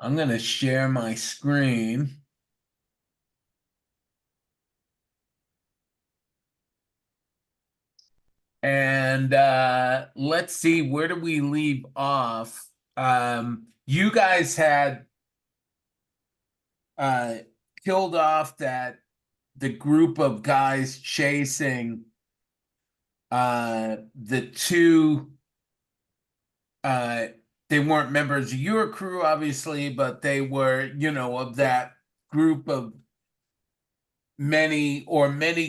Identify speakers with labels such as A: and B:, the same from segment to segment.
A: I'm going to share my screen. And let's see, where do we leave off? You guys had killed off the group of guys chasing the two uh they weren't members of your crew, obviously, but they were, of that group of many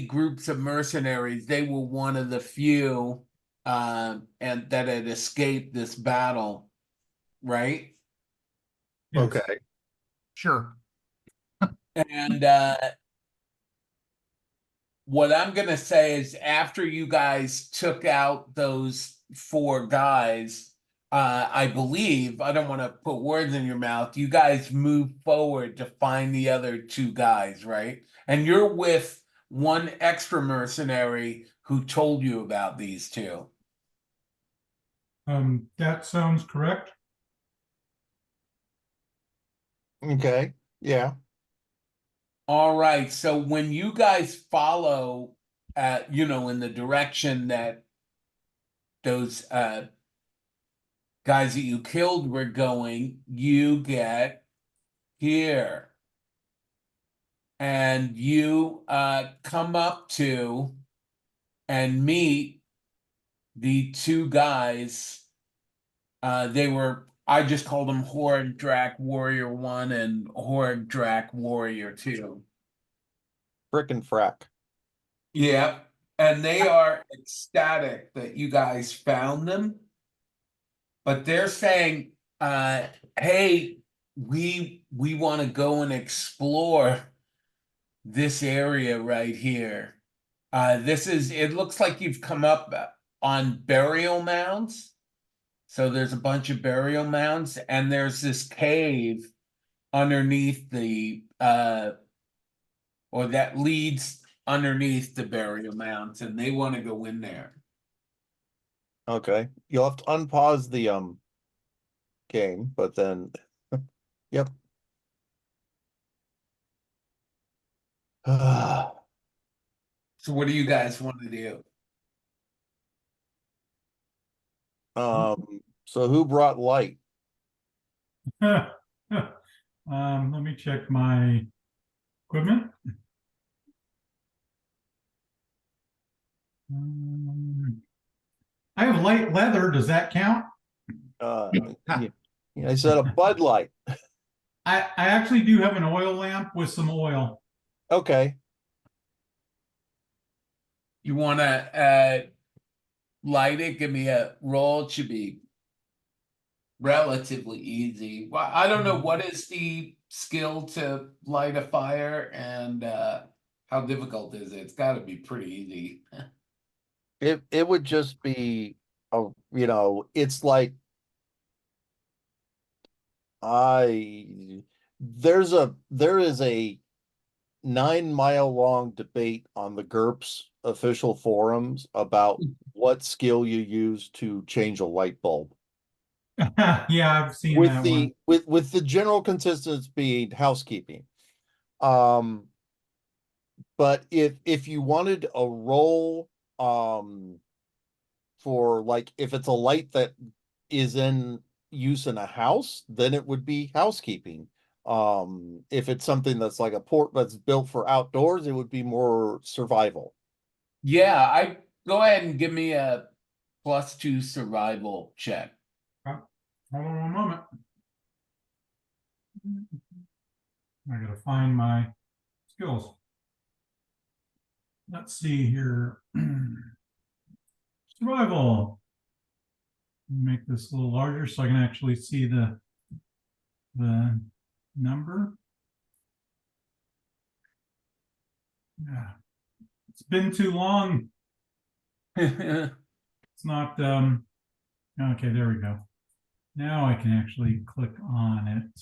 A: groups of mercenaries. They were one of the few and that had escaped this battle, right?
B: Yes.
C: Okay.
B: Sure.
A: And what I'm gonna say is after you guys took out those four guys, I believe, I don't want to put words in your mouth, you guys move forward to find the other two guys, right? And you're with one extra mercenary who told you about these two.
B: That sounds correct.
C: Okay. Yeah.
A: All right, so when you guys follow, in the direction that those guys that you killed were going, you get here. And you come up to and meet the two guys. I just called them Horg Drac Warrior 1 and Horg Drac Warrior 2.
C: Frickin' frack.
A: Yeah. And they are ecstatic that you guys found them. But they're saying, hey, we want to go and explore this area right here. It looks like you've come up on burial mounds. So there's a bunch of burial mounds, and there's this cave underneath or that leads underneath the burial mounds, and they want to go in there.
C: Okay. You'll have to unpause the game, but then yep.
A: So what do you guys want to do?
C: So who brought light?
B: Let me check my equipment. I have light leather. Does that count?
C: Yeah, I said a Bud Light.
B: I actually do have an oil lamp with some oil.
C: Okay.
A: You want to light it? Give me a roll. It should be relatively easy. Well, I don't know, what is the skill to light a fire, and how difficult is it? It's got to be pretty easy.
C: It would just be it's like there is a 9-mile long debate on the GURPS official forums about what skill you use to change a light bulb.
B: Yeah, I've seen
C: With
B: that
C: the
B: one.
C: with the general consensus being housekeeping. Um, but if you wanted a roll, for like if it's a light that is in use in a house, then it would be housekeeping. If it's something that's like a port that's built for outdoors, it would be more survival.
A: Yeah, I go ahead and give me a +2 survival check.
B: Hold on one moment. I gotta find my skills. Let's see here. Survival. Make this a little larger so I can actually see the number. Yeah. It's been too long. It's not okay, there we go. Now I can actually click on it.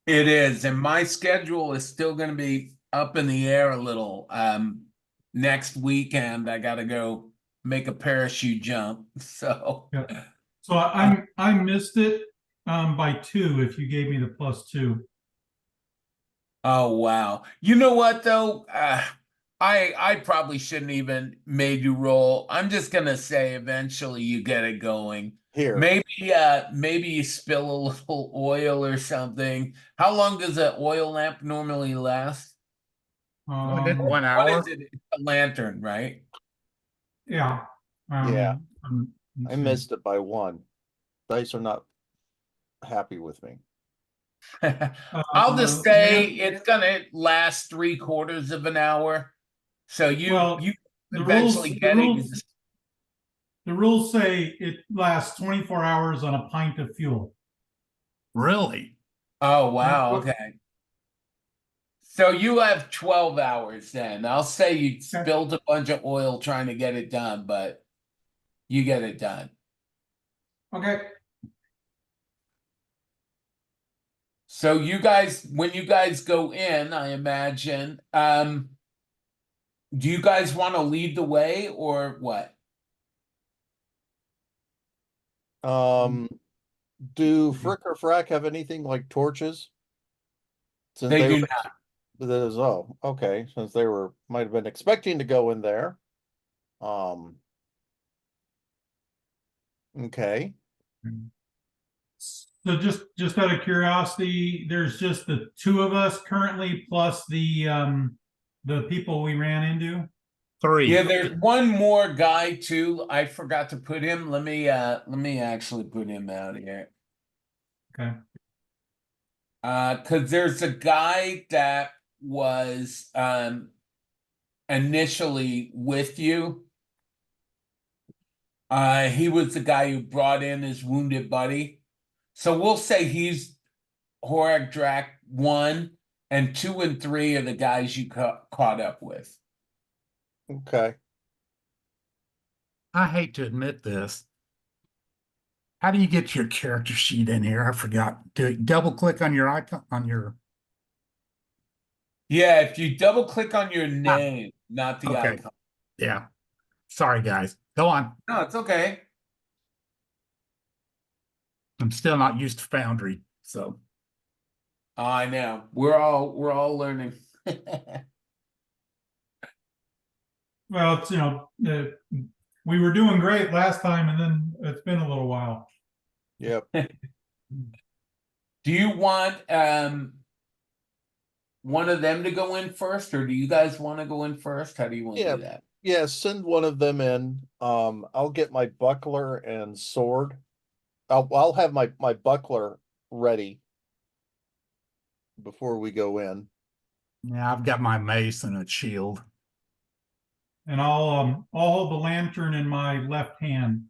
A: It is, and my schedule is still going to be up in the air a little. Next weekend I got to go make a parachute jump. So
B: Yep. So I missed it by 2 if you gave me the +2.
A: Oh wow. You know what though? I probably shouldn't even made you roll. I'm just gonna say eventually you get it going.
C: Here,
A: Maybe you spill a little oil or something. How long does an oil lamp normally last?
B: Um,
A: 1 hour?
D: hour.
A: Is it? It's a lantern, right?
B: yeah.
C: Yeah.
B: Let's
C: I
B: see.
C: missed it by 1. Dice are not happy with me.
A: I'll just say
B: Lamp,
A: it's gonna last 3/4 of an hour. So
B: well,
A: you
B: the
A: eventually
B: rules, the
A: get it.
B: rules, the rules say it lasts 24 hours on a pint of fuel.
D: Really?
A: Oh
B: Yeah.
A: wow, okay. So you have 12 hours then. I'll say you
B: Okay.
A: spilled a bunch of oil trying to get it done, but you get it done.
B: Okay.
A: So when you guys go in, I imagine, do you guys want to lead the way or what?
C: Do Frick or Frack have anything like torches? Since
A: They
C: they were,
A: do not.
C: oh, okay, since they were, might have been expecting to go in there. Okay,
B: So just out of curiosity, there's just the 2 of us currently plus the people we ran into.
D: 3.
A: Yeah, there's one more guy too. I forgot to put him. Let me actually put him out here.
B: Okay.
A: Because there's a guy that was initially with you. He was the guy who brought in his wounded buddy. So we'll say he's Horak Drak 1, and 2 and 3 are the guys you caught up with.
C: okay.
D: I hate to admit this. How do you get your character sheet in here? I forgot. Do you double click on your icon on your
A: Yeah, if you double click on your name, not the
D: okay.
A: icon.
D: Yeah. Sorry, guys. Go on.
A: No, it's okay.
D: I'm still not used to Foundry, so
A: I know. We're all learning.
B: Well, it's we were doing great last time, and then it's been a little while.
C: Yep.
A: Do you want one of them to go in first, or do you guys want to go in first? How do you want to
C: Yeah.
A: do that?
C: Yeah, send one of them in. I'll get my buckler and sword. I'll have my buckler ready before we go in.
D: yeah, I've got my mace and a shield.
B: And I'll hold the lantern in my left hand.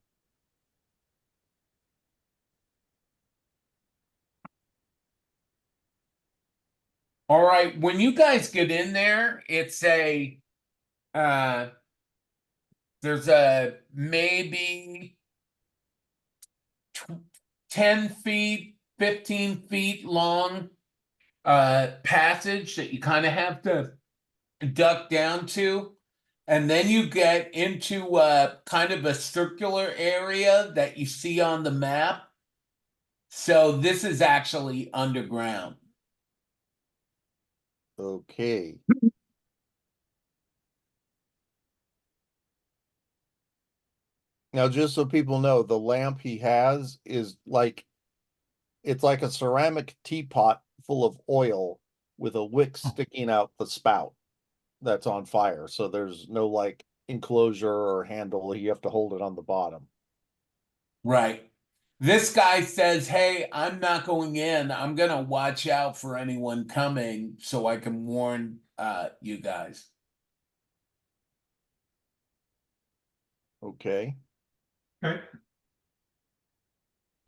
A: All right, when you guys get in there, it's a uh there's a maybe 10 feet, 15 feet long passage that you kind of have to duck down to. And then you get into kind of a circular area that you see on the map. So this is actually underground.
C: Okay. Now, just so people know, the lamp he has is like, it's like a ceramic teapot full of oil with a wick sticking out the spout that's on fire. So there's no like enclosure or handle. You have to hold it on the bottom.
A: Right. This guy says, "Hey, I'm not going in. I'm going to watch out for anyone coming so I can warn you guys."
C: Okay.
B: Okay.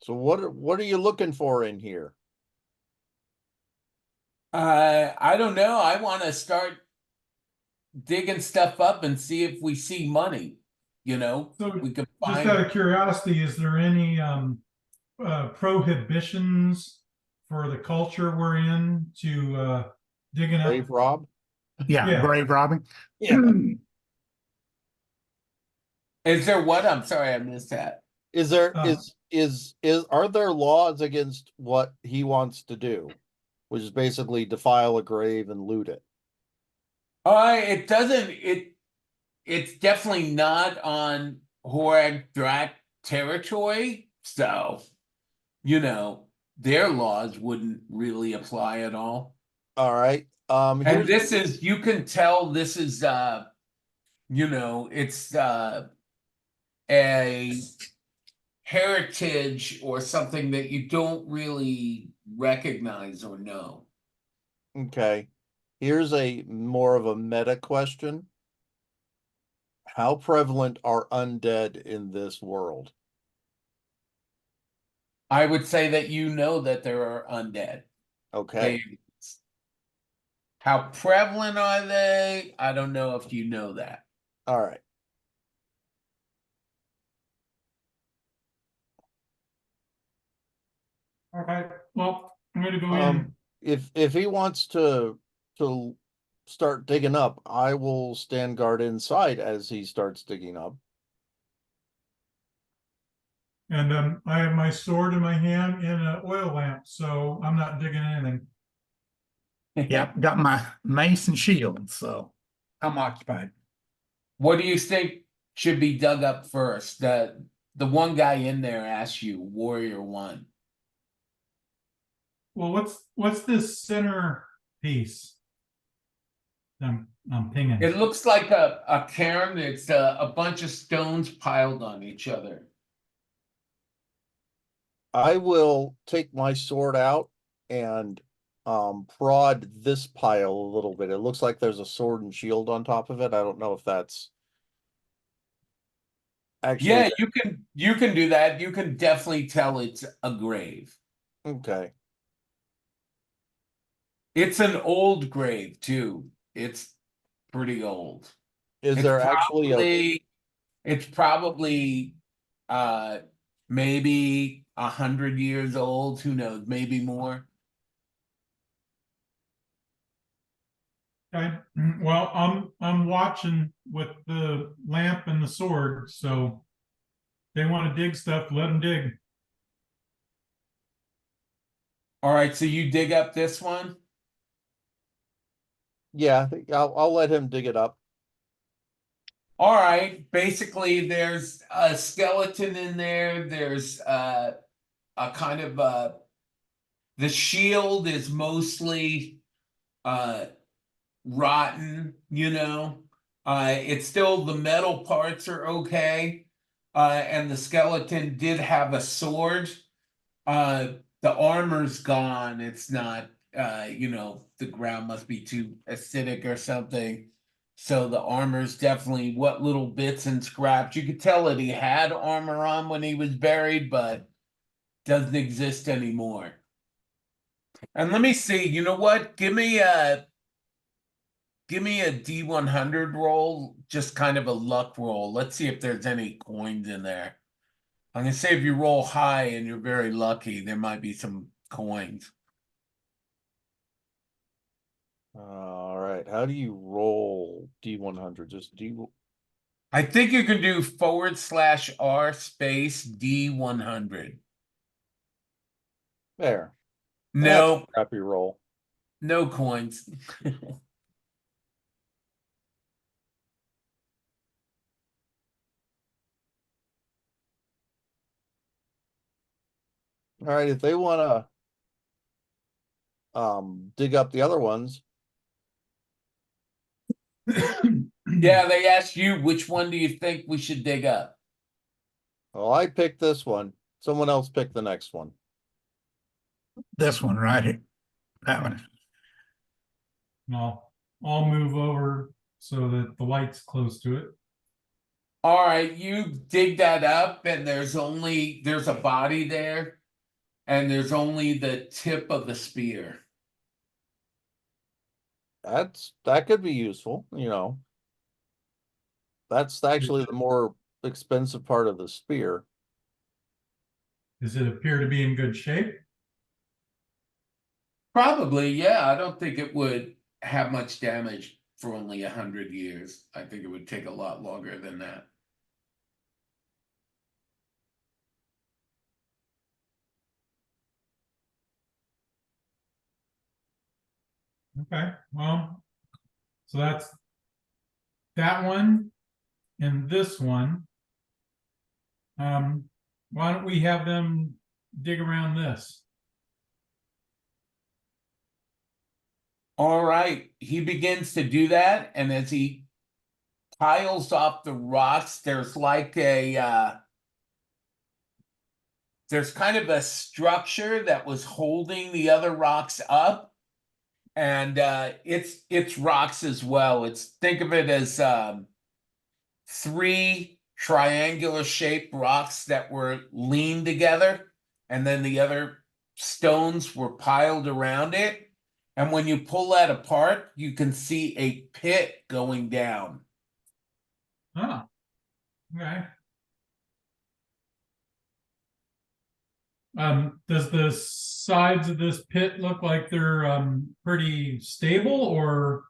C: So what are you looking for in here?
A: I don't know. I want to start digging stuff up and see if we see money. You know,
B: So
A: we can
B: just
A: find.
B: out of curiosity, is there any prohibitions for the culture we're in to digging up?
C: Brave Rob?
D: Yeah,
B: Yeah.
D: grave robbing.
C: Yeah.
A: Is there what? I'm sorry, I missed that.
C: Is there,
B: Uh,
C: are there laws against what he wants to do? Which is basically defile a grave and loot it.
A: It doesn't, it's definitely not on Horag Drak territory, so, their laws wouldn't really apply at all.
C: All right.
A: And
C: Here's
A: this is, you can tell this is, it's a heritage or something that you don't really recognize or know.
C: okay. Here's a more of a meta question. How prevalent are undead in this world?
A: I would say that that there are undead.
C: Okay.
A: How prevalent are they? I don't know if you know that.
C: All right.
B: okay, well, I'm gonna go in.
C: If he wants to start digging up, I will stand guard inside as he starts digging up.
B: And I have my sword in my hand and an oil lamp, so I'm not digging anything.
D: Yep, got my mace and shield, so I'm occupied.
A: What do you think should be dug up first? The one guy in there asked you, Warrior One.
B: Well, what's this center piece? I'm pinging.
A: It looks like a cairn. It's a bunch of stones piled on each other.
C: I will take my sword out and prod this pile a little bit. It looks like there's a sword and shield on top of it. I don't know if that's actually
A: Yeah, you can do that. You can definitely tell it's a grave.
C: okay.
A: It's an old grave too. It's pretty old.
C: Is
A: It's
C: there actually a
A: probably it's probably uh maybe 100 years old. Who knows? Maybe more.
B: Okay, well, I'm watching with the lamp and the sword, so they want to dig stuff, let them dig.
A: All right, so you dig up this one.
C: yeah, I think I'll let him dig it up.
A: All right, basically there's a skeleton in there. There's a kind of the shield is mostly uh rotten, it's still the metal parts are okay. And the skeleton did have a sword. The armor's gone. It's not the ground must be too acidic or something. So the armor's definitely what little bits and scraps. You could tell that he had armor on when he was buried, but doesn't exist anymore. And let me see, you know what? Give me a D100 roll, just kind of a luck roll. Let's see if there's any coins in there. I'm gonna say if you roll high and you're very lucky, there might be some coins.
C: All right. How do you roll D100? Just D.
A: I think you can do /R space D100.
C: There. That's a
A: No,
C: crappy roll.
A: no coins.
C: All right. If they want to dig up the other ones,
A: Yeah, they asked you which one do you think we should dig up?
C: well, I picked this one. Someone else picked the next one.
D: This one right here. That one.
B: No, I'll move over so that the light's close to it.
A: All right, you dig that up, and there's a body there, and there's only the tip of the spear.
C: That could be useful, That's actually the more expensive part of the spear.
B: Does it appear to be in good shape?
A: Probably, yeah. I don't think it would have much damage for only 100 years. I think it would take a lot longer than that.
B: Okay, well, so that's that one and this one. Why don't we have them dig around this?
A: All right, he begins to do that, and as he piles off the rocks, there's like there's kind of a structure that was holding the other rocks up, and it's rocks as well. It's think of it as three triangular shaped rocks that were leaned together, and then the other stones were piled around it. And when you pull that apart, you can see a pit going down.
B: Oh, okay. Does the sides of this pit look like they're pretty stable, or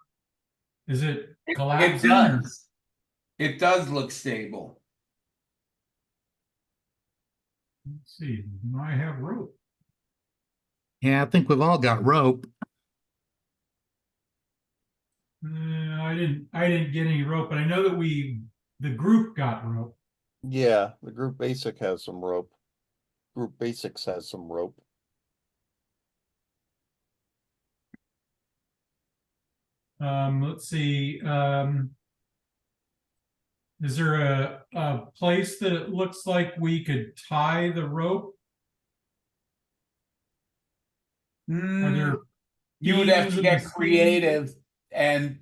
B: is it
A: It
B: collapsing? Or
A: does. It does look stable.
B: let's see, do I have rope?
D: Yeah, I think we've all got rope.
B: I didn't get any rope, but I know that the group got rope.
C: Yeah, the group basic has some rope. Group basics has some rope.
B: Let's see. Is there a place that it looks like we could tie the rope? Are there
A: You would have
B: beams
A: to
B: in the
A: get
B: ceiling?
A: creative and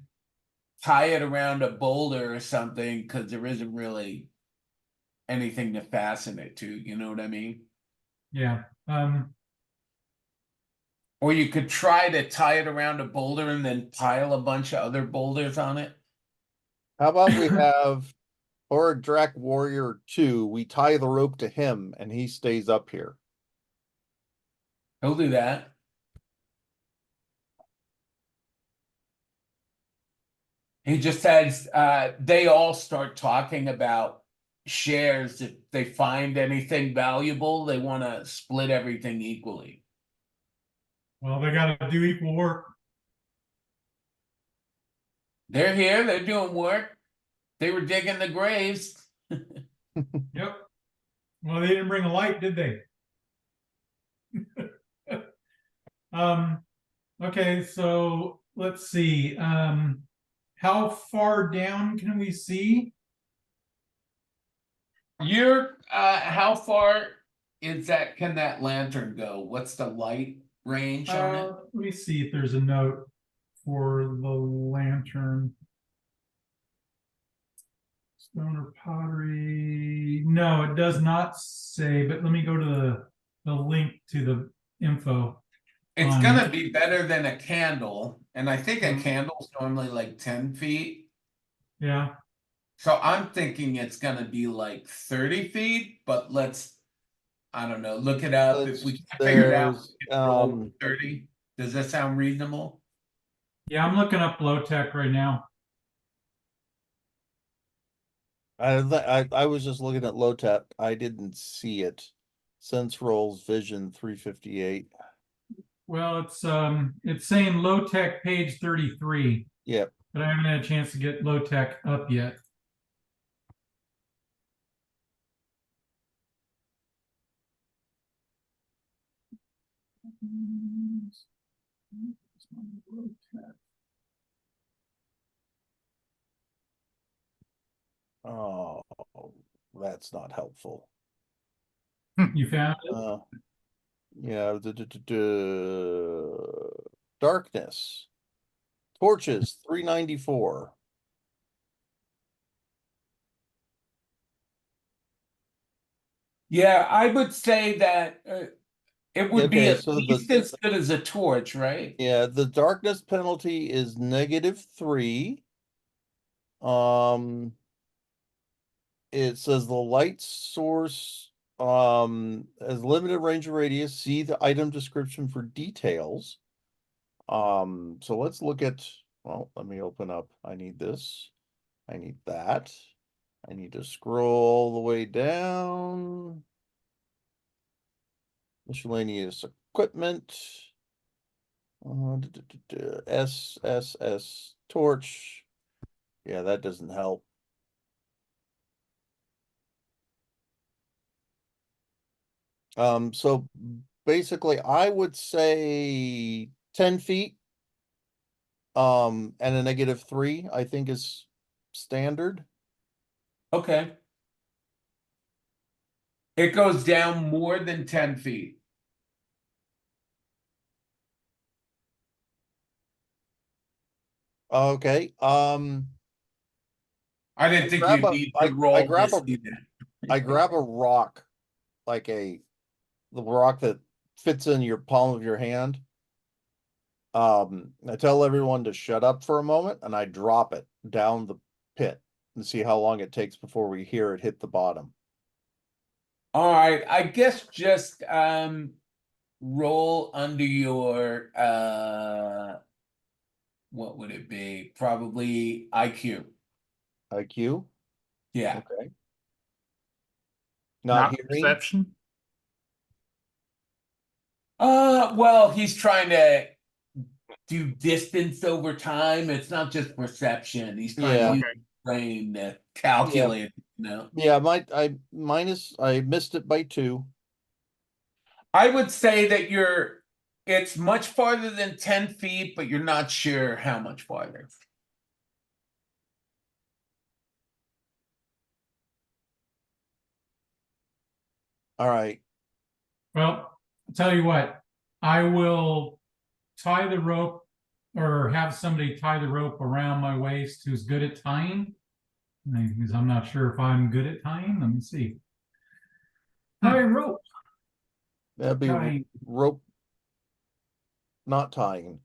A: tie it around a boulder or something because there isn't really anything to fasten it to. You know what I mean?
B: Yeah.
A: Or you could try to tie it around a boulder and then pile a bunch of other boulders on it.
C: How about we have or Drac Warrior 2, we tie the rope to him and he stays up here.
A: He'll do that. He just says they all start talking about shares. If they find anything valuable, they want to split everything equally.
B: Well, they got to do equal work.
A: They're here, they're doing work. They were digging the graves.
B: Yep. Well, they didn't bring a light, did they? um, okay, so let's see. How far down can we see?
A: You're how far is that? Can that lantern go? What's the light range on it?
B: Let me see if there's a note for the lantern. Stone or pottery. No, it does not say, but let me go to the link to the info.
A: It's
B: on
A: gonna
B: it.
A: be better than a candle, and I think a
B: Mhm.
A: candle's normally like 10 feet.
B: Yeah.
A: So I'm thinking it's gonna be like 30 feet, but I don't know, look it up. If we can't figure it out,
C: There's
A: we can roll with 30. Does that sound reasonable?
B: Yeah, I'm looking up low tech right now.
C: I was just looking at low tech. I didn't see it. Sense rolls vision 358.
B: Well, it's saying low tech page 33,
C: Yep.
B: but I haven't had a chance to get low tech up yet.
C: Oh, that's not helpful.
B: You found it?
C: Yeah, darkness. Torches 394.
A: Yeah, I would say that it would be
C: Okay,
A: at
C: so
A: least as good as a torch, right?
C: yeah, the darkness penalty is -3. Um, it says the light source has limited range of radius. See the item description for details. So let's look at, well, let me open up. I need this. I need that. I need to scroll the way down. Miscellaneous equipment. SSS torch. Yeah, that doesn't help. So basically I would say 10 feet. And a -3, I think is standard.
A: Okay. It goes down more than 10 feet.
C: Okay,
A: I didn't think you need to
C: I
A: roll
C: grab
A: this
C: a,
A: either.
C: I grab a rock, like the rock that fits in your palm of your hand. I tell everyone to shut up for a moment and I drop it down the pit and see how long it takes before we hear it hit the bottom.
A: All right, I guess just roll under your what would it be? Probably IQ.
C: IQ?
A: Yeah.
C: Okay. Not hearing?
D: perception.
A: Well, he's trying to do distance over time. It's not just perception. He's trying to
C: Yeah.
A: use his brain to calculate,
C: Yeah, I missed it by 2.
A: I would say that it's much farther than 10 feet, but you're not sure how much farther.
C: All right.
B: Well, I'll tell you what, I will tie the rope or have somebody tie the rope around my waist who's good at tying. Because I'm not sure if I'm good at tying. Let me see. Tie rope.
C: That'd be
B: Tying.
C: rope not tying,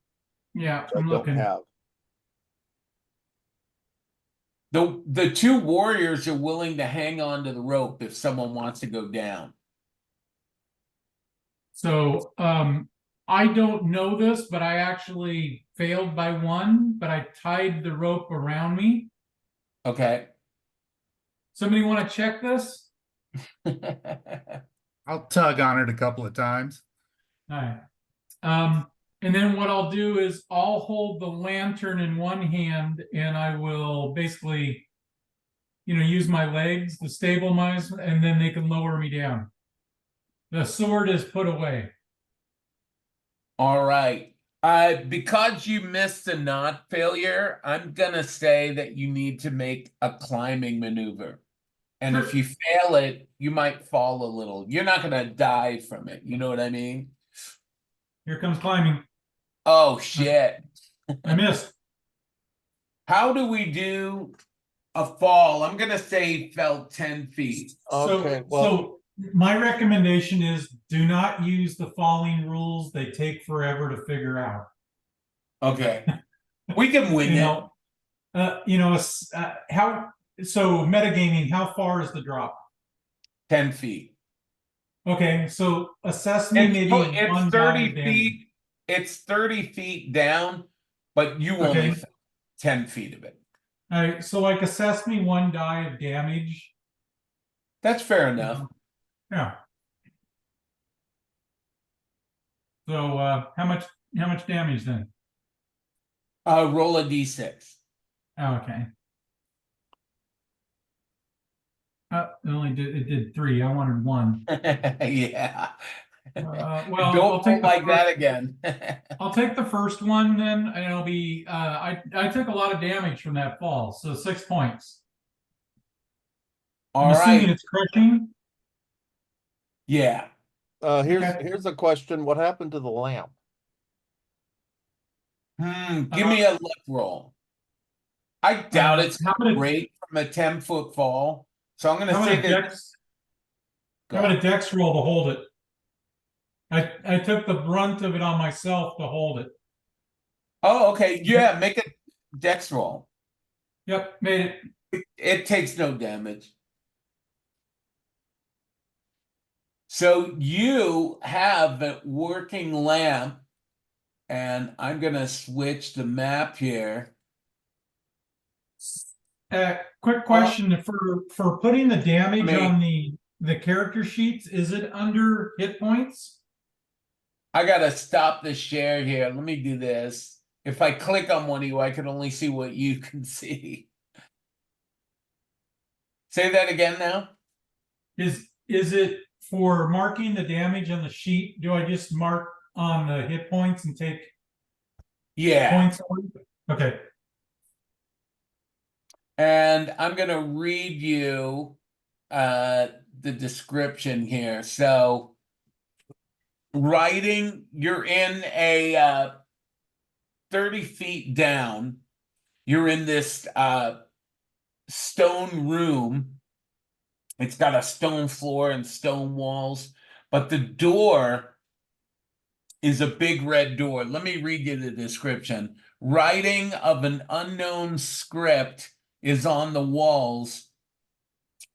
B: Yeah,
C: which I
B: I'm
C: don't
B: looking.
C: have.
A: The two warriors are willing to hang on to the rope if someone wants to go down.
B: So I don't know this, but I actually failed by 1, but I tied the rope around me.
A: Okay.
B: Somebody want to check this?
D: I'll tug on it a couple of times.
B: All right. And then what I'll do is I'll hold the lantern in one hand and I will basically, use my legs to stabilize, and then they can lower me down. The sword is put away.
A: All right. Because you missed a knot failure, I'm gonna say that you need to make a climbing maneuver. And if you fail it, you might fall a little. You're not gonna die from it. You know what I mean?
B: Here comes climbing.
A: Oh shit.
B: I missed.
A: How do we do a fall? I'm gonna say fell 10 feet.
C: Okay, well,
B: So my recommendation is do not use the falling rules. They take forever to figure out.
A: Okay. We can wing
B: You
A: it.
B: know, how so metagaming, how far is the drop?
A: 10 feet.
B: Okay, so assess me
A: It's,
B: maybe
A: it's
B: one
A: 30
B: die of
A: feet. It's 30 feet down, but you only
B: Okay.
A: fell 10 feet of it.
B: All right, so like assess me 1 die of damage.
A: That's fair enough.
B: Yeah. So how much damage then?
A: Roll a d6.
B: Oh, okay. It did 3. I wanted 1.
A: Yeah.
B: Well,
A: Don't
B: I'll take
A: roll like
B: the
A: that
B: first,
A: again.
B: I'll take the first one then, and it'll be I took a lot of damage from that fall, so 6 points. I'm
A: All
B: assuming
A: right.
B: it's crushing.
A: Yeah.
B: Okay.
C: here's a question. What happened to the lamp?
A: Give me a luck roll. I doubt it's
B: How
A: gonna
B: about
A: break from a 10-foot fall. So I'm
B: how
A: gonna
B: about
A: say
B: a
A: that.
B: dex? How about a dex roll to hold it? I took the brunt of it on myself to hold it.
A: Oh, okay. Yeah, make a dex roll.
B: Yep, made it.
A: It takes no damage. So you have a working lamp, and I'm gonna switch the map here.
B: Quick question for putting the damage
A: I mean-
B: on the character sheets, is it under hit points?
A: I gotta stop the share here. Let me do this. If I click on one of you, I can only see what you can see. Say that again now.
B: Is it for marking the damage on the sheet? Do I just mark on the hit points and take
A: Yeah.
B: points away? Okay.
A: And I'm gonna read you the description here. So writing, you're in a 30 feet down. You're in this stone room. It's got a stone floor and stone walls, but the door is a big red door. Let me read you the description. Writing of an unknown script is on the walls,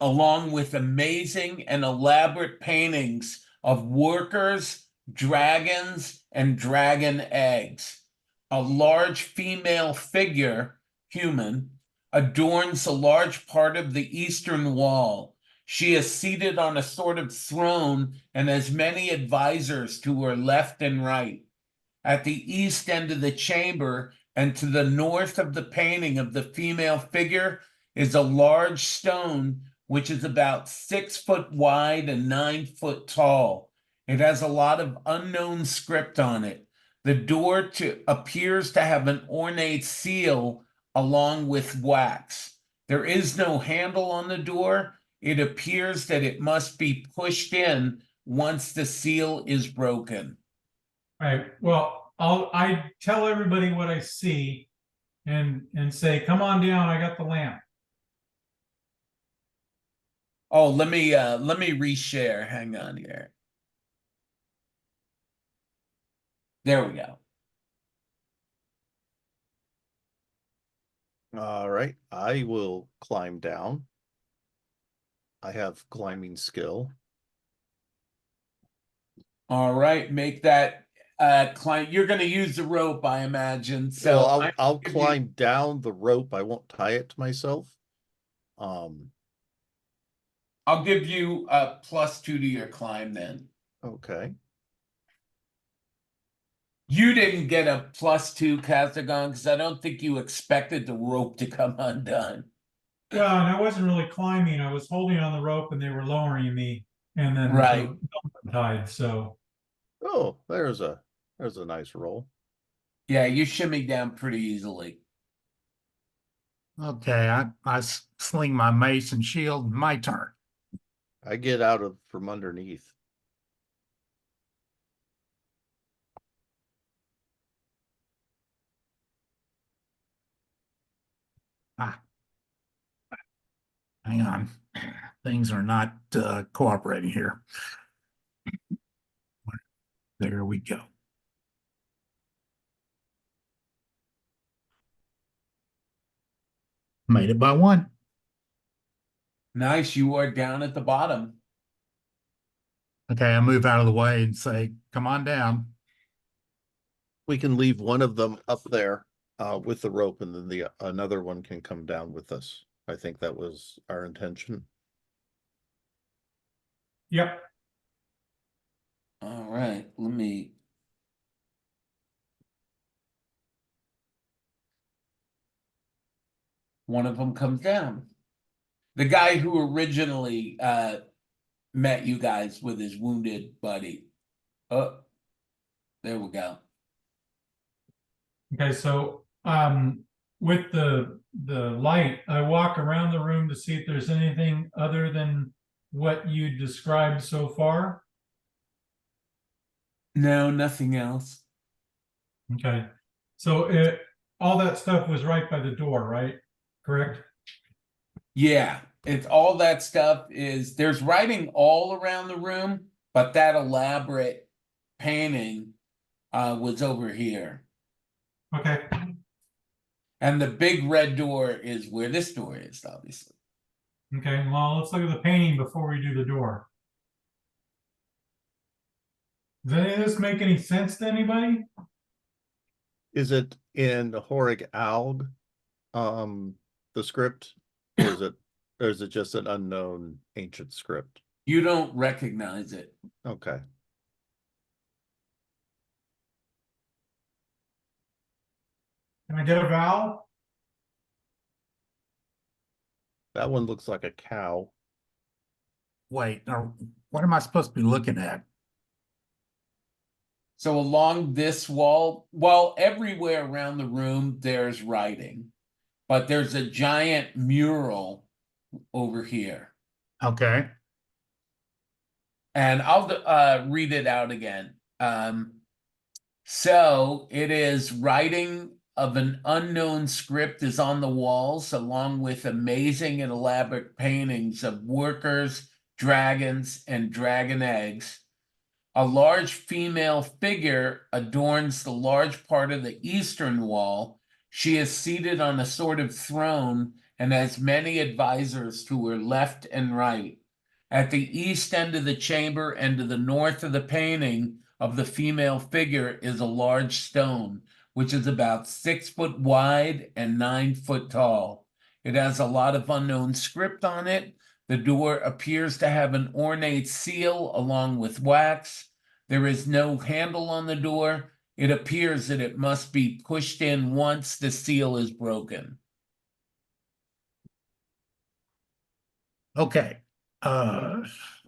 A: along with amazing and elaborate paintings of workers, dragons, and dragon eggs. A large female figure, human, adorns a large part of the eastern wall. She is seated on a sort of throne and has many advisors to her left and right. At the east end of the chamber and to the north of the painting of the female figure is a large stone which is about 6 foot wide and 9 foot tall. It has a lot of unknown script on it. The door appears to have an ornate seal along with wax. There is no handle on the door. It appears that it must be pushed in once the seal is broken.
B: All right. Well, I tell everybody what I see and say, come on down, I got the lamp.
A: Oh, let me reshare. Hang on here. There we go.
C: All right, I will climb down. I have climbing skill.
A: All right, make that climb. You're going to use the rope, I imagine. So
C: Well, I'll climb down the rope. I won't tie it to myself.
A: I'll give you a +2 to your climb then.
C: Okay.
A: You didn't get a +2, Castagon, because I don't think you expected the rope to come undone.
B: Well, and I wasn't really climbing. I was holding on the rope and they were lowering me and then
A: Right.
B: the tied. So
C: Oh, there's a nice roll.
A: Yeah, you shimmy down pretty easily.
D: Okay, I sling my mace and shield. My turn.
C: I get out of from underneath.
D: Ah, hang on. Things are not cooperating here. There we go. Made it by 1.
A: Nice, you are down at the bottom.
D: Okay, I move out of the way and say, come on down.
C: We can leave one of them up there with the rope, and then the another one can come down with us. I think that was our intention.
B: yep.
A: All right, let me. One of them comes down. The guy who originally met you guys with his wounded buddy. Oh, there we go.
B: Okay, so with the light, I walk around the room to see if there's anything other than what you described so far.
A: No, nothing else.
B: Okay. So all that stuff was right by the door, right? Correct?
A: Yeah, it's all that stuff is there's writing all around the room, but that elaborate painting was over here.
B: Okay.
A: And the big red door is where this door is, obviously.
B: Okay, well, let's look at the painting before we do the door. Does any of this make any sense to anybody?
C: Is it in Horig Alg, the script, or is it just an unknown ancient script?
A: You don't recognize it.
C: Okay.
B: Can I get a vowel?
C: That one looks like a cow.
D: Wait, now, what am I supposed to be looking at?
A: So along this wall, well, everywhere around the room, there's writing, but there's a giant mural over here.
D: Okay.
A: And I'll read it out again. So it is writing of an unknown script is on the walls, along with amazing and elaborate paintings of workers, dragons, and dragon eggs. A large female figure adorns the large part of the eastern wall. She is seated on a sort of throne and has many advisors to her left and right. At the east end of the chamber and to the north of the painting of the female figure is a large stone, which is about 6 foot wide and 9 foot tall. It has a lot of unknown script on it. The door appears to have an ornate seal along with wax. There is no handle on the door. It appears that it must be pushed in once the seal is broken.
D: Okay.
C: All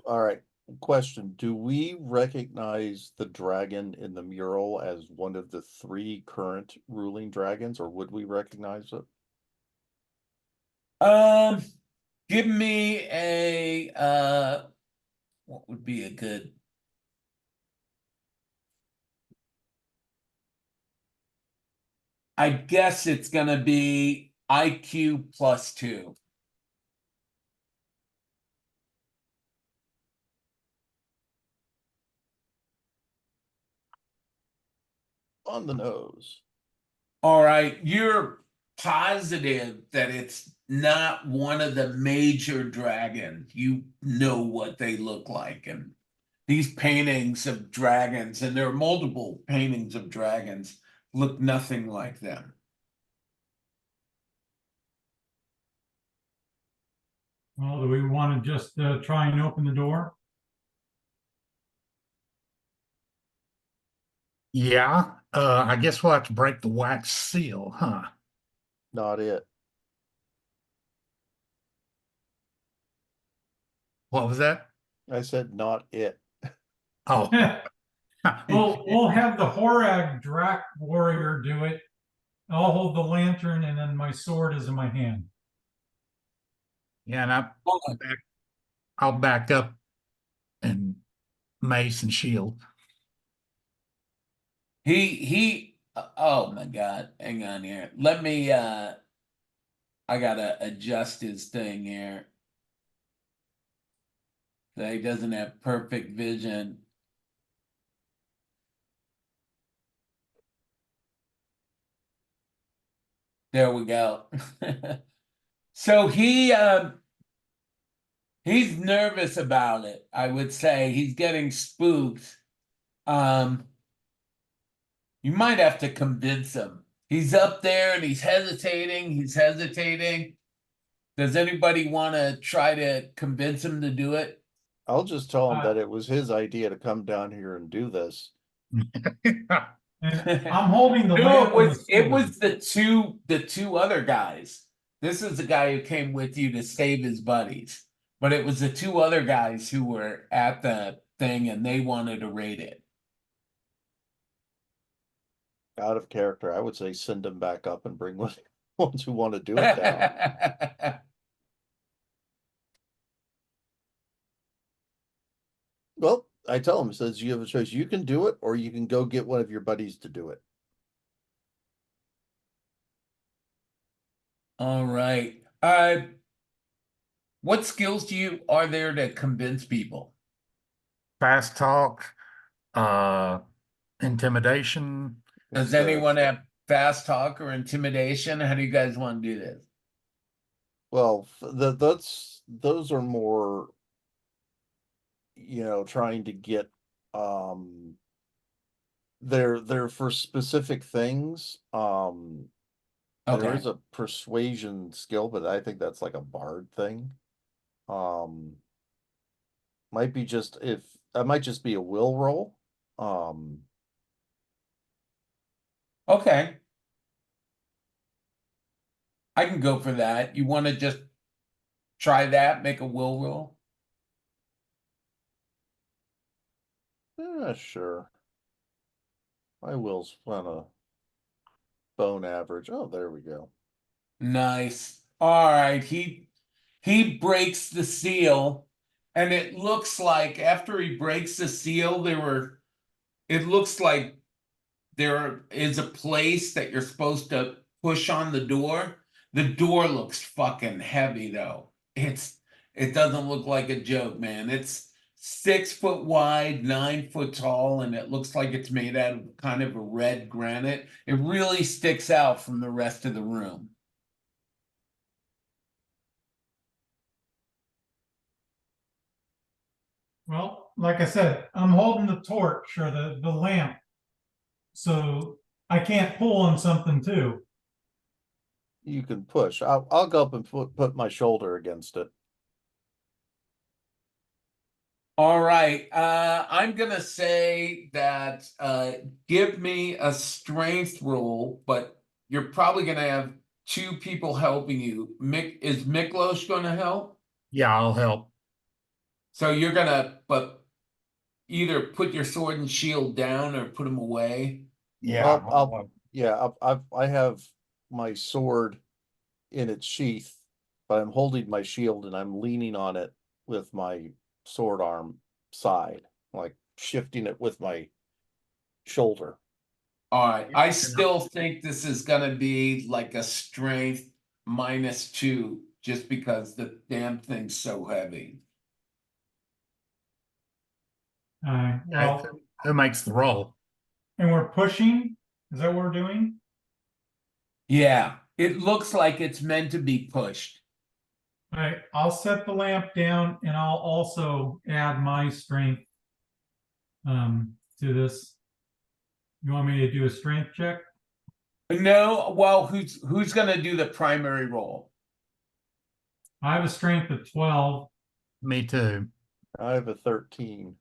C: right. Question. Do we recognize the dragon in the mural as one of the 3 current ruling dragons, or would we recognize it?
A: Um, give me a what would be a good I guess it's gonna be IQ +2.
C: On the nose.
A: All right, you're positive that it's not one of the major dragons. You know what they look like, and these paintings of dragons, and there are multiple paintings of dragons, look nothing like them.
B: Well, do we want to just try and open the door?
D: Yeah. I guess we'll have to break the wax seal, huh?
C: Not it.
D: What was that?
C: I said not it.
D: Oh.
B: We'll have the Horag Drak warrior do it. I'll hold the lantern and then my sword is in my hand.
D: Yeah, and I'll back up and mace and shield.
A: Oh my God, hang on here. Let me I gotta adjust his thing here. So he doesn't have perfect vision. There we go. So he's nervous about it, I would say. He's getting spooked. Um you might have to convince him. He's up there and he's hesitating. Does anybody want to try to convince him to do it?
C: I'll just tell him
B: Uh,
C: that it was his idea to come down here and do this.
B: And I'm holding the
A: No,
B: lamp and the
A: it
B: sword.
A: was the two other guys. This is the guy who came with you to save his buddies. But it was the 2 other guys who were at the thing and they wanted to raid it.
C: Out of character, I would say send him back up and bring ones who want to do it down. Well, I tell him, says you have a choice. You can do it, or you can go get one of your buddies to do it.
A: All right. What skills are there to convince people?
D: Fast talk, uh, intimidation.
A: Does
C: It's,
A: anyone have fast talk or intimidation? How do you guys want to do this?
C: well, those are more, trying to get they're for specific things. There is
A: Okay.
C: a persuasion skill, but I think that's like a bard thing. Um, might be just if that might just be a will roll. Um,
A: Okay. I can go for that. You want to just try that, make a will roll?
C: Yeah, sure. My will's on a bone average. Oh, there we go.
A: Nice. All right. He breaks the seal, and it looks like after he breaks the seal, it looks like there is a place that you're supposed to push on the door. The door looks fucking heavy though. It doesn't look like a joke, man. It's 6 foot wide, 9 foot tall, and it looks like it's made out of kind of a red granite. It really sticks out from the rest of the room.
B: Well, like I said, I'm holding the torch or the lamp, so I can't pull on something too.
C: You can push. I'll go up and put my shoulder against it.
A: All right. I'm gonna say that give me a strength roll, but you're probably gonna have two people helping you. Is Miklos gonna help?
D: Yeah, I'll help.
A: So you're gonna but either put your sword and shield down or put them away.
D: Yeah,
C: Yeah, I have my sword in its sheath, but I'm holding my shield and I'm leaning on it with my sword arm side, like shifting it with my shoulder.
A: All right.
D: Yeah,
A: I still think this is gonna be like a strength -2, just because the damn thing's so heavy.
B: Well,
D: who makes the roll?
B: and we're pushing. Is that what we're doing?
A: Yeah, it looks like it's meant to be pushed.
B: All right, I'll set the lamp down and I'll also add my strength to this. You want me to do a strength check?
A: No, well, who's gonna do the primary role?
B: I have a strength of 12.
D: Me too.
C: I have a 13.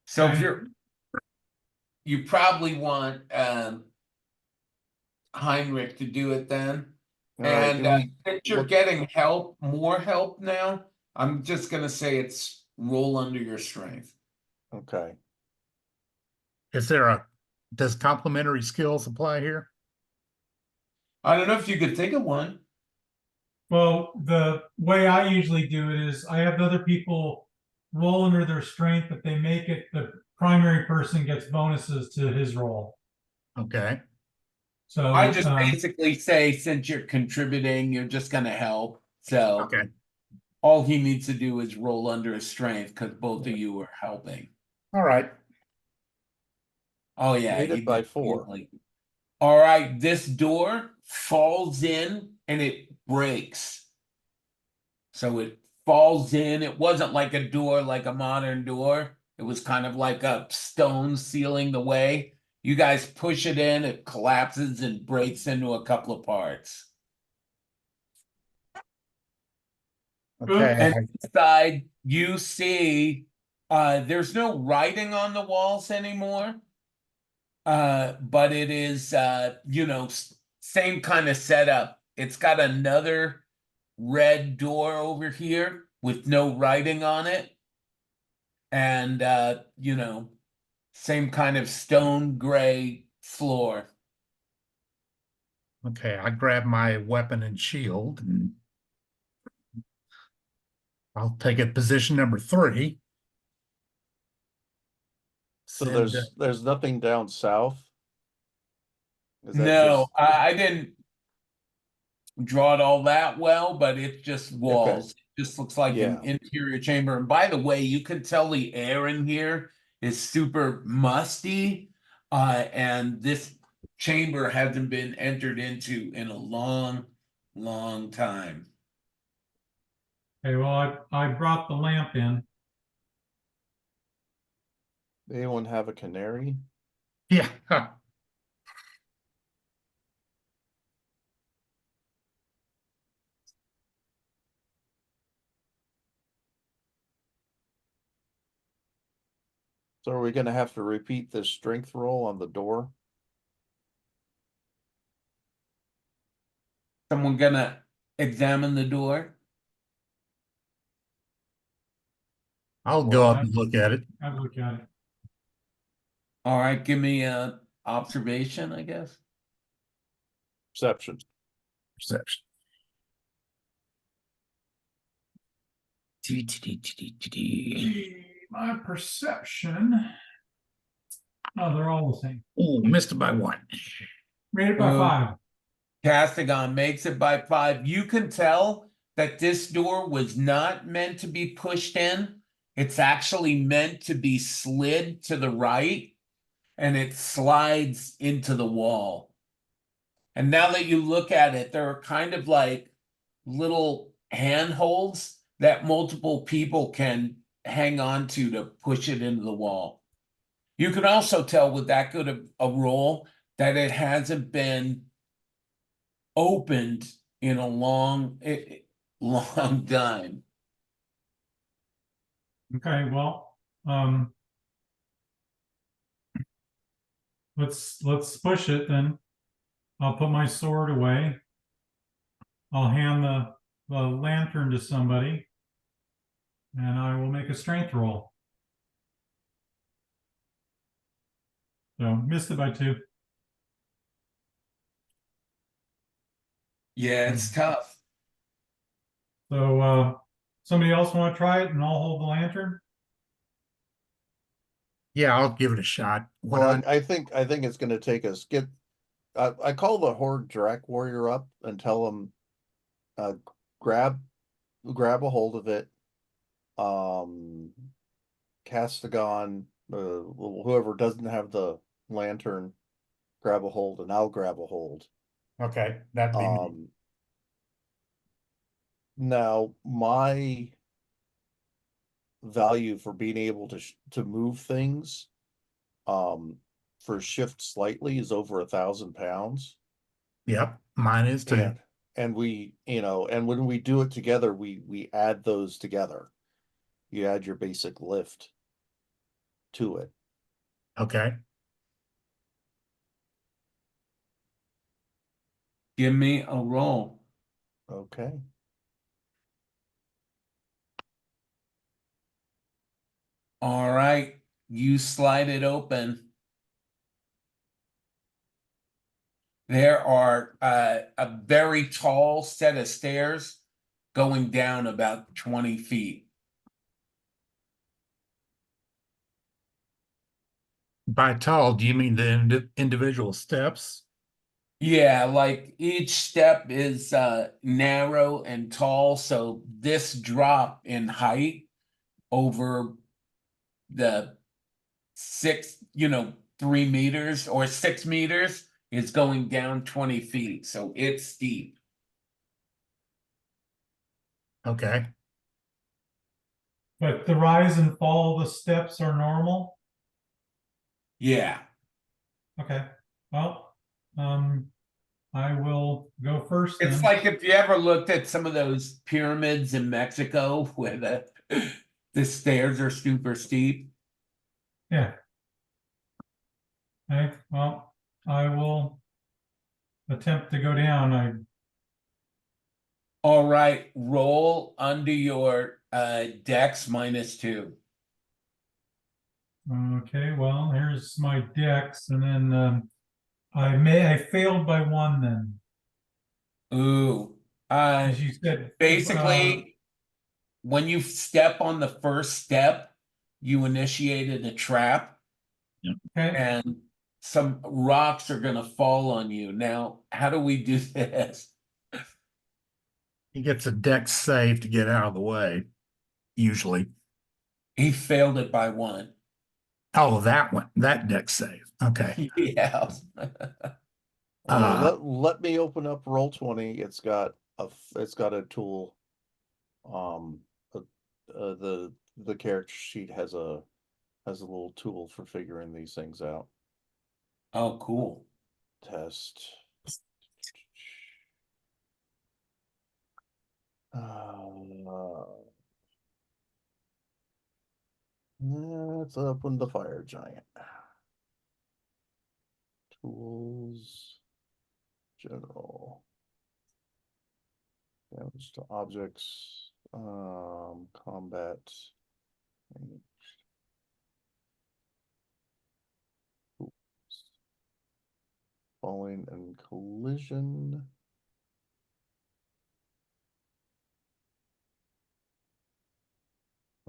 A: So if
B: Okay.
A: you probably want Heinrich to do it then.
C: All right,
A: And
C: do we
A: since you're
C: look?
A: getting more help now, I'm just gonna say it's roll under your strength.
C: Okay.
D: Does complementary skills apply here?
A: I don't know if you could think of one.
B: Well, the way I usually do it is I have other people roll under their strength, but they make it the primary person gets bonuses to his roll.
D: Okay.
B: So
A: I just basically say since you're contributing, you're just gonna help. So
D: Okay.
A: all he needs to do is roll under his strength because both of you are helping.
D: All right.
A: Oh yeah,
C: Made
A: he
C: it by
A: did
C: 4.
A: easily. All right, this door falls in and it breaks. So it falls in. It wasn't like a door, like a modern door. It was kind of like a stone sealing the way. You guys push it in, it collapses and breaks into a couple of parts.
D: Okay.
A: And inside, you see there's no writing on the walls anymore. But it is same kind of setup. It's got another red door over here with no writing on it. And same kind of stone gray floor.
D: Okay, I grab my weapon and shield and I'll take it position number 3.
C: So
D: Send
C: there's nothing down south. Is that
A: No,
C: just
A: I didn't draw it all that well, but it's just
C: okay?
A: walls. It just looks like an
C: Yeah.
A: interior chamber. And by the way, you can tell the air in here is super musty. And this chamber hasn't been entered into in a long, long time.
B: okay, well, I brought the lamp in.
C: Anyone have a canary?
D: yeah.
C: So are we gonna have to repeat this strength roll on the door?
A: Someone gonna examine the door?
D: I'll go up and look at it.
B: I look at it.
A: All right, give me a observation, I guess.
C: Perception.
D: Perception.
B: My perception. Oh, they're all the same.
D: Oh, missed it by one.
B: Rated by
A: Oh.
B: 5.
A: Castigon makes it by 5. You can tell that this door was not meant to be pushed in. It's actually meant to be slid to the right, and it slides into the wall. And now that you look at it, there are kind of like little handholds that multiple people can hang on to push it into the wall. You can also tell with that good a roll that it hasn't been opened in a long time.
B: Okay, well, let's push it then. I'll put my sword away. I'll hand the lantern to somebody, and I will make a strength roll. So missed it by 2.
A: Yeah, it's tough.
B: So somebody else want to try it, and I'll hold the lantern.
D: Yeah, I'll give it a shot. What
C: Well, I think it's going to take us get. I call the Horde Drac Warrior up and tell him, grab a hold of it. Castigon, whoever doesn't have the lantern, grab a hold, and I'll grab a hold.
D: Okay, that'd be me.
C: Now my value for being able to move things, for shift slightly is over 1,000 pounds.
D: Yep, mine is too.
C: And we, and when we do it together, we add those together. You add your basic lift to it.
D: Okay.
A: Give me a roll.
C: Okay.
A: All right, you slide it open. There are a very tall set of stairs going down about 20 feet.
D: By tall, do you mean the individual steps?
A: Yeah, like each step is narrow and tall, so this drop in height over the 3 meters or 6 meters is going down 20 feet, so it's steep.
D: Okay.
B: But the rise and fall of the steps are normal.
A: Yeah.
B: Okay. Well, I will go first
A: It's
B: then.
A: like if you ever looked at some of those pyramids in Mexico where the stairs are super steep.
B: Yeah. Okay, well, I will attempt to go down.
A: All right, roll under your dex -2.
B: Okay, well, here's my dex, and then I failed by 1 then.
A: Ooh.
B: As you said,
A: Basically, when you step on the first step, you initiated a trap.
B: okay.
A: And some rocks are gonna fall on you. Now, how do we do this?
D: He gets a dex save to get out of the way, usually.
A: He failed it by 1.
D: Oh, that one, that dex save. Okay.
A: Yeah.
C: Let me open up Roll20. It's got a tool. The character sheet has a little tool for figuring these things out.
A: Oh, cool.
C: Test. Let's open the fire giant. Tools. General. Damage to objects, combat. Falling and collision.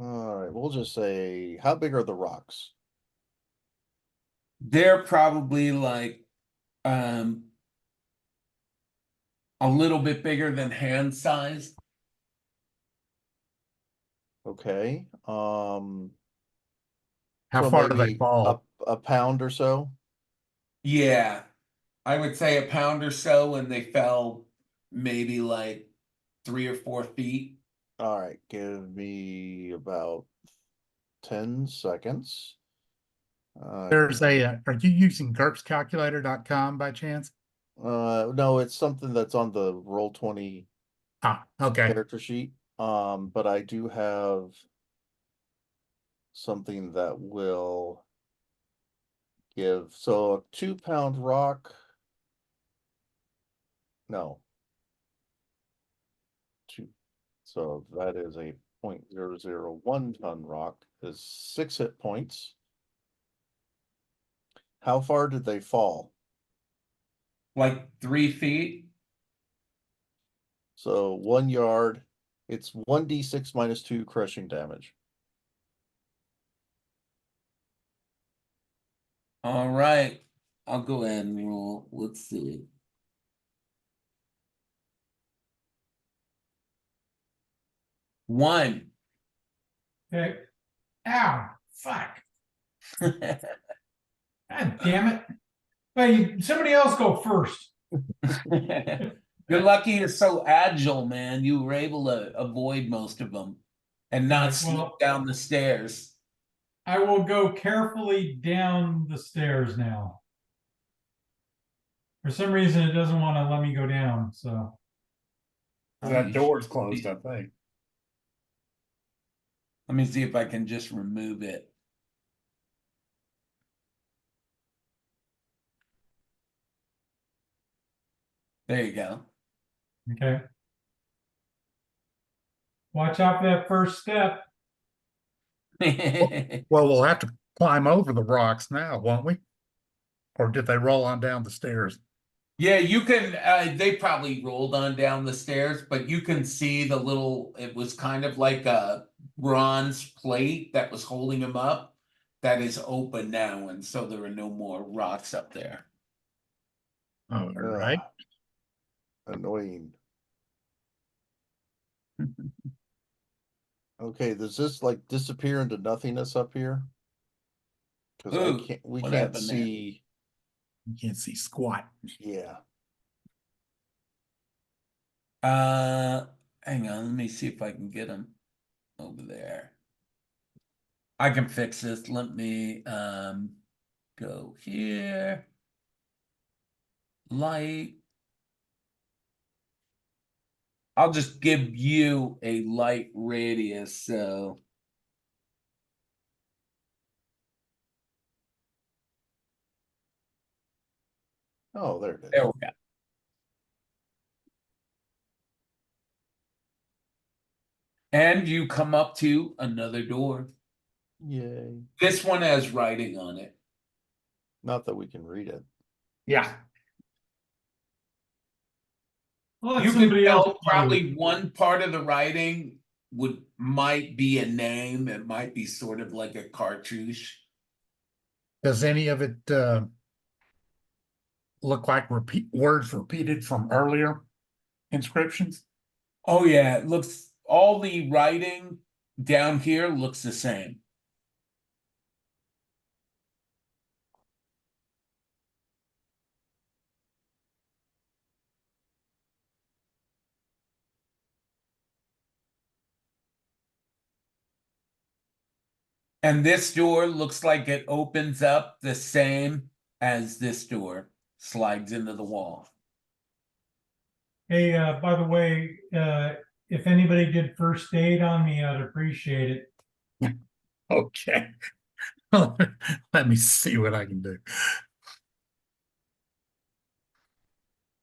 C: Alright, we'll just say, how big are the rocks?
A: They're probably like a little bit bigger than hand size.
C: Okay,
D: How
C: so
D: far do they
C: maybe
D: fall?
C: a pound or so.
A: Yeah, I would say a pound or so, and they fell maybe like 3 or 4 feet.
C: Alright, give me about 10 seconds.
D: There's are you using GURPScalculator.com by chance?
C: No, it's something that's on the Roll20
D: Ah, okay.
C: character sheet. But I do have something that will give, so a 2 pound rock. No. Two, so that is a 0.001 ton rock is 6 hit points. How far did they fall?
A: Like 3 feet.
C: So 1 yard, it's 1d6 minus 2 crushing damage.
A: All right, I'll go ahead and roll. Let's see. One.
B: Okay. Ow, fuck. God damn it. Hey, somebody else go first.
A: You're lucky you're so agile, man. You were able to avoid most of them and not
B: Right,
A: slip
B: well-
A: down the stairs.
B: I will go carefully down the stairs now. For some reason, it doesn't want to let me go down, so.
D: That door's closed, I think.
A: Let me see if I can just remove it. There you go.
B: Okay. Watch out for that first step.
D: Well, we'll have to climb over the rocks now, won't we? Or did they roll on down the stairs?
A: Yeah, you can, they probably rolled on down the stairs, but you can see the little, it was kind of like a bronze plate that was holding him up that is open now, and so there are no more rocks up there.
D: All right.
C: Annoying. Okay, does this like disappear into nothingness up here? Because I
A: Ooh,
C: can't, we
A: what
C: can't
A: happened there?
C: see.
D: You can't see squat.
C: Yeah.
A: Hang on, let me see if I can get him over there. I can fix this. Let me go here. Light. I'll just give you a light radius, so
C: Oh, there it is.
A: there we go. And you come up to another door.
C: Yay.
A: This one has writing on it.
C: Not that we can read it.
D: Yeah.
B: I'll let
A: You can
B: somebody else
A: tell
B: do it.
A: probably one part of the writing might be a name. It might be sort of like a cartouche.
D: Does any of it look like words repeated from earlier inscriptions?
A: Oh yeah, it looks all the writing down here looks the same. And this door looks like it opens up the same as this door, slides into the wall.
B: Hey, by the way, if anybody did first aid on me, I'd appreciate it.
D: Okay. Let me see what I can do.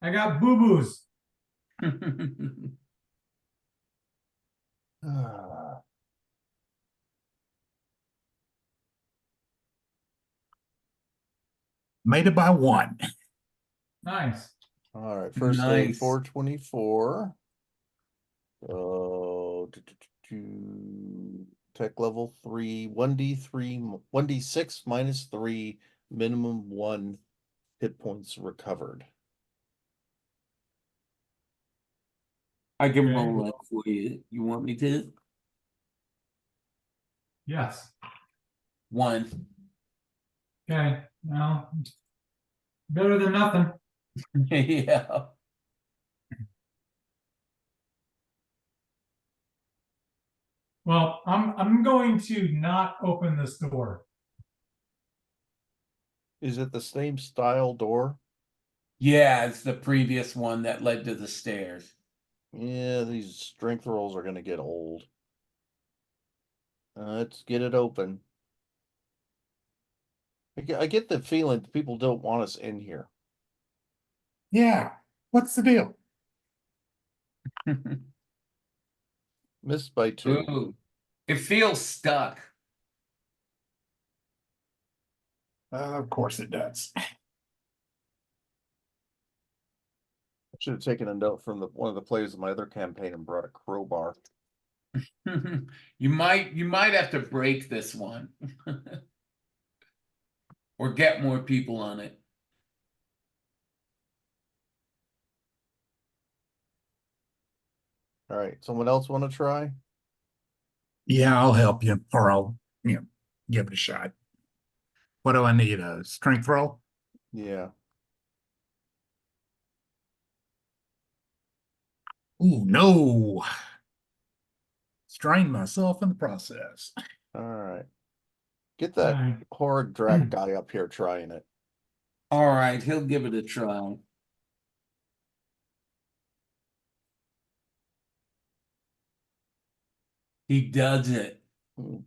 B: I got boo-boos.
D: Made it by one.
B: Nice.
C: All right, first aid
A: Nice.
C: 424. Tech level 3, 1d3, 1d6 minus 3, minimum 1 hit points recovered.
A: I can
B: Okay.
A: roll that for you. You want me to?
B: Yes.
A: 1.
B: Okay. Well, better than nothing.
A: Yeah.
B: Well, I'm going to not open this door.
C: Is it the same style door?
A: Yeah, it's the previous one that led to the stairs.
C: Yeah, these strength rolls are gonna get old. Let's get it open. I get the feeling people don't want us in here.
D: Yeah. What's the deal?
C: Missed by 2.
A: Ooh, it feels stuck.
D: Of course it does.
C: I should have taken a note from one of the players of my other campaign and brought a crowbar.
A: You might have to break this one. Or get more people on it.
C: All right, someone else want to try?
D: Yeah, I'll help you, or I'll, give it a shot. What do I need? A strength roll?
C: Yeah.
D: Ooh, no. Strained myself in the process.
C: All right. Get that
B: Alright.
C: horrid drag guy up here trying it.
A: All right, he'll give it a try. He does it.
C: Hmm.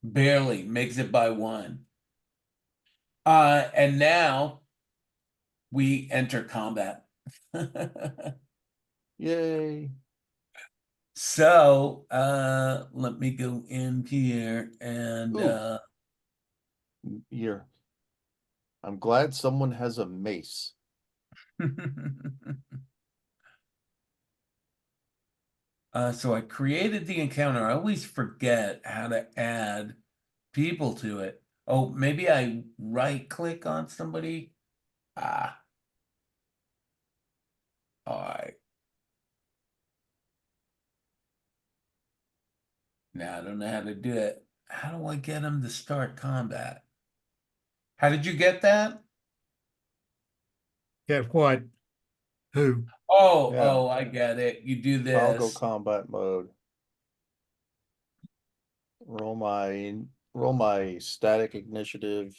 A: Barely makes it by 1. And now we enter combat.
C: Yay.
A: So, let me go in here and
C: Ooh. You're. I'm glad someone has a mace.
A: So I created the encounter. I always forget how to add people to it. Oh, maybe I right click on somebody. Ah. All right. Now I don't know how to do it. How do I get them to start combat? How did you get that?
D: Get what? Who?
A: Oh,
C: Yeah.
A: oh, I get it. You do
C: Toggle
A: this.
C: combat mode. Roll my static initiative.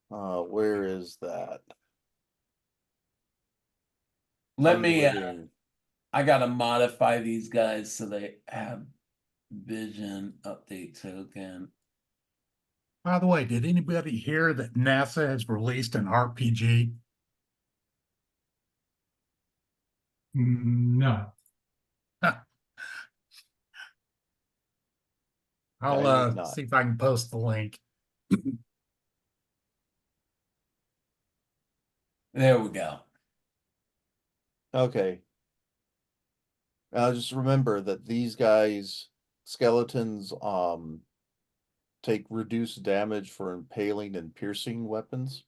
C: Where is that?
A: Let me,
C: Unwitting.
A: I gotta modify these guys so they have vision update token.
D: By the way, did anybody hear that NASA has released an RPG?
B: No.
D: I'll
C: I did not.
D: see if I can post the link.
A: There we go.
C: Okay. Now just remember that these guys, skeletons, take reduced damage for impaling and piercing weapons.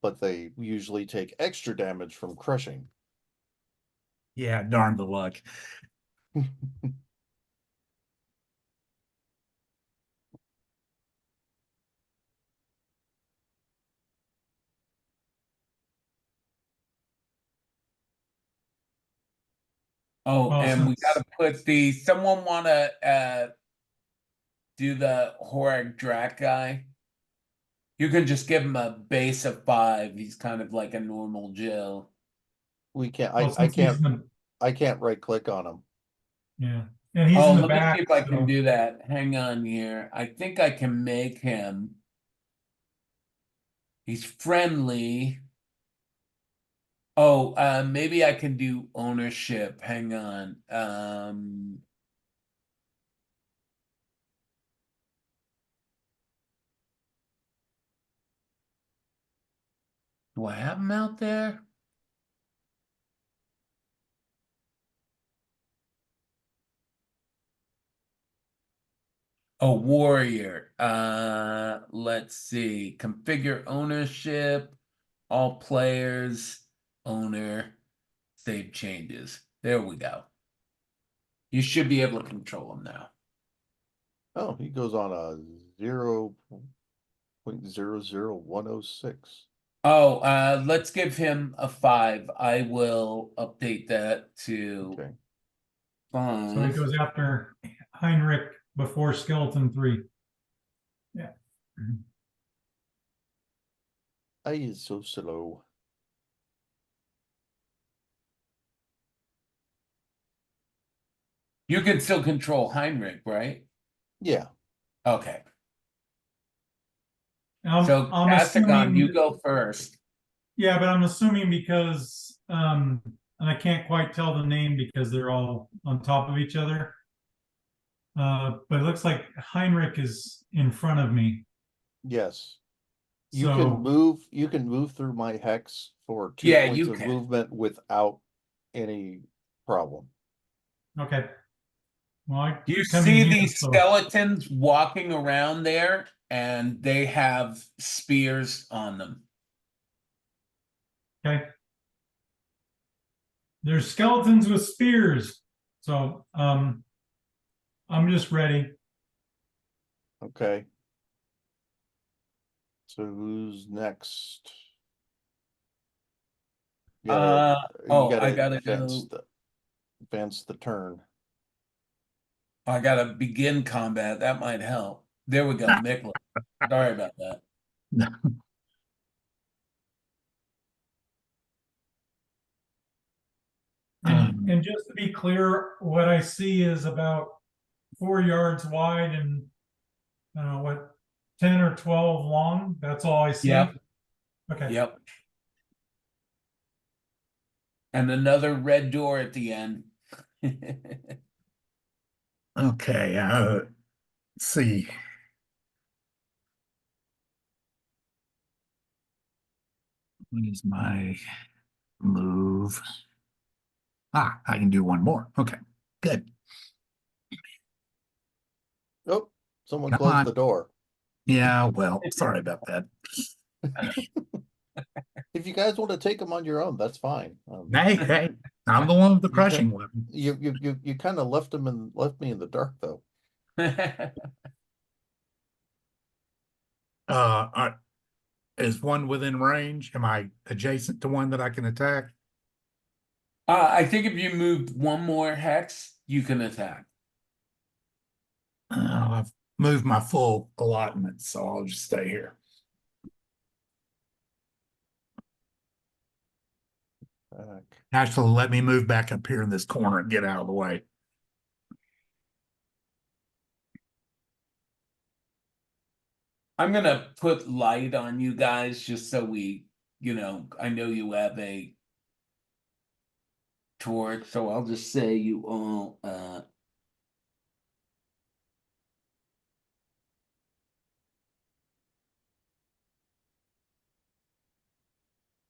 C: But they usually take extra damage from crushing.
D: Yeah, darn the luck.
A: Oh,
B: Well,
A: and we
B: since
A: gotta put someone wanna do the Horag Drak guy? You can just give him a base of 5. He's kind of like a normal Joe.
C: We can't.
B: well,
C: I
B: since he's
C: can't.
B: in the,
C: I can't right click on them.
B: yeah, and he's
A: Oh,
B: in the
A: let me
B: back.
A: see if I can
B: So
A: do that. Hang on here. I think I can make him. He's friendly. Oh, maybe I can do ownership. Hang on. Do I have them out there? Oh, warrior. Let's see. Configure ownership, all players, owner, save changes. There we go. You should be able to control them now.
C: Oh, he goes on a 0.00106.
A: Oh, let's give him a 5. I will update that to
C: Okay.
B: So he
A: 5.
B: goes after Heinrich before skeleton 3. Yeah.
C: I is so slow.
A: You can still control Heinrich, right?
C: Yeah.
A: Okay.
B: I'm
A: So Casagon, you
B: assuming,
A: go first.
B: yeah, but I'm assuming because, and I can't quite tell the name because they're all on top of each other. But it looks like Heinrich is in front of me.
C: Yes.
B: So,
C: You can move through my hex for 2
A: Yeah,
C: points
A: you
C: of
A: can.
C: movement without any problem.
B: okay. Well, I
A: You
B: come in
A: see
B: here,
A: these
B: so,
A: skeletons walking around there, and they have spears on them.
B: okay. There's skeletons with spears. So, I'm just ready.
C: Okay. So who's next? You gotta, you
A: Oh, I
C: gotta
A: gotta go.
C: advance the turn.
A: I gotta begin combat. That might help. There we go, Mikla. Sorry about that.
B: And just to be clear, what I see is about 4 yards wide and what 10 or 12 long. That's all I see.
A: Yep,
B: Okay.
A: yep. And another red door at the end.
D: Okay, let's see. What is my move? Ah, I can do one more. Okay, good.
C: Oh, someone
D: Come
C: closed the
D: on.
C: door.
D: Yeah, well, sorry about that.
C: If you guys want to take them on your own, that's fine.
D: Hey, I'm the one with the
C: You can,
D: crushing weapon.
C: you kind of left me in the dark though.
D: Uh, uh, is one within range? Am I adjacent to one that I can attack?
A: I think if you moved one more hex, you can attack.
D: I've moved my full allotment, so I'll just stay here. Actually, let me move back up here in this corner and get out of the way.
A: I'm gonna put light on you guys just so we, I know you have a torch, so I'll just say you all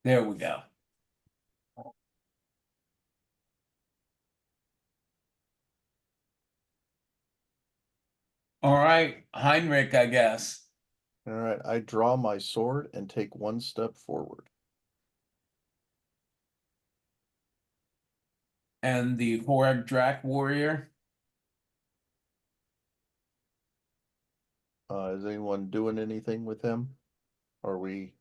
A: there we go. All right, Heinrich, I guess.
C: All right, I draw my sword and take one step forward.
A: And the Horag Drak warrior.
C: Is anyone doing anything with him? Are we?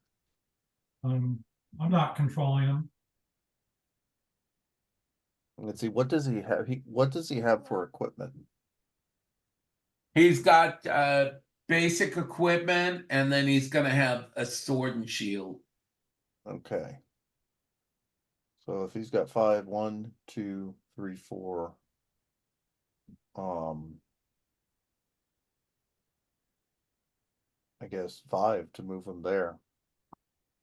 B: I'm not controlling them.
C: Let's see. What does he have? What does he have for equipment?
A: He's got basic equipment, and then he's gonna have a sword and shield.
C: Okay. So if he's got 5, 1, 2, 3, 4. I guess 5 to move him there.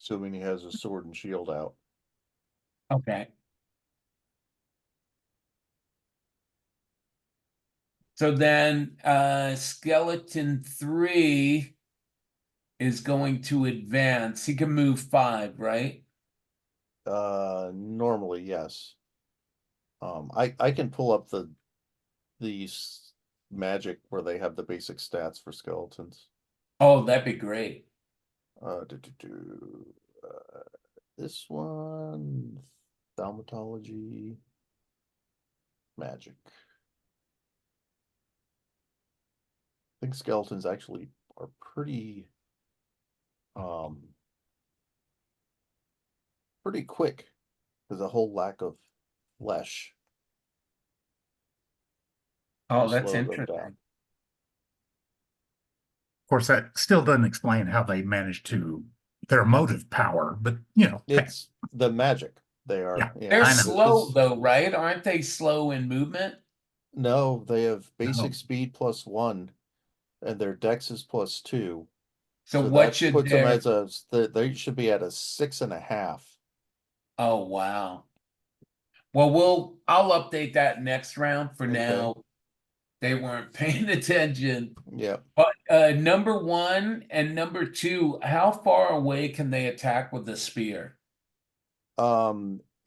C: Assuming he has a sword and shield out.
A: Okay. So then skeleton 3 is going to advance. He can move 5, right?
C: Normally, yes. I can pull up these magic where they have the basic stats for skeletons.
A: Oh, that'd be great.
C: Uh, do, do, do, this one, thaumatology, magic. I think skeletons actually are pretty quick. There's a whole lack of flesh
A: Oh,
C: to
A: that's
C: slow them
A: interesting.
C: down.
D: Of course, that still doesn't explain how they managed to their motive power, but you know, hey,
C: It's the magic. They are.
D: Yeah,
A: They're
D: I know.
A: slow though, right? Aren't they slow in movement?
C: No, they have basic
D: No.
C: speed +1, and their dex is +2.
A: So
C: So
A: what
C: that
A: should
C: puts them
A: their
C: as they should be at a 6.5.
A: Oh wow. Well, I'll update that next round. For
C: Okay.
A: now, they weren't paying attention.
C: Yeah.
A: But number 1 and number 2, how far away can they attack with the spear?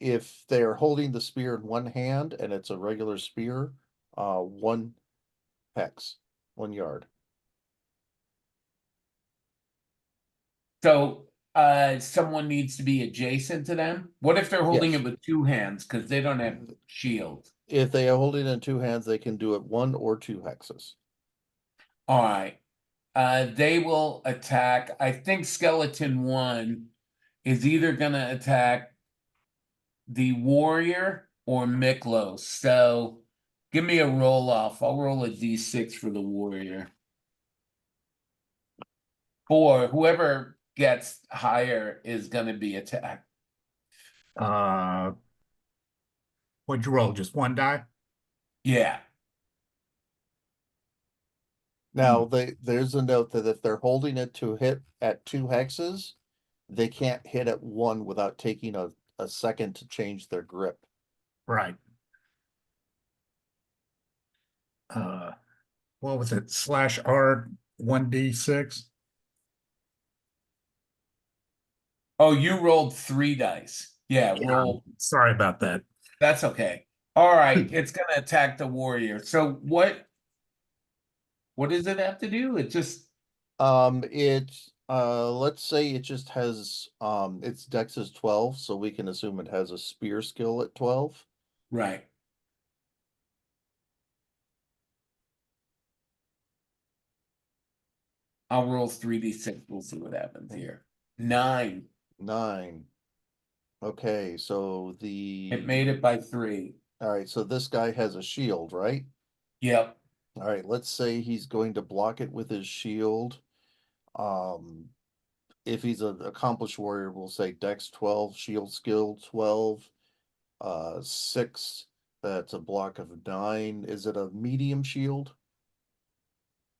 C: If they're holding the spear in one hand and it's a regular spear, 1 hex, 1 yard.
A: So someone needs to be adjacent to them. What if they're holding
C: Yes.
A: it with 2 hands because they don't have shields?
C: If they are holding it in 2 hands, they can do it 1 or 2 hexes.
A: All right. They will attack. I think skeleton 1 is either gonna attack the warrior or Miklos. So give me a roll off. I'll roll a d6 for the warrior. 4. Whoever gets higher is gonna be attacked.
D: Uh, what'd you roll? Just one die?
A: Yeah.
C: Now, there's a note that if they're holding it to hit at 2 hexes, they can't hit at 1 without taking a second to change their grip.
D: Right. What was it? /R 1d6?
A: Oh, you rolled 3 dice. Yeah,
D: Yeah,
A: roll.
D: sorry about that.
A: That's okay. All right, it's gonna attack the warrior. So what does it have to do? It just
C: Let's say it just has its dex is 12, so we can assume it has a spear skill at 12.
A: right. I'll roll 3d6. We'll see what happens here. 9.
C: 9. Okay, so
A: It made it by 3.
C: all right, so this guy has a shield, right?
A: Yep.
C: All right, let's say he's going to block it with his shield. If he's an accomplished warrior, we'll say dex 12, shield skill 12, 6. That's a block of 9. Is it a medium shield?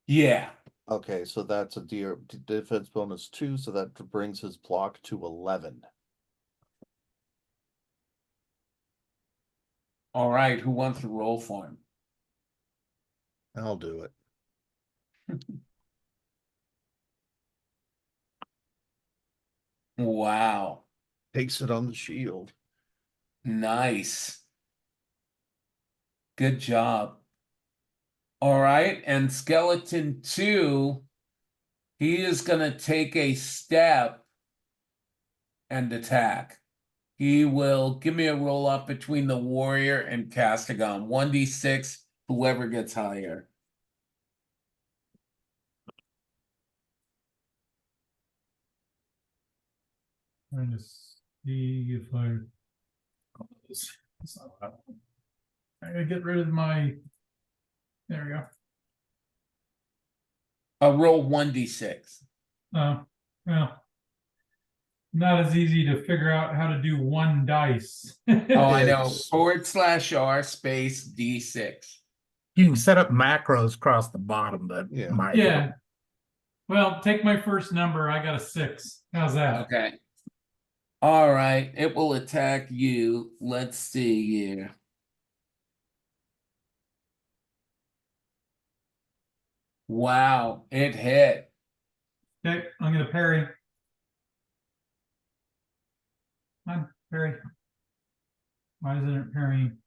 A: Yeah.
C: Okay, so that's a defense bonus 2, so that brings his block to 11.
A: All right. Who wants to roll for him?
C: I'll do it.
A: Wow.
C: Takes it on the shield.
A: Nice. Good job. All right. And skeleton 2, he is going to take a step and attack. He will give me a roll up between the warrior and Castigon. 1d6, whoever gets higher.
B: Trying to see if I. I gotta get rid of my. There we go.
A: I'll roll 1d6.
B: Well, not as easy to figure out how to do one dice.
A: Oh, I know.
C: It's-
A: /R space d6.
D: You can set up macros across the bottom that
C: Yeah.
D: might
B: Yeah.
D: help.
B: Well, take my first number. I got a 6. How's that?
A: Okay. All right, it will attack you. Let's see here. Wow, it hit.
B: Okay, I'm gonna parry. Come on, parry. Why isn't it parrying?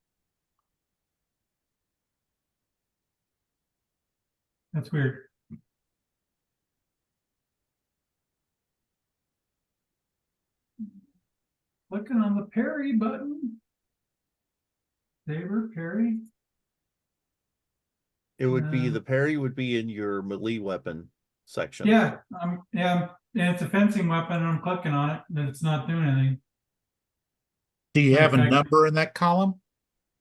B: That's weird. Clicking on the parry button. Saber, parry.
C: It would be,
B: Uh,
C: the parry would be in your melee weapon section.
B: Yeah, and it's a fencing weapon, and I'm clicking on it, but it's not doing anything.
D: Do you
B: Like
D: have a
B: I-
D: number in that column?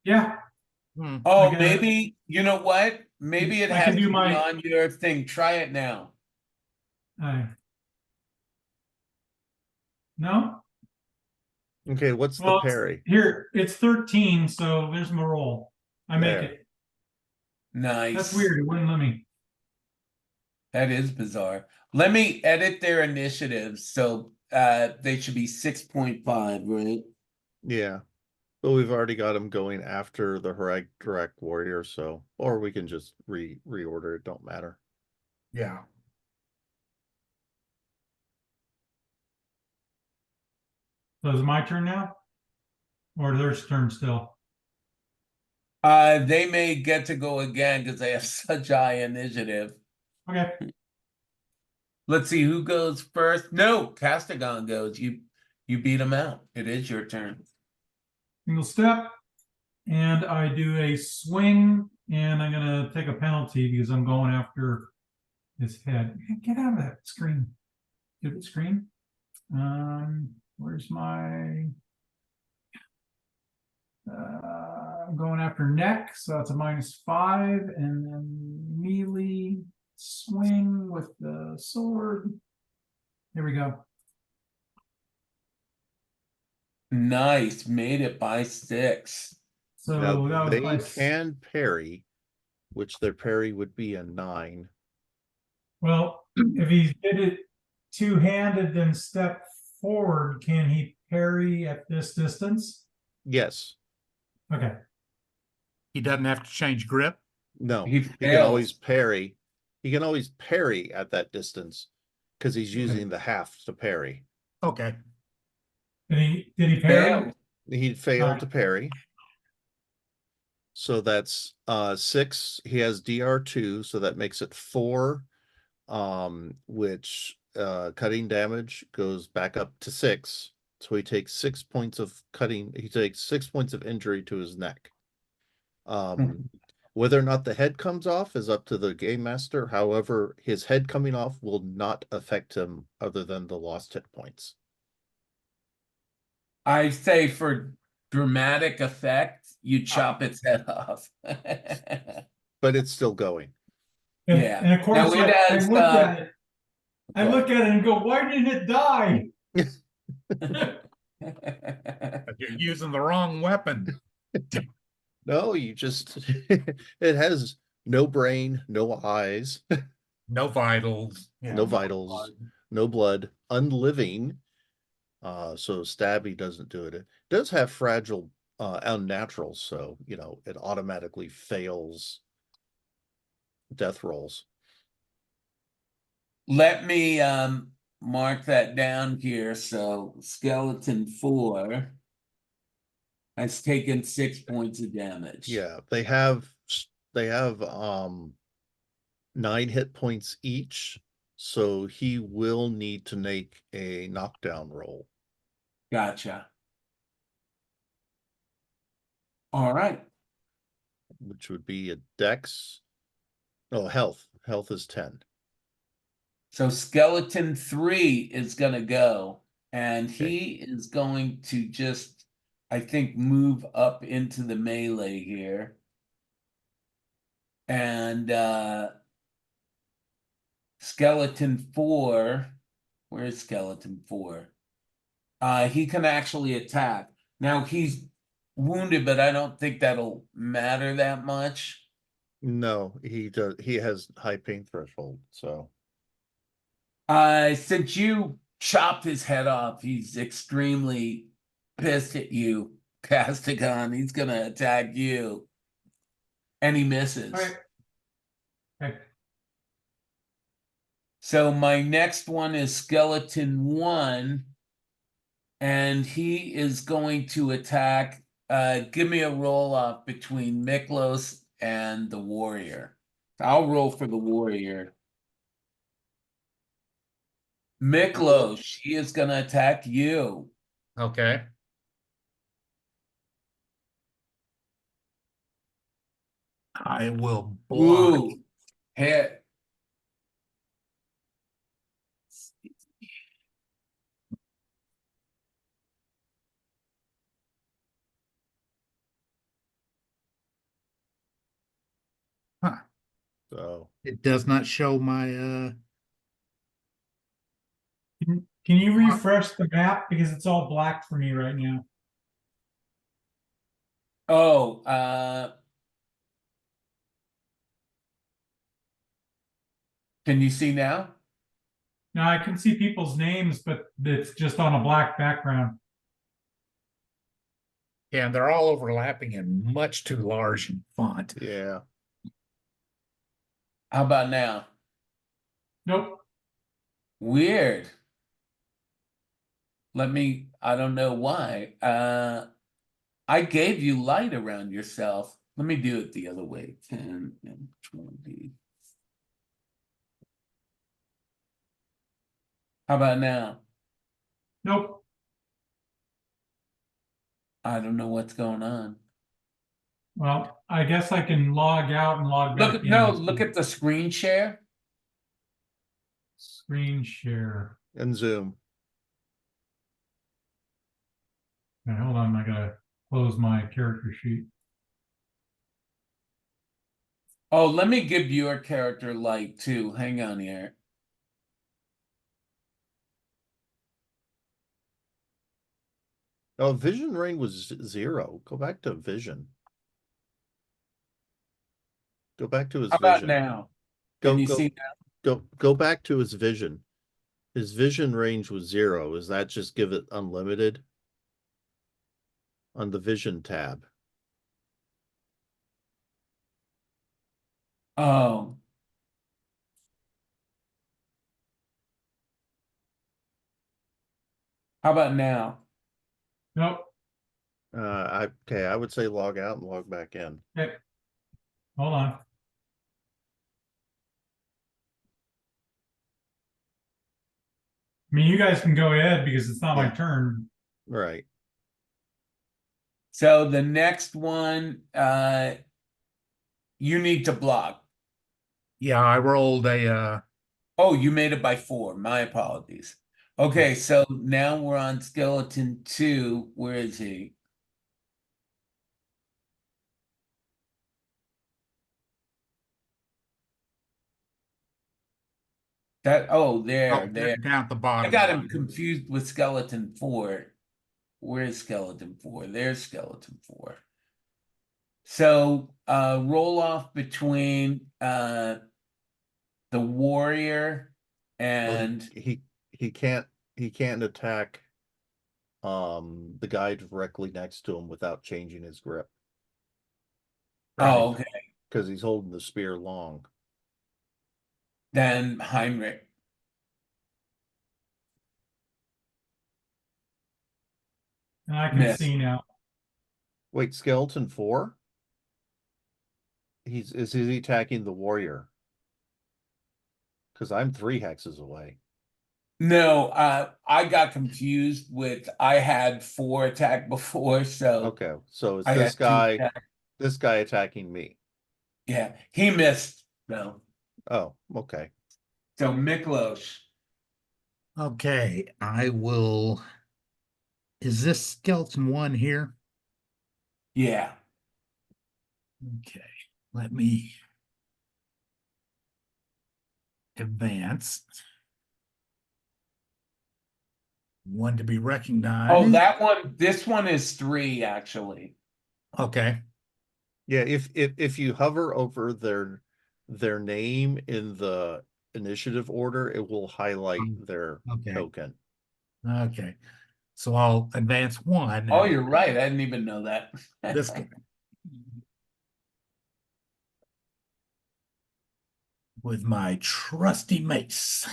B: Yeah,
D: Hmm.
A: Oh,
B: I got-
A: maybe, you know what? Maybe it
B: I can
A: has
B: do
A: to be
B: my-
A: on your thing. Try it now.
B: No?
C: Okay, what's the
B: Well,
C: parry?
B: here, it's 13, so there's my roll. I make
C: There.
B: it.
A: Nice.
B: That's weird. It wouldn't let me.
A: That is bizarre. Let me edit their initiatives. So they should be 6.5, right?
C: Yeah. But we've already got him going after the direct warrior, so, or we can just reorder it, don't matter.
D: Yeah.
B: So is it my turn now? Or their turn still?
A: They may get to go again because they have such high initiative.
B: Okay.
A: Let's see who goes first. No, Castigon goes. You beat him out. It is your turn.
B: Single step. And I do a swing, and I'm gonna take a penalty because I'm going after his head. Get out of that screen. Stupid screen. Where's my I'm going after neck, so that's a -5, and then melee swing with the sword. Here we go.
A: Nice. Made it by 6.
B: So
C: Now,
B: that was
C: they
B: my
C: can parry, which their parry would be a 9.
B: well, if he did it two-handed, then step forward, can he parry at this distance?
C: Yes.
B: Okay.
D: He doesn't have to change grip.
C: No,
A: He
C: he can always
A: fails.
C: parry. He can always parry at that distance because he's
B: Okay.
C: using the half to parry.
D: Okay.
B: Did he parry?
A: Fail.
C: He'd fail
B: Alright.
C: to parry. So that's 6. He has DR2, so that makes it 4. Which cutting damage goes back up to 6. So he takes 6 points of cutting, he takes 6 points of injury to his neck. Whether or not the head comes off is up to the game master. However, his head coming off will not affect him other than the lost hit points.
A: I say for dramatic effect, you chop its head off.
C: But it's still going.
A: Yeah.
B: And of course,
A: Now it
B: I
A: has,
B: look at it. I
A: go
B: look at it and go, why didn't it die?
D: You're using the wrong weapon.
C: No, you just it has no brain, no eyes,
D: No vitals.
C: no vitals, no blood, unliving. So stabby doesn't do it. It does have fragile unnatural, so you know it automatically fails death rolls.
A: Let me mark that down here. So skeleton 4 has taken 6 points of damage.
C: Yeah, they have 9 hit points each, so he will need to make a knockdown roll.
A: Gotcha. All right.
C: Which would be a dex. Oh, health. Health is 10.
A: So skeleton 3 is gonna go, and he is going to just, I think, move up into the melee here. And skeleton 4, where's skeleton 4? He can actually attack. Now he's wounded, but I don't think that'll matter that much.
C: No, he does. He has high pain threshold, so
A: Since you chopped his head off. He's extremely pissed at you, Castigon. He's gonna attack you. And he misses.
B: All right. Okay.
A: So my next one is Skeleton 1. And he is going to attack. Give me a roll off between Miklos and the warrior. I'll roll for the warrior. Miklos, he is gonna attack you.
D: Okay. I will block.
A: Ooh, hit.
D: Huh.
C: So
D: It does not show my
B: Can you refresh the map because it's all black for me right now?
A: Oh, can you see now?
B: Now I can see people's names, but it's just on a black background.
D: yeah, they're all overlapping and much too large in font.
C: yeah.
A: How about now?
B: Nope.
A: Weird. I don't know why. I gave you light around yourself. Let me do it the other way. 10 and 20. How about now?
B: Nope.
A: I don't know what's going on.
B: Well, I guess I can log out and log back in.
A: Look at the screen share.
B: Screen share.
C: And zoom.
B: Okay, hold on, I gotta close my character sheet.
A: Oh, let me give your character light too. Hang on here.
C: Oh, vision range was 0. Go back to vision. Go back to his
A: How about
C: vision.
A: now?
C: Go
A: Can you
C: go
A: see
C: go back to his vision. His vision range was 0. Is that just give it unlimited? On the vision tab.
A: Oh. How about now?
B: Nope.
C: I would say log out and log back in.
B: Okay. Hold on. I mean, you guys can go ahead because it's not my
C: Yeah.
B: turn.
C: Right.
A: So the next one, you need to block.
D: Yeah, I rolled a
A: Oh, you made it by 4. My apologies. Okay, so now we're on skeleton 2. Where is he? There.
D: down at the
A: I
D: bottom.
A: got him confused with skeleton 4. Where's skeleton 4? There's skeleton 4. So roll off between the warrior
C: Well,
A: and
C: he can't attack the guy directly next to him without changing his grip.
A: oh, okay.
C: Because he's holding the spear long.
A: Then Heinrich.
B: And I can
A: Miss.
B: see now.
C: Wait, skeleton 4? Is he attacking the warrior? Because I'm 3 hexes away.
A: No, I got confused with I had 4 attack before, so
C: Okay, so it's
A: I
C: this
A: had 2
C: guy,
A: attack.
C: this guy attacking me.
A: Yeah, he missed. No.
C: Oh, okay.
A: So Miklos.
D: Okay, I will. Is this skeleton 1 here?
A: Yeah.
D: Okay, let me advance. One to be recognized.
A: Oh, this one is 3 actually.
D: Okay.
C: Yeah, if you hover over their name in the initiative order, it will highlight their
D: Okay.
C: token.
D: Okay. So I'll advance one.
A: Oh,
D: and
A: you're right. I didn't even know that.
D: This guy. With my trusty mace.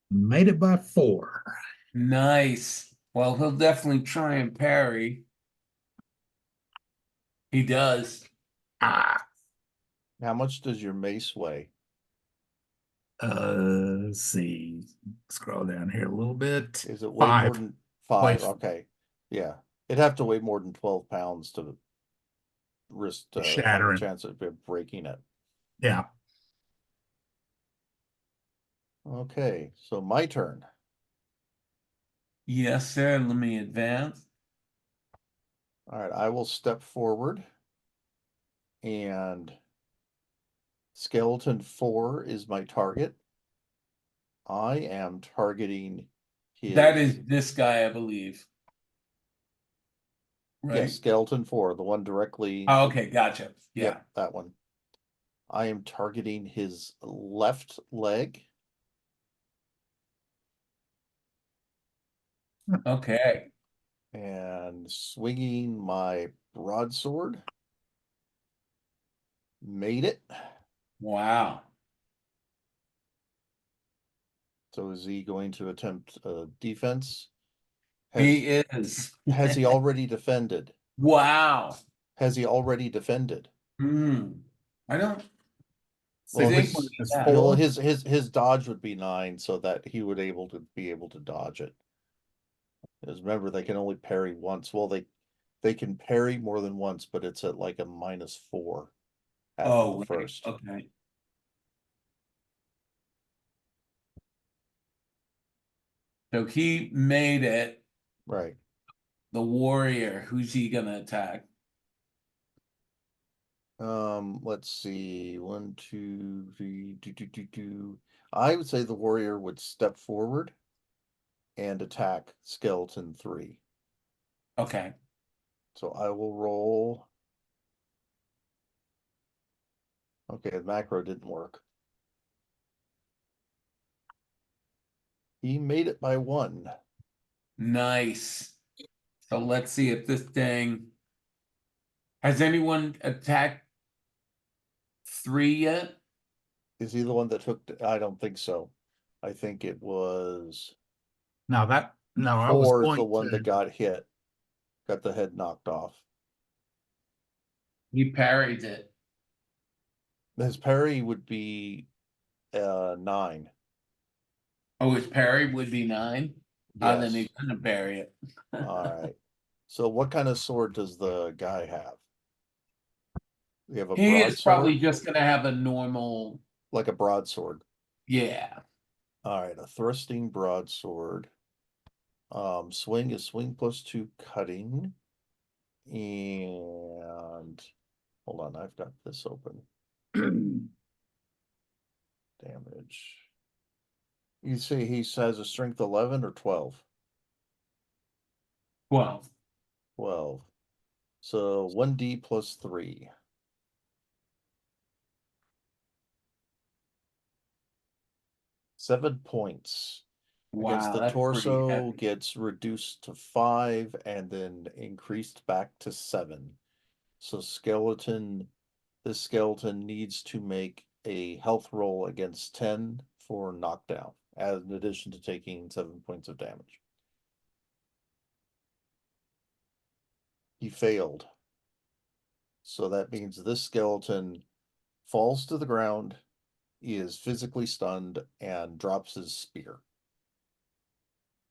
D: Made it by 4.
A: Nice. Well, he'll definitely try and parry. He does.
D: Ah,
C: How much does your mace weigh?
D: let's see. Scroll down here a little bit.
C: Is it way more
D: 5.
C: than 5?
D: Weighs-
C: Okay. Yeah. It'd have to weigh more than 12 pounds to risk have a
D: Shattering.
C: chance of breaking it.
D: Yeah.
C: Okay, so my turn.
A: Yes, sir. Let me advance.
C: All right, I will step forward and skeleton 4 is my target. I am targeting his.
A: That is this guy, I believe. Right?
C: Yes, skeleton 4, the one directly.
A: Oh, okay, gotcha. Yeah.
C: Yep, that one. I am targeting his left leg.
A: Okay.
C: And swinging my broadsword. Made it.
A: Wow.
C: So is he going to attempt defense?
A: He is.
C: Has he already defended?
A: Wow.
C: Has he already defended?
A: Hmm. I don't
C: Well,
A: think
C: his,
D: is
A: that.
C: well,
D: 4.
C: his dodge would be 9, so that he would be able to dodge it. Because remember, they can only parry once. Well, they can parry more than once, but it's at like a -4 after
A: Oh,
C: the
A: right.
C: first.
A: Okay. So he made it.
C: Right.
A: The warrior. Who's he gonna attack?
C: Let's see. 1, 2, 3, 2, 2, 2, 2. I would say the warrior would step forward and attack skeleton 3.
A: Okay.
C: So I will roll. Okay, the macro didn't work. He made it by 1.
A: Nice. So let's see if this thing has anyone attacked 3 yet?
C: Is he the one that took? I don't think so. I think it was
D: Now that, no, I was
C: 4 is the
D: going
C: one that
D: to,
C: got hit, got the head knocked off.
A: He parried it.
C: His parry would be 9.
A: Oh, his parry would be 9? Ah, then
C: Yes.
A: he's gonna parry it.
C: All right. So what kind of sword does the guy have? You have a
A: He is probably
C: broadsword?
A: just gonna have a normal,
C: Like a broadsword.
A: yeah.
C: All right, a thrusting broadsword. Swing is swing +2 cutting. And hold on, I've got this open. Damage. You say he has a strength 11 or 12?
A: 12.
C: 12. So 1d +3. 7 points. Against
A: Wow,
C: the
A: that's pretty
C: torso
A: heavy.
C: gets reduced to 5 and then increased back to 7. So this skeleton needs to make a health roll against 10 for knockdown, as in addition to taking 7 points of damage. He failed. So that means this skeleton falls to the ground, is physically stunned, and drops his spear.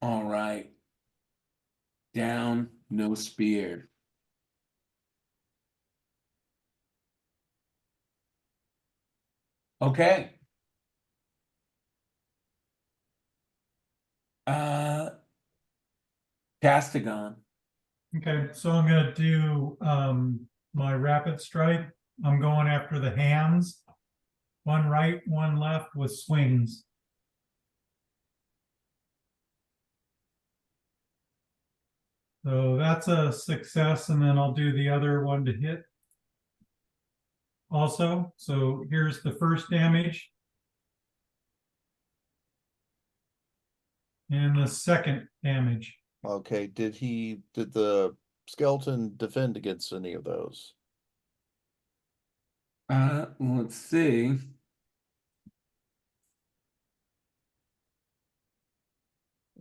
A: All right. Down, no spear. Okay. Uh Castigon.
B: Okay, so I'm gonna do my rapid strike. I'm going after the hands. One right, one left with swings. So that's a success, and then I'll do the other one to hit. also. So here's the first damage. And the second damage.
C: Okay, did the skeleton defend against any of those?
A: Let's see.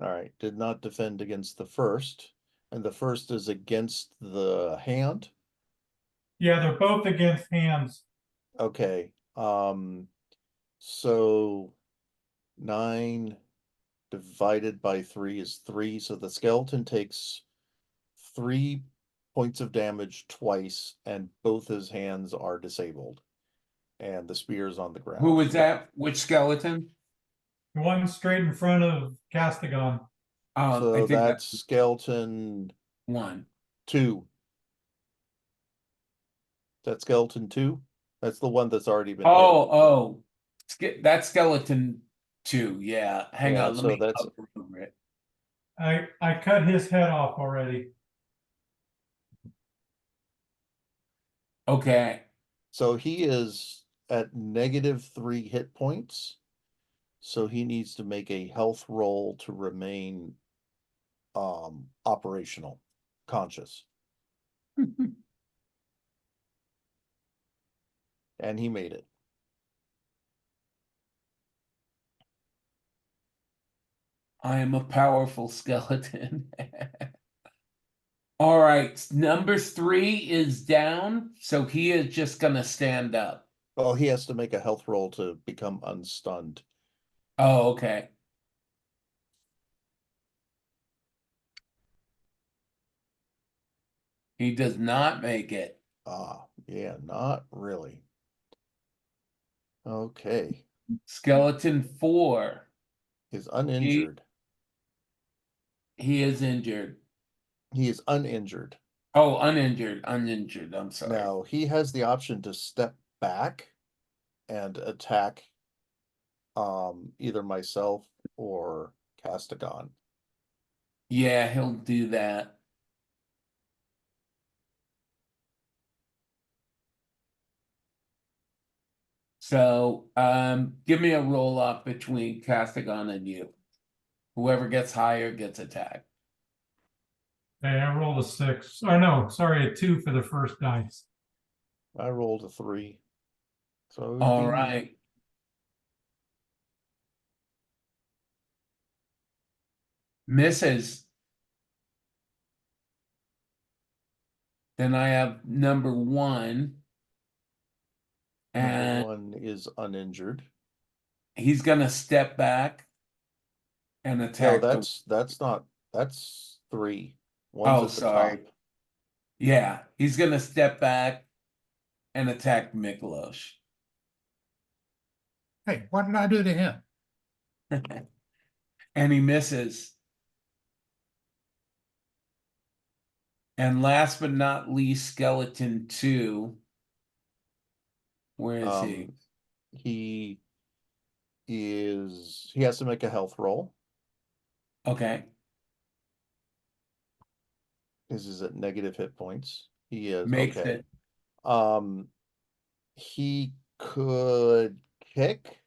C: All right, did not defend against the first, and the first is against the hand.
B: Yeah, they're both against hands.
C: Okay, so 9 divided by 3 is 3, so the skeleton takes 3 points of damage twice, and both his hands are disabled. And the spear is on the ground.
A: Who was that? Which skeleton?
B: The one straight in front of Castigon.
A: I
C: So
A: think
C: that's
A: that's
C: skeleton
A: one.
C: 2. That skeleton 2? That's the one that's already been hit.
A: Oh, that's skeleton 2. Yeah, hang
C: Yeah,
A: on. Let
C: so
A: me
C: that's-
A: hover over it.
B: I cut his head off already.
A: Okay.
C: So he is at -3 hit points. So he needs to make a health roll to remain operational, conscious. And he made it.
A: I am a powerful skeleton. All right, number 3 is down, so he is just gonna stand up.
C: Well, he has to make a health roll to become unstunned.
A: Oh, okay. He does not make it.
C: Yeah, not really. Okay.
A: Skeleton 4.
C: He's uninjured.
A: He is injured.
C: He is uninjured.
A: Oh, uninjured. I'm sorry.
C: Now, he has the option to step back and attack either myself or Castigon.
A: Yeah, he'll do that. So, give me a roll up between Castigon and you. Whoever gets higher gets attacked.
B: Okay, I rolled a 6. Or no, sorry, a 2 for the first dice.
C: I rolled a 3. So
A: All
C: he-
A: right. Misses. Then I have number 1.
C: Number
A: And
C: 1 is uninjured.
A: he's gonna step back and
C: No,
A: attack
C: that's not, that's 3. One's
A: Oh,
C: at the
A: sorry.
C: top.
A: Yeah, he's gonna step back and attack Miklos.
D: Hey, what did I do to him?
A: And he misses. And last but not least, Skeleton 2. Where is he?
C: He has to make a health roll.
A: Okay.
C: This is at negative hit points. He is
A: Makes
C: okay.
A: it.
C: He could kick.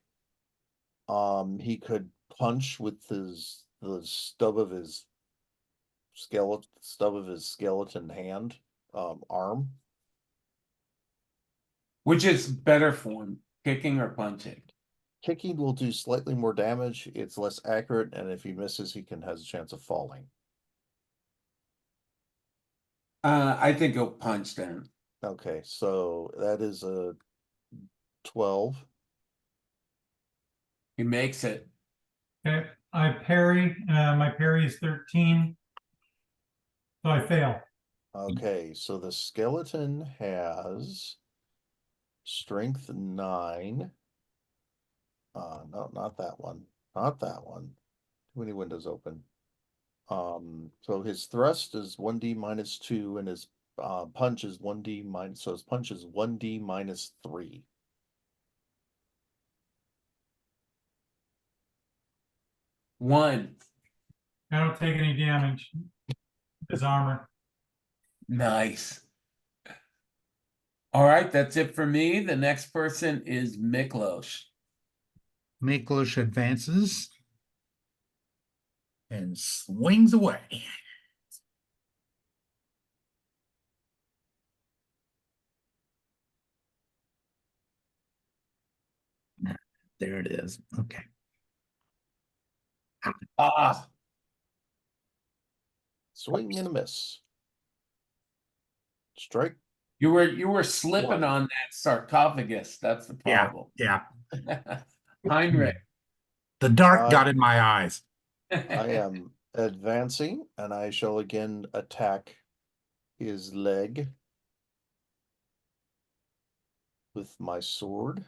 C: He could punch with the stub of his skeleton hand, arm.
A: Which is better form, kicking or punching?
C: Kicking will do slightly more damage. It's less accurate, and if he misses, has a chance of falling.
A: I think he'll punch then.
C: Okay, so that is a 12.
A: He makes it.
B: Okay, I parry. My parry is 13. So I fail.
C: Okay, so the skeleton has strength 9. No, not that one. Not that one. Too many windows open. So his thrust is 1d minus 2, and his punch is 1d minus, so his punch is 1d minus 3.
A: One.
B: I don't take any damage. His armor.
A: Nice. All right, that's it for me. The next person is Miklos.
D: Miklos advances and swings away. There it is. Okay.
A: Ah,
C: Swing and a miss. Strike.
A: you were slipping
C: One.
A: on that sarcophagus. That's the
D: Yeah,
A: problem.
D: yeah.
A: Heinrich.
D: The dark
C: I-
D: got in my eyes.
C: I am advancing, and I shall again attack his leg with my sword.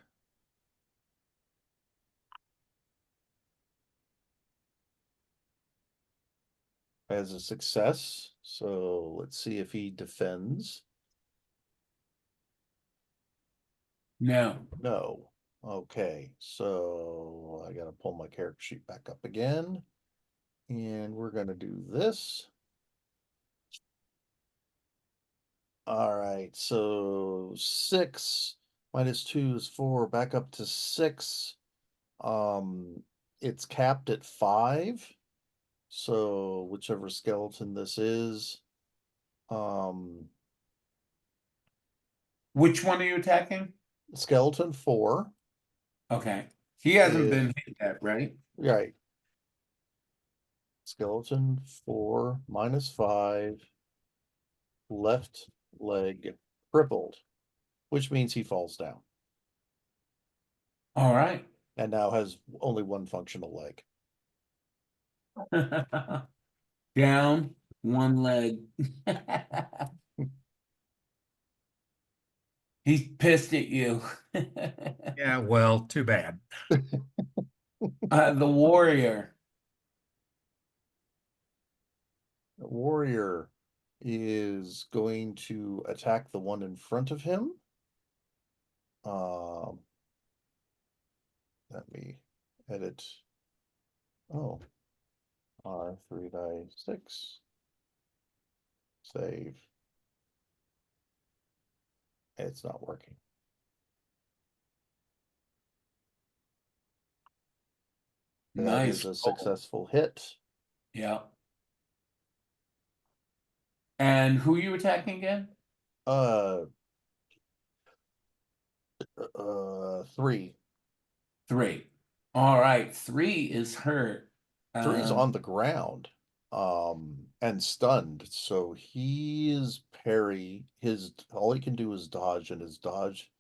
C: As a success, so let's see if he defends.
A: No.
C: No. Okay, so I gotta pull my character sheet back up again. And we're gonna do this. All right, so 6 minus 2 is 4, back up to 6. It's capped at 5. So whichever skeleton this is.
A: Which one are you attacking?
C: Skeleton 4.
A: Okay. He hasn't
C: Is-
A: been hit yet, right?
C: Right. Skeleton 4 minus 5. Left leg crippled, which means he falls down
A: All right.
C: and now has only one functional leg.
A: Down, one leg. He's pissed at you.
D: Yeah, well, too bad.
A: The warrior.
C: The warrior is going to attack the one in front of him. Let me edit. Oh, 3 die 6. Save. It's not working. That
A: Nice.
C: is a successful hit.
A: Yeah. And who are you attacking again?
C: 3.
A: 3. All right. 3 is hurt.
C: 3's on the ground, and stunned. So he is parry. All he can do is dodge, and his dodge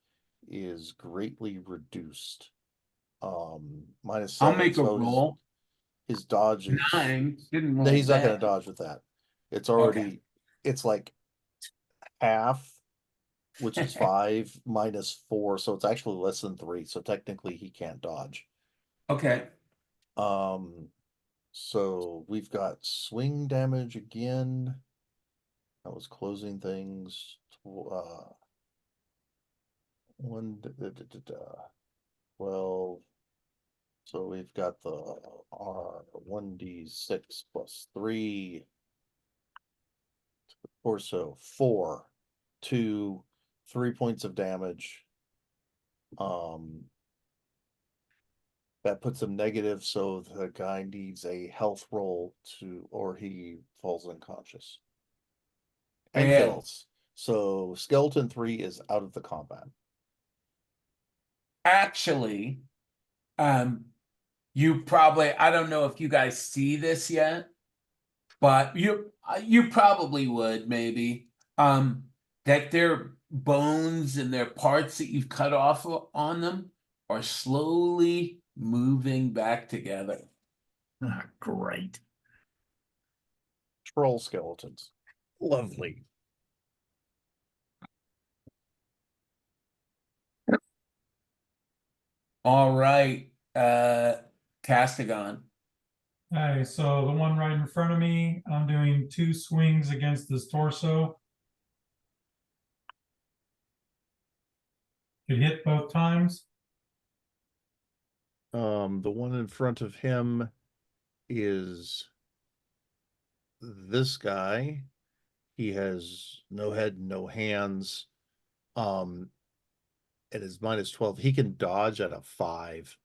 C: is greatly reduced. Minus 7.
A: I'll make a
C: so
A: roll.
C: his dodge is
A: 9. Didn't roll
C: no, he's not going to
A: bad.
C: dodge with that. It's already it's like half, which is 5 minus 4, so it's actually less than 3. So technically he can't dodge.
A: Okay.
C: So we've got swing damage again. I was closing things. 12. So we've got the 1d6 plus 3. Or so 4, 2, 3 points of damage. That puts him negative, so the guy needs a health roll or he falls unconscious. And
A: Fail.
C: fails. So skeleton 3 is out of the combat.
A: Actually, you probably, I don't know if you guys see this yet, but you probably would maybe, that their bones and their parts that you've cut off on them are slowly moving back together.
D: Ah, great.
C: Troll skeletons. Lovely.
A: All right, Castigon.
B: Okay, so the one right in front of me, I'm doing 2 swings against his torso. It hit both times.
C: The one in front of him is this guy. He has no head, no hands. It is -12. He can dodge at a 5,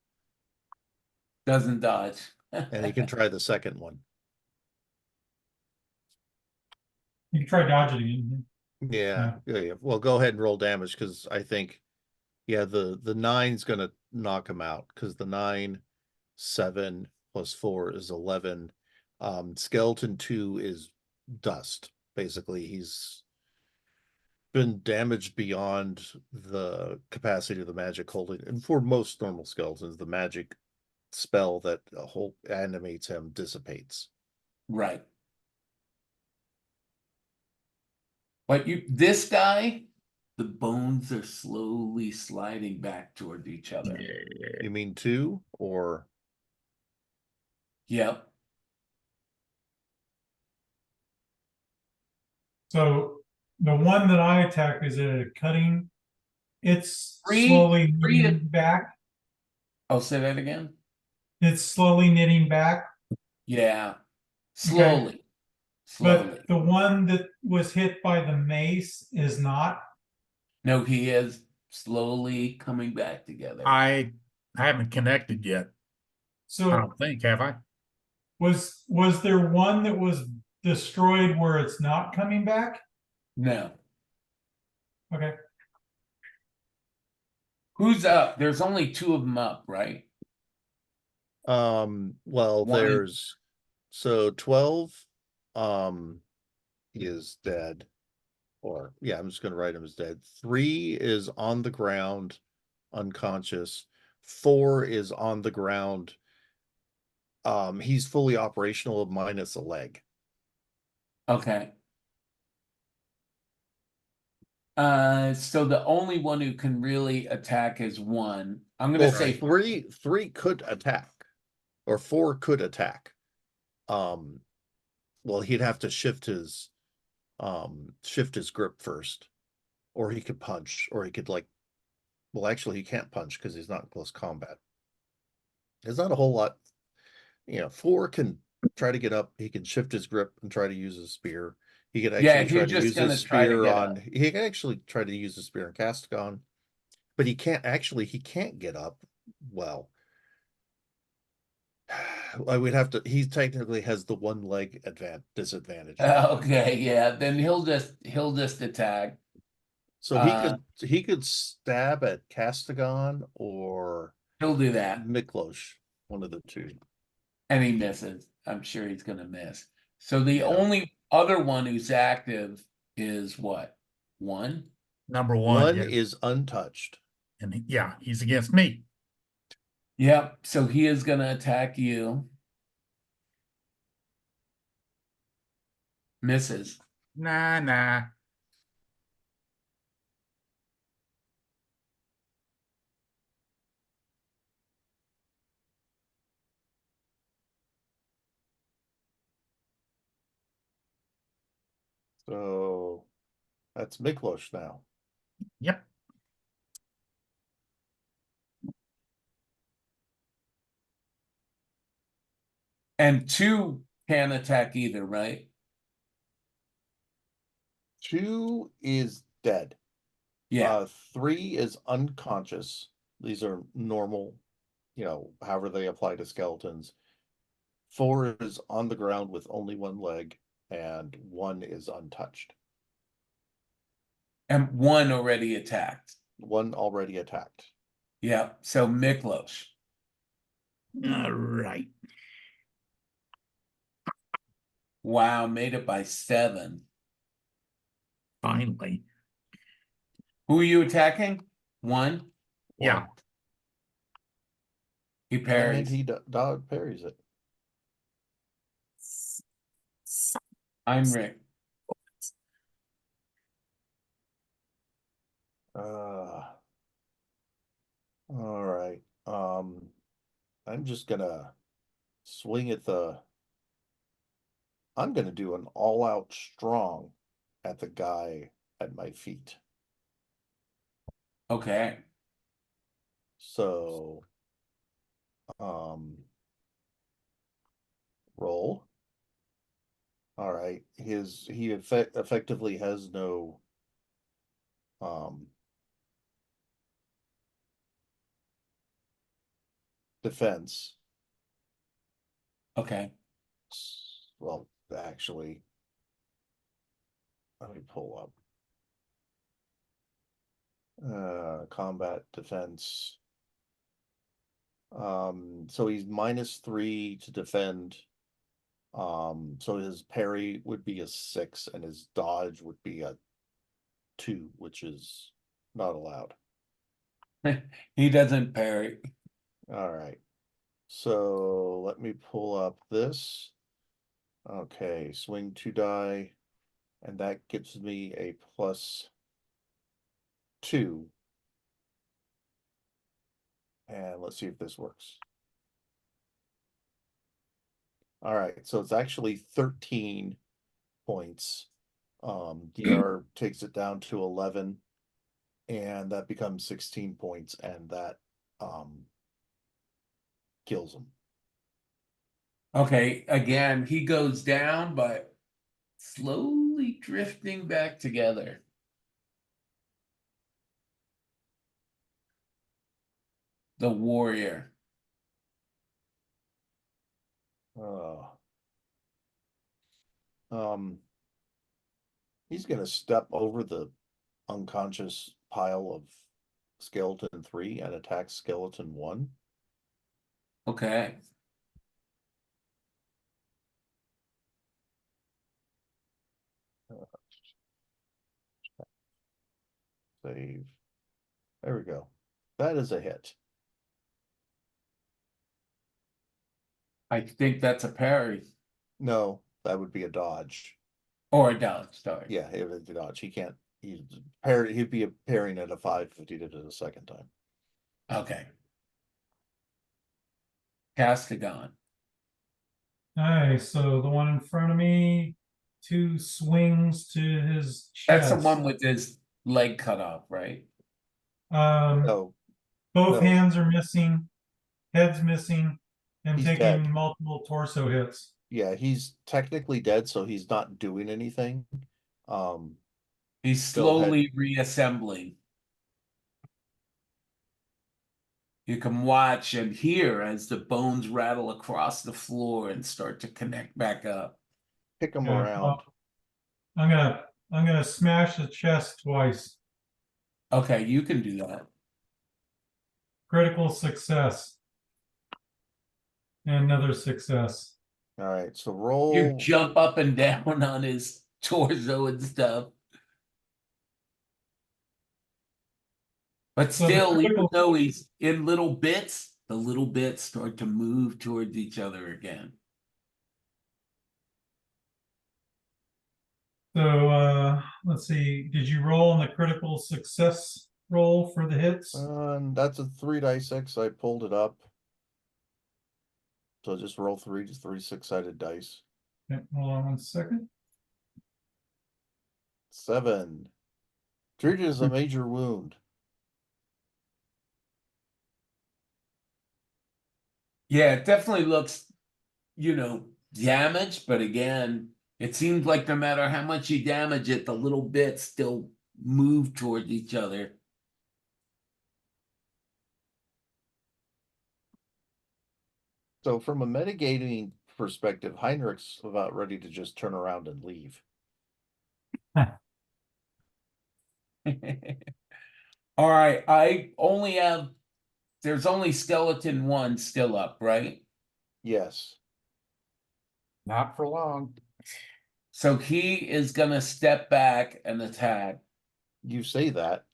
A: Doesn't dodge.
C: and he can try the second one.
B: You can try dodging again.
C: Yeah. Well, go ahead and roll damage because I think, yeah, the 9's gonna knock him out because the 9, 7 plus 4 is 11. Skeleton 2 is dust. Basically, he's been damaged beyond the capacity of the magic holding. And for most normal skeletons, the magic spell that whole animates him dissipates.
A: Right. But this guy, the bones are slowly sliding back toward each other.
C: You mean 2 or?
A: Yep.
B: So the one that I attack is a cutting. It's
A: Three-
B: slowly
A: three-
B: knitting back.
A: I'll say that again.
B: It's slowly knitting back.
A: Yeah. Slowly. Slowly.
B: But the one that was hit by the mace is not.
A: No, he is slowly coming back together.
D: I haven't connected yet. I
B: So
D: don't think, have I?
B: was there one that was destroyed where it's not coming back?
A: No.
B: Okay.
A: Who's up? There's only 2 of them up, right?
C: Well,
A: One-
C: there's 12 is dead. Or yeah, I'm just gonna write him as dead. 3 is on the ground, unconscious. 4 is on the ground. He's fully operational minus a leg.
A: Okay. So the only one who can really attack is 1. I'm gonna
C: Well,
A: say
C: 3 could attack, or 4 could attack. Well, he'd have to shift his grip first, or he could punch, or he could well, actually he can't punch because he's not in close combat. There's not a whole lot. 4 can try to get up. He can shift his grip and try to use his spear. He could
A: Yeah,
C: actually try
A: he's
C: to
A: just
C: use
A: gonna
C: his
A: try to
C: spear
A: get
C: on.
A: up.
C: He can actually try to use his spear on Castigon, but he can't get up. Well, I would have to. He technically has the 1 leg disadvantage.
A: Okay, yeah. Then he'll just attack.
C: So he could stab at Castigon or
A: He'll do that.
C: Miklos, one of the 2.
A: And he misses. I'm sure he's gonna miss. So the
C: Yeah.
A: only other one who's active is what? 1?
D: Number 1,
C: One
D: yeah.
C: is untouched.
D: And yeah, he's against me.
A: Yep. So he is gonna attack you. Misses.
D: Nah.
C: So that's Miklos now.
D: Yep.
A: And 2 can't attack either, right?
C: 2 is dead.
A: Yeah.
C: 3 is unconscious. These are normal, however they apply to skeletons. 4 is on the ground with only 1 leg, and 1 is untouched.
A: And 1 already attacked.
C: 1 already attacked.
A: Yeah. So Miklos.
D: All right.
A: Wow, made it by 7.
D: Finally.
A: Who are you attacking? 1?
D: Yeah.
A: He
C: And
A: parries.
C: he dog parries it.
A: I'm Rick.
C: All right. I'm just gonna swing at I'm gonna do an all-out strong at the guy at my feet.
A: Okay.
C: So, roll. All right. He effectively has no defense.
A: Okay.
C: Well, actually, let me pull up. Combat defense. So he's -3 to defend. So his parry would be a 6 and his dodge would be a 2, which is not allowed.
A: He doesn't parry.
C: All right. So let me pull up this. Okay, swing 2 die, and that gives me a +2. And let's see if this works. All right, so it's actually 13 points. DR takes it down to 11, and that becomes 16 points, and that kills him.
A: Okay, again, he goes down, but slowly drifting back together. The warrior.
C: He's gonna step over the unconscious pile of skeleton 3 and attack skeleton 1.
A: Okay.
C: Save. There we go. That is a hit.
A: I think that's a parry.
C: No, that would be a dodge.
A: Or a dodge, sorry.
C: Yeah, it would be a dodge. He can't. He'd be parrying at a 5 if he did it a second time.
A: Okay. Castigon.
B: Alright, so the one in front of me, 2 swings to his
A: That's the
B: chest.
A: one with his leg cut off, right?
C: No,
B: Both
C: no.
B: hands are missing, head's missing, and
C: He's
B: taking
C: dead.
B: multiple torso hits.
C: Yeah, he's technically dead, so he's not doing anything.
A: He's
C: Still
A: slowly reassembling. You can watch and hear as the bones rattle across the floor and start to connect back up.
C: pick him
B: Yeah,
C: around.
B: well, I'm gonna smash the chest twice.
A: Okay, you can do that.
B: Critical success. And another success.
C: All right, so
A: You
C: roll.
A: jump up and down on his torso and stuff. But
B: So the
A: still, even
B: critical-
A: though he's in little bits, the little bits start to move towards each other again.
B: So let's see, did you roll on the critical success roll for the hits?
C: That's a 3 die 6. I pulled it up. So just roll 3 6-sided dice.
B: Okay, hold on 1 second.
C: 7. Treated as a major wound.
A: Yeah, it definitely looks, damaged, but again, it seems like no matter how much you damage it, the little bits still move towards each other.
C: So from a mitigating perspective, Heinrich's about ready to just turn around and leave.
A: All right, there's only skeleton 1 still up, right?
C: Yes.
D: Not for long.
A: So he is gonna step back and attack.
C: You say that.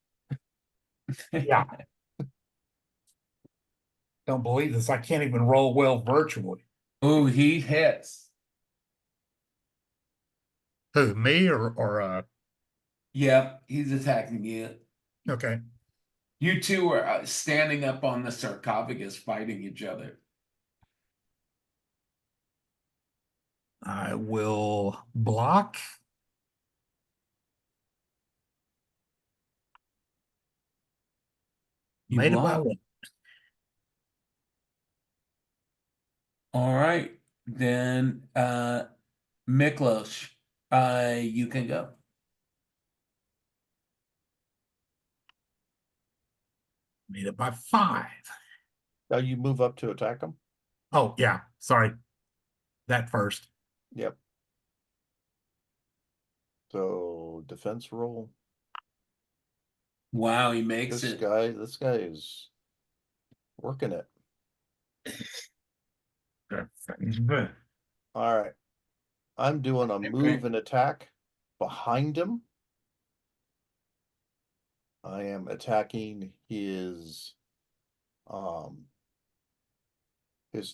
D: Yeah. Don't believe this. I can't even roll well virtually.
A: Ooh, he hits.
D: Who, me or
A: Yep, he's attacking you.
D: okay.
A: You two are standing up on the sarcophagus fighting each other.
D: I will block.
A: You
D: Made it by
A: block.
D: one.
A: All right, then Miklos, you can go.
D: Made it by 5.
C: Now you move up to attack him.
D: Oh, yeah, sorry. That first.
C: Yep. So defense roll.
A: Wow, he makes
C: This
A: it.
C: guy is working it.
D: Good.
C: All right. I'm doing a move and attack behind him. I am attacking his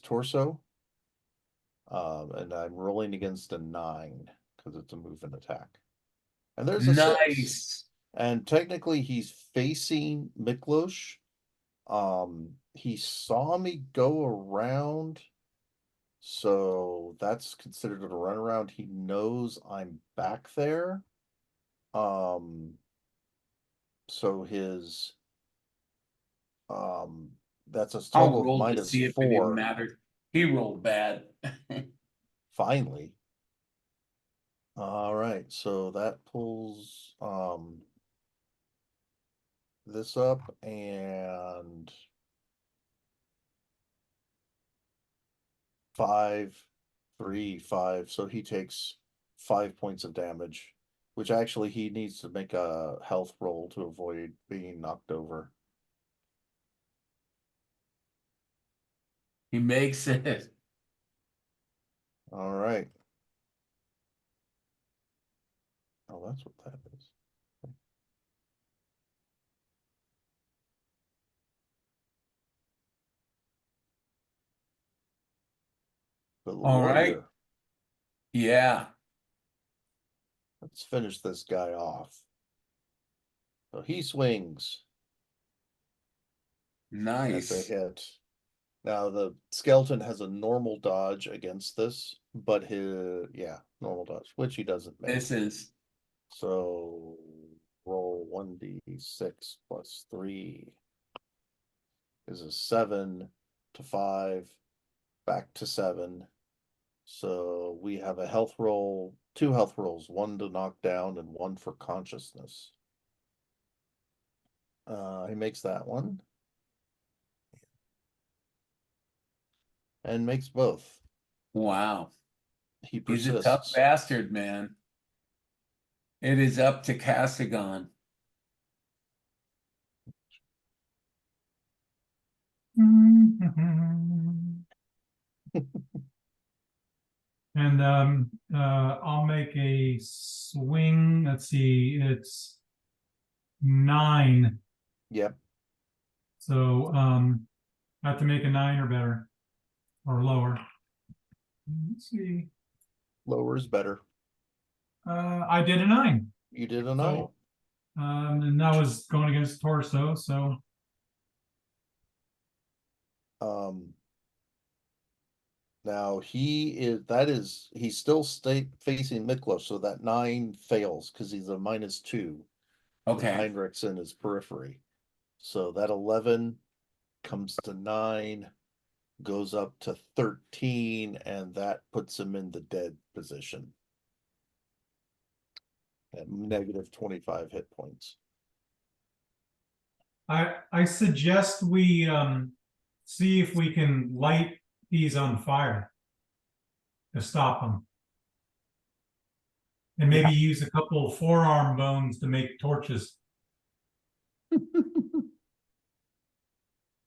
C: torso. And I'm rolling against a 9 because it's a move and attack. And there's a 6.
A: Nice.
C: And technically he's facing Miklos. He saw me go around, so that's considered a runaround. He knows I'm back there. So his that's a
A: I'll
C: total of
A: roll to see if it even
C: -4.
A: mattered. He rolled bad.
C: Finally. All right, so that pulls this up and 5, 3, 5. So he takes 5 points of damage, which actually he needs to make a health roll to avoid being knocked over.
A: He makes it.
C: All right. Oh, that's what that is. The
A: All right.
C: warrior.
A: Yeah.
C: Let's finish this guy off. So he swings. That's a
A: Nice.
C: hit. Now the skeleton has a normal dodge against this, but normal dodge, which he doesn't make.
A: This is
C: So roll 1d6 plus 3 is a 7 to 5, back to 7. So we have a health roll, 2 health rolls, 1 to knock down and 1 for consciousness. He makes that one. And makes both.
A: wow.
C: He
A: He's a tough
C: persists.
A: bastard, man. It is up to Casagon.
B: And I'll make a swing. Let's see, it's 9.
C: Yep.
B: So I have to make a 9 or better or lower. Let's see.
C: Lower is better.
B: I did a 9.
C: You did a 9.
B: So, and that was going against torso. So
C: Now he's still facing Miklos, so that 9 fails because he's a -2 with
A: Okay.
C: Heinrichs in his periphery. So that 11 comes to 9, goes up to 13, and that puts him in the dead position at -25 hit points.
B: I suggest we see if we can light these on fire to stop them. And maybe use a couple of forearm bones to make torches.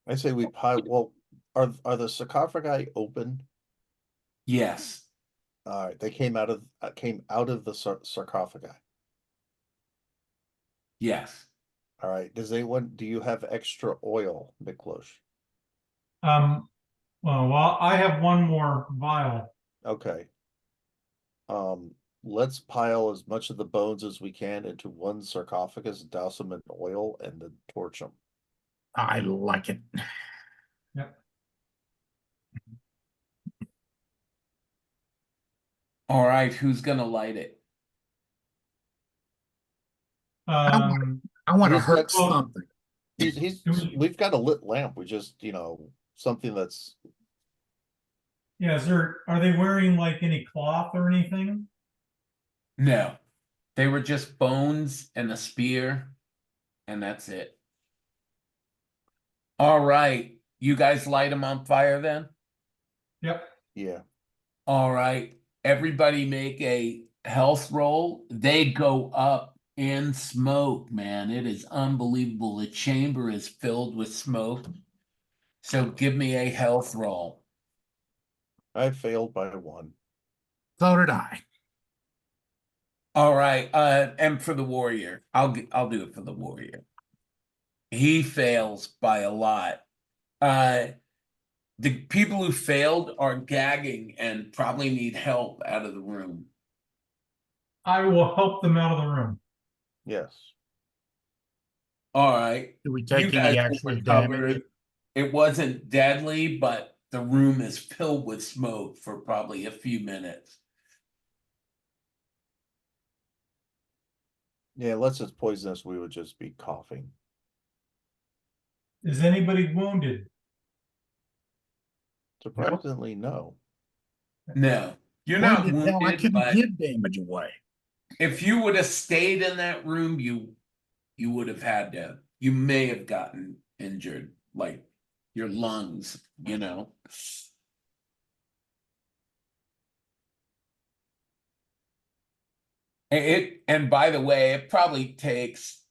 C: I say we pile. Well, are the sarcophagi open?
A: Yes.
C: All right, they came out of the sarcophagi.
A: Yes.
C: All right. Do you have extra oil, Miklos?
B: Well, I have one more vial.
C: Okay. Let's pile as much of the bones as we can into one sarcophagus, douse them in oil, and then torch them.
D: I like it.
B: Yep.
A: All right. Who's gonna light it?
D: I want to
C: Who's
D: hurt
C: next?
D: something.
C: We've got a lit lamp. We just, something that's.
B: Yeah, are they wearing like any cloth or anything?
A: No. They were just bones and a spear, and that's it. All right. you guys light them on fire then?
B: Yep.
C: Yeah.
A: All right, everybody make a health roll. They go up in smoke, man. It is unbelievable. The chamber is filled with smoke. So give me a health roll.
C: I failed by 1.
D: So did I.
A: All right, and for the warrior, I'll do it for the warrior. He fails by a lot. The people who failed are gagging and probably need help out of the room.
B: I will help them out of the room.
C: Yes.
A: All right.
D: Do we
A: You
D: take
A: guys
D: any
A: will
D: actual
A: recover.
D: damage?
A: It wasn't deadly, but the room is filled with smoke for probably a few minutes.
C: Yeah, unless it's poisonous, we would just be coughing.
B: Is anybody wounded?
C: Surprisingly, no.
A: No, you're not
D: Wounded? Hell, I
A: wounded,
D: couldn't
A: but
D: give damage away.
A: if you would have stayed in that room, you would have had to. You may have gotten injured, like your lungs, you know. And by the way, it probably takes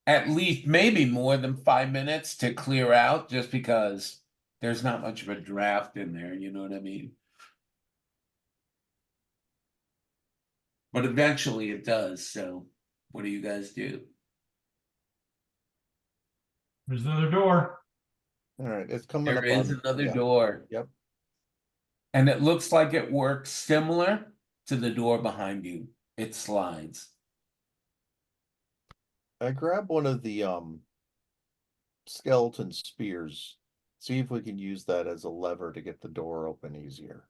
A: at least maybe more than 5 minutes to clear out just because there's not much of a draft in there, you know what I mean? But eventually it does, so what do you guys do?
B: There's another door.
C: All right, it's coming
A: There
C: up
A: is
C: on.
A: another
C: Yeah.
A: door,
C: Yep.
A: and it looks like it works similar to the door behind you. It slides.
C: I grab one of the skeleton spears. See if we can use that as a lever to get the door open easier.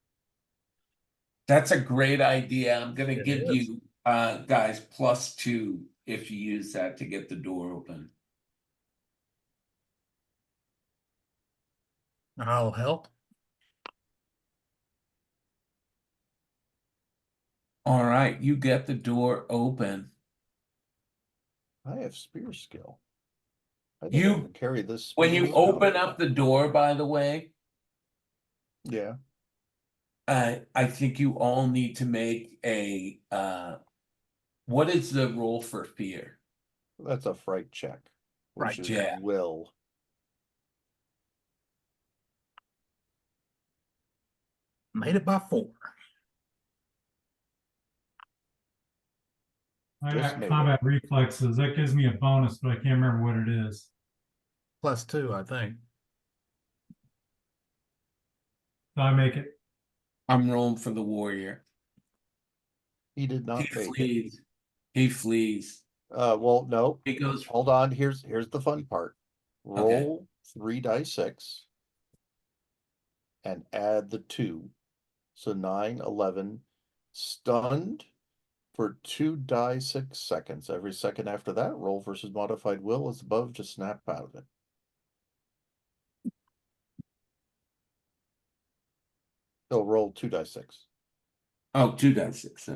A: That's a great idea. I'm gonna
D: It
A: give
D: is.
A: you guys +2 if you use that to get the door open.
D: I'll help.
A: All right, you get the door open.
C: I have spear skill. I think I can carry this
A: When
C: spear
A: you
C: skill.
A: open up the door, by the way,
C: Yeah,
A: I think you all need to make a what is the roll for fear?
C: that's a fright check, which
D: Right.
C: is
A: Yeah.
C: will.
D: Made it by 4.
B: I
C: Just
B: got
C: made
B: combat reflexes. That gives me a bonus, but I can't remember what it is.
D: +2, I think.
B: So I make it.
A: I'm rolling for the warrior.
C: He did
A: He
C: not make it.
A: flees. He flees.
C: Well, no.
A: He goes.
C: Hold on. Here's the fun part.
A: Okay.
C: Roll 3 dice 6 and add the 2. So 9, 11. Stunned for 2 die 6 seconds. Every second after that, roll versus modified will is above to snap out of it. So roll 2 die 6.
A: Oh, 2 dice 6.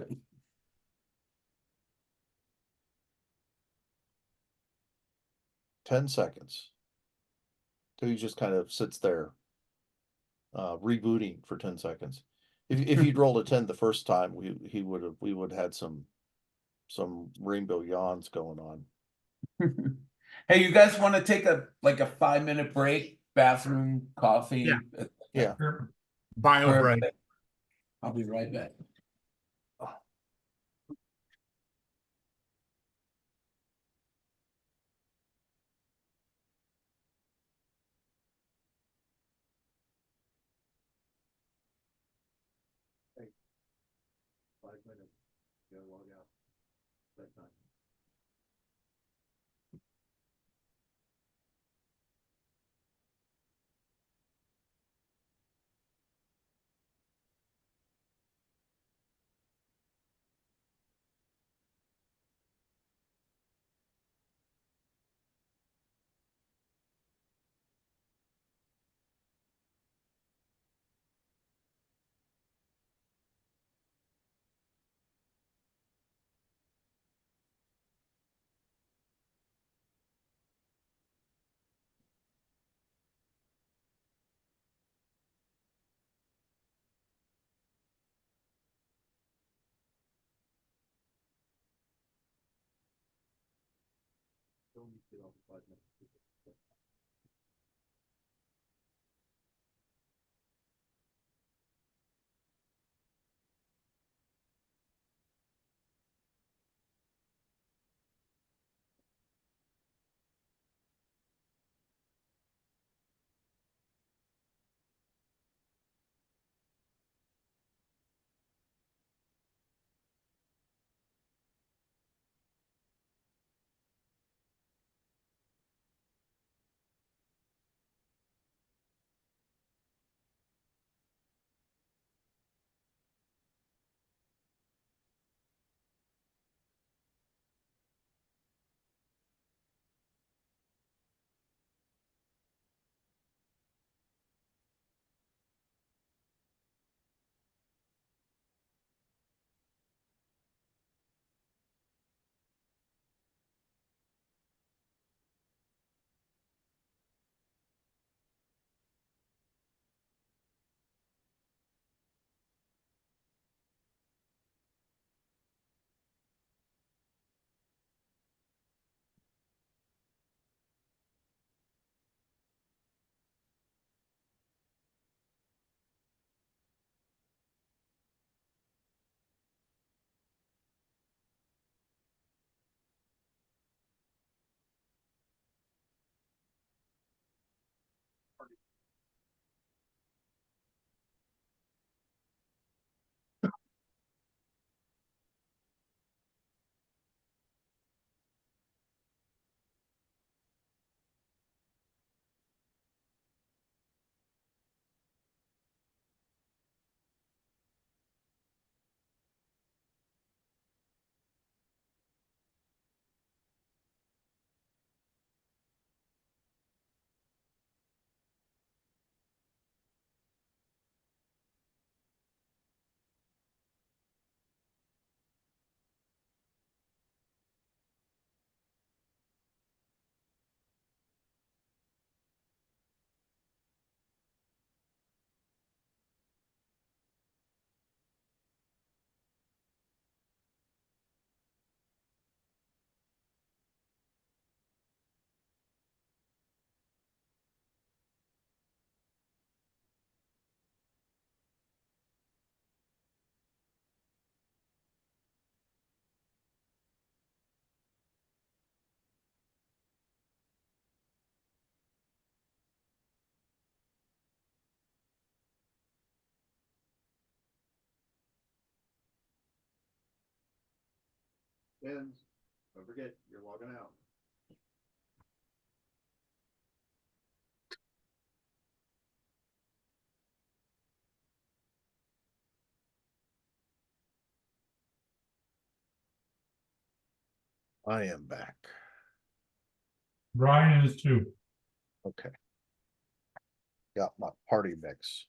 C: 10 seconds. So he just kind of sits there, rebooting for 10 seconds. If he'd rolled a 10 the first time, we would have had some rainbow yawns going on.
A: Hey, you guys want to take a 5-minute break? Bathroom, coffee.
D: Yeah.
C: Yeah.
B: Sure.
D: Bio break.
A: Perfect. I'll be right back.
C: Hey, 5 minutes. You gotta log out. That time. Jens, don't forget, you're logging out. I am back.
B: Brian is too.
C: Okay. Got my party mix.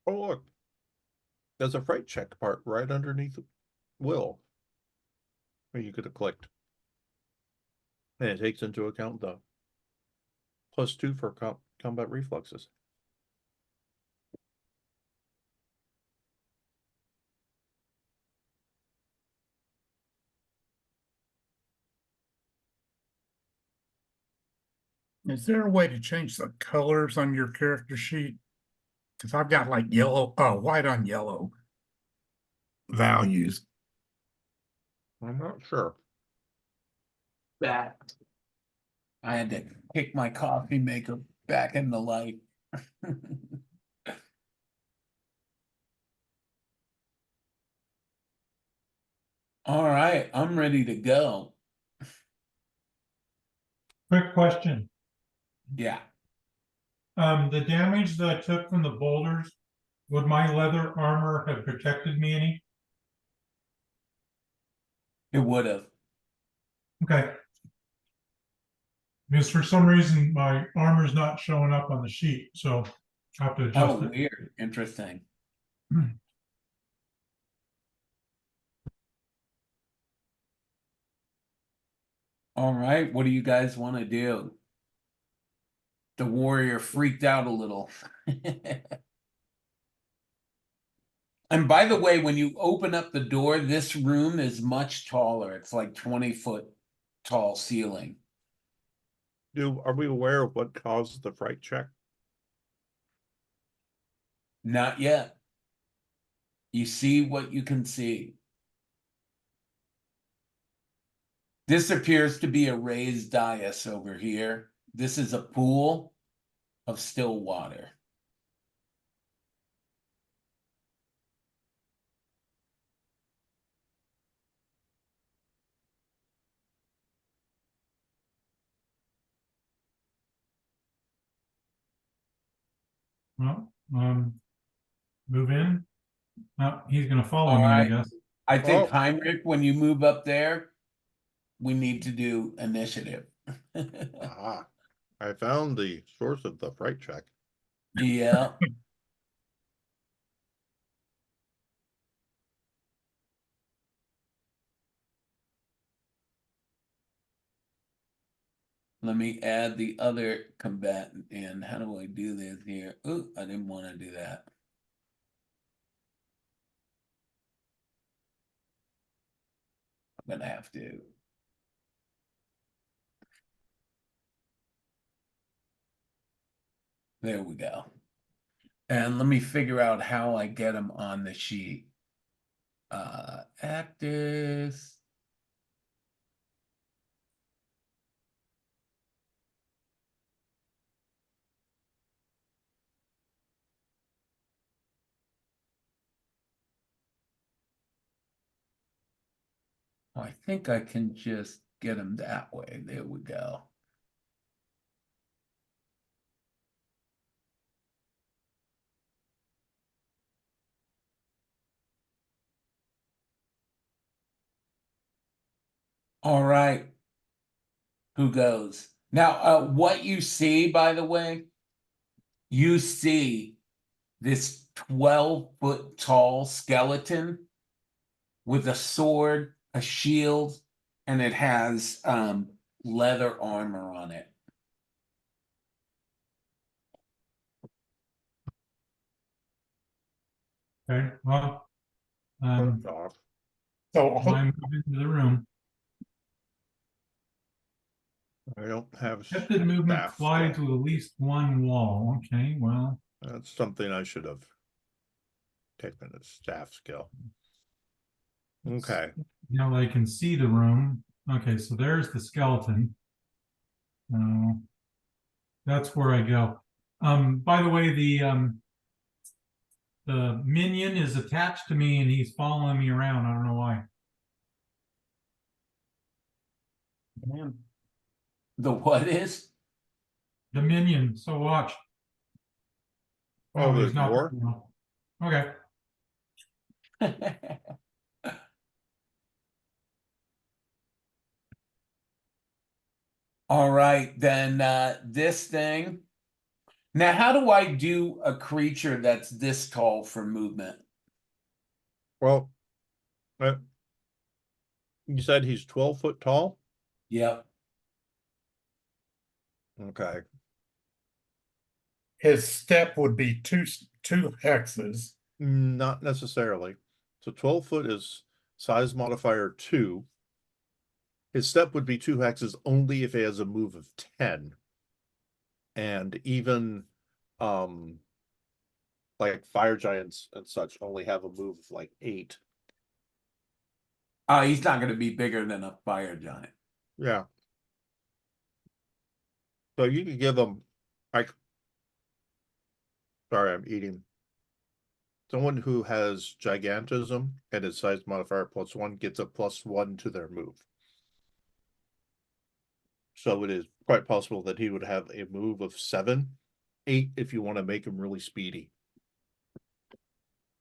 C: Oh, look. There's a freight check part right underneath Will. Where you could have clicked. And it takes into account the +2 for combat reflexes.
D: Is there a way to change the colors on your character sheet? Because I've got like yellow, white on yellow values.
C: I'm not sure.
A: That. I had to kick my coffee maker back in the light. All right, I'm ready to go.
B: Quick question.
A: Yeah.
B: The damage that I took from the boulders, would my leather armor have protected me any?
A: It would have.
B: Okay. Because for some reason my armor's not showing up on the sheet, so I have to adjust
A: Oh,
B: it.
A: weird. Interesting. All right, what do you guys want to do? The warrior freaked out a little. And by the way, when you open up the door, this room is much taller. It's like 20-foot tall ceiling.
C: Are we aware of what caused the fright check?
A: Not yet. You see what you can see. This appears to be a raised dais over here. This is a pool of still water.
B: Well, move in. Oh, he's gonna follow
A: All
B: me, I
A: right.
B: guess.
A: I think
C: Oh.
A: Heinrich, when you move up there, we need to do initiative.
C: Ah, I found the source of the fright check.
A: Yeah. Let me add the other combatant in. How do I do this here? Ooh, I didn't want to do that. I'm gonna have to. There we go. And let me figure out how I get them on the sheet. Actors. I think I can just get them that way. There we go. All right. Who goes? Now, what you see, by the way, you see this 12-foot tall skeleton with a sword, a shield, and it has leather armor on it.
B: Okay, well,
C: First off,
D: So
B: I'm moving into the room.
C: I don't have
B: Shifted movement
C: staff
B: collides
C: skill.
B: with at least one wall. Okay, well,
C: That's something I should have taken as staff skill. Okay.
B: now I can see the room. Okay, so there's the skeleton. That's where I go. By the way, the minion is attached to me and he's following me around. I don't know why.
A: The what is?
B: The minion. So watch.
C: Oh,
B: he's
C: there's
B: not.
C: more?
B: Okay.
A: All right, then this thing. Now, how do I do a creature that's this tall for movement?
C: Well, you said he's 12 foot tall?
A: Yep.
C: Okay.
D: his step would be two hexes.
C: Not necessarily. So 12 foot is size modifier 2. His step would be 2 hexes only if he has a move of 10. and even like fire giants and such only have a move of like 8.
A: He's not going to be bigger than a fire giant.
C: Yeah. So you could give them like, sorry, I'm eating. Someone who has gigantism and his size modifier +1 gets a +1 to their move. So it is quite possible that he would have a move of 7, 8 if you want to make him really speedy.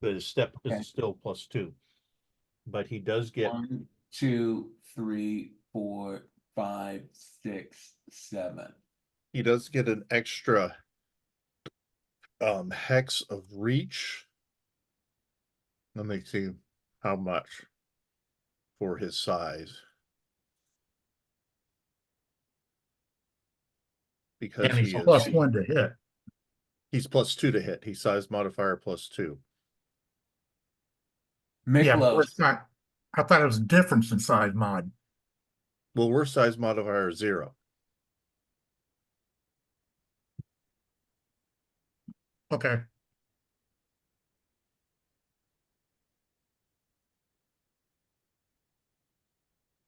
C: But his step
A: Okay.
C: is still +2. But he does get
A: 1, 2, 3, 4, 5, 6, 7.
C: he does get an extra hex of reach. Let me see how much for his size. Because
D: And he's
C: he is
D: +1 to hit.
C: he's +2 to hit. He's size modifier +2.
D: Yeah, but
A: Miklos.
D: it's not, I thought it was a difference in size mod.
C: Well, we're size modifier 0.
D: Okay.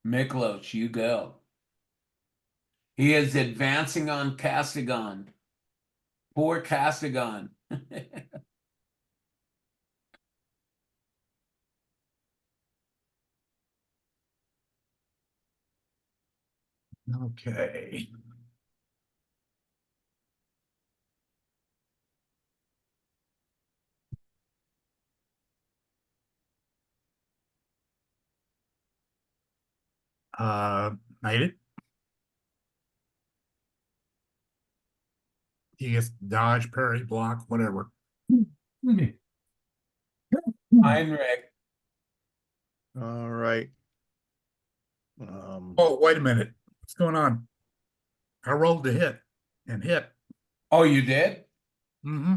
A: Miklos, you go. He is advancing on Castigon. Poor Castigon.
D: Okay. Made it. He gets dodge, parry, block, whatever.
A: Heinrich.
C: All right.
D: Oh, wait a minute. What's going on? I rolled the hit and hit.
A: Oh, you did?
D: Mm-hmm.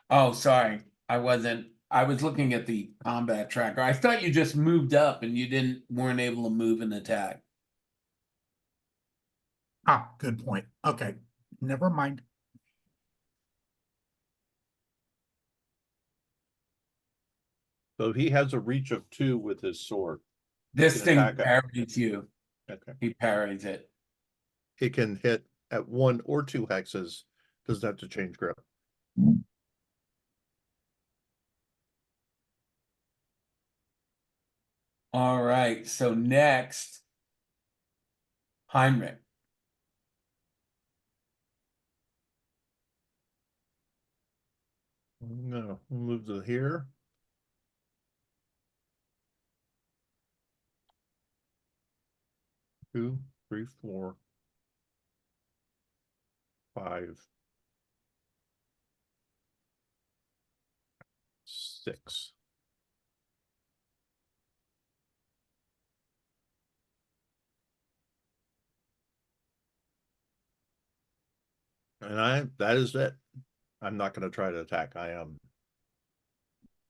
A: Oh, sorry. I was looking at the combat tracker. I thought you just moved up and you weren't able to move and attack.
D: Ah, good point. Okay. Never mind.
C: So he has a reach of 2 with his sword.
A: This
C: Can
A: thing
C: attack it.
A: parries you.
C: Okay.
A: He parries it.
C: It can hit at 1 or 2 hexes. Doesn't have to change grip.
A: All right. So next, Heinrich.
C: No, we'll move to here. Two, three, 4, 5, 6. And that is it. I'm not going to try to attack. I am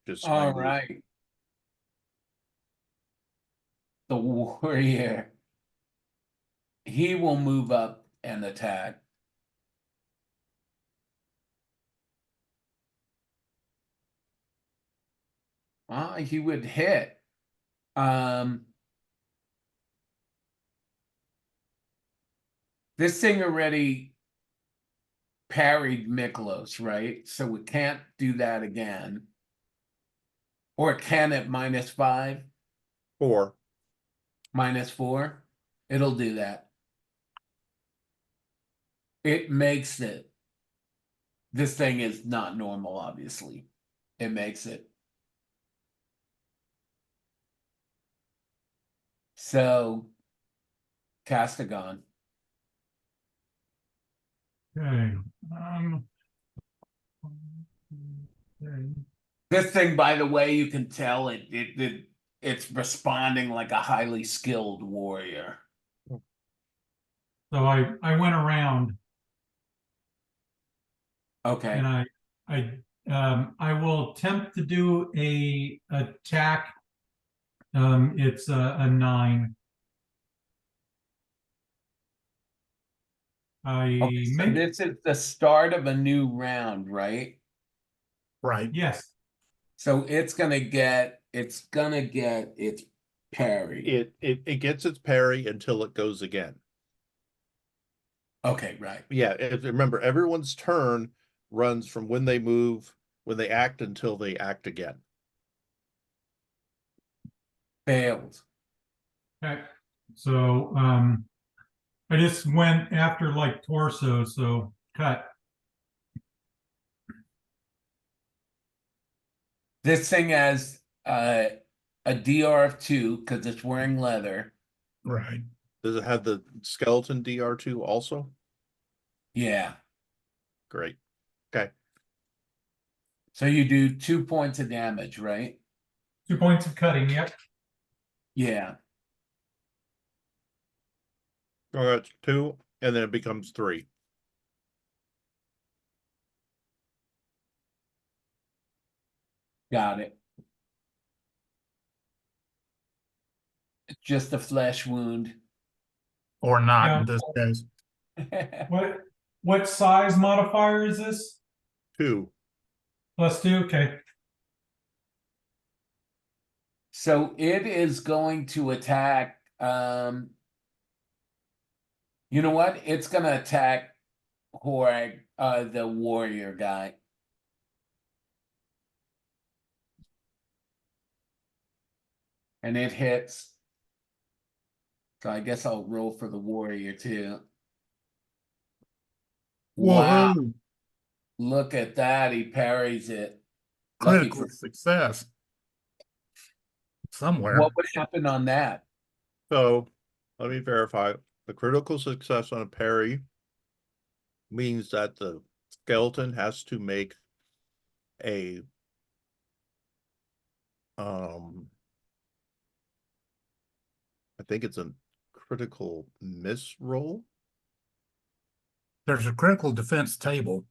C: just my
A: All
C: move.
A: right. The warrior. He will move up and attack. He would hit. This thing already parried Miklos, right? So we can't do that again. Or can it -5?
C: 4.
A: -4? It'll do that. It makes it. This thing is not normal, obviously. It makes it. So, Castigon.
B: Okay. Okay.
A: This thing, by the way, you can tell it's responding like a highly skilled warrior.
B: So I went around
A: Okay.
B: and I will attempt to do a attack. It's a 9. I
A: Okay, so
B: make,
A: this is the start of a new round, right?
D: Right.
B: yes,
A: So it's gonna get its parry.
C: It gets its parry until it goes again.
A: Okay, right.
C: Yeah, remember, everyone's turn runs from when they move, when they act, until they act again.
A: Failed.
B: okay, so, I just went after like torso, so cut.
A: This thing has a DR of 2 because it's wearing leather.
D: Right.
C: Does it have the skeleton DR2 also?
A: Yeah.
C: Great. Okay.
A: So you do 2 points of damage, right?
B: 2 points of cutting, yep.
A: Yeah.
C: All right, 2, and then it becomes 3.
A: Got it. It's just a flesh wound.
D: Or not
B: Yeah.
D: in this case.
B: What size modifier is this?
C: 2.
B: +2, okay.
A: So it is going to attack. You know what? It's gonna attack Horag, the warrior guy. And it hits. So I guess I'll roll for the warrior too. Wow,
D: Whoa.
A: look at that. He parries it. Lucky
D: Critical
A: for
D: success. Somewhere.
A: what would happen on that?
C: So let me verify. The critical success on a parry means that the skeleton has to make a I think it's a critical miss roll.
D: There's a critical defense table.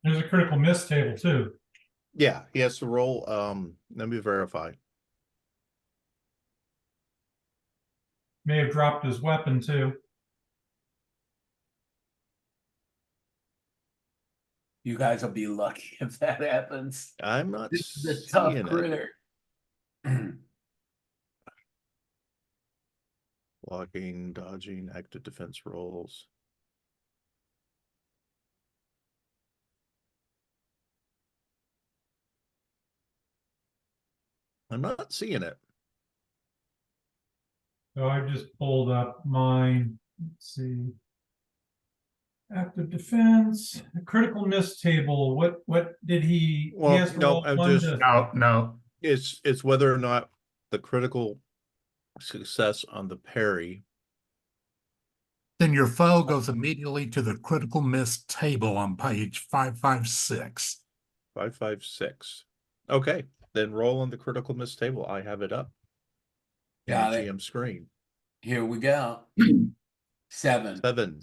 B: There's a critical miss table too.
C: Yeah, he has to roll. Let me verify.
B: May have dropped his weapon too.
A: You guys will be lucky if that happens.
C: I'm not
A: This is a tough
C: seeing it.
A: critter.
C: Blocking, dodging, active defense rolls. I'm not seeing it.
B: So I just pulled up mine. Let's see. Active defense, critical miss table. What did he?
C: Well,
B: he has to
C: no,
B: roll
C: I'm
B: one
C: just-
B: to-
D: No, no.
C: It's whether or not the critical success on the parry.
D: Then your foe goes immediately to the critical miss table on page 556.
C: 556. Okay, then roll on the critical miss table. I have it up in
A: Got
C: the
A: it.
C: GM screen.
A: Here we go. 7.
C: 7.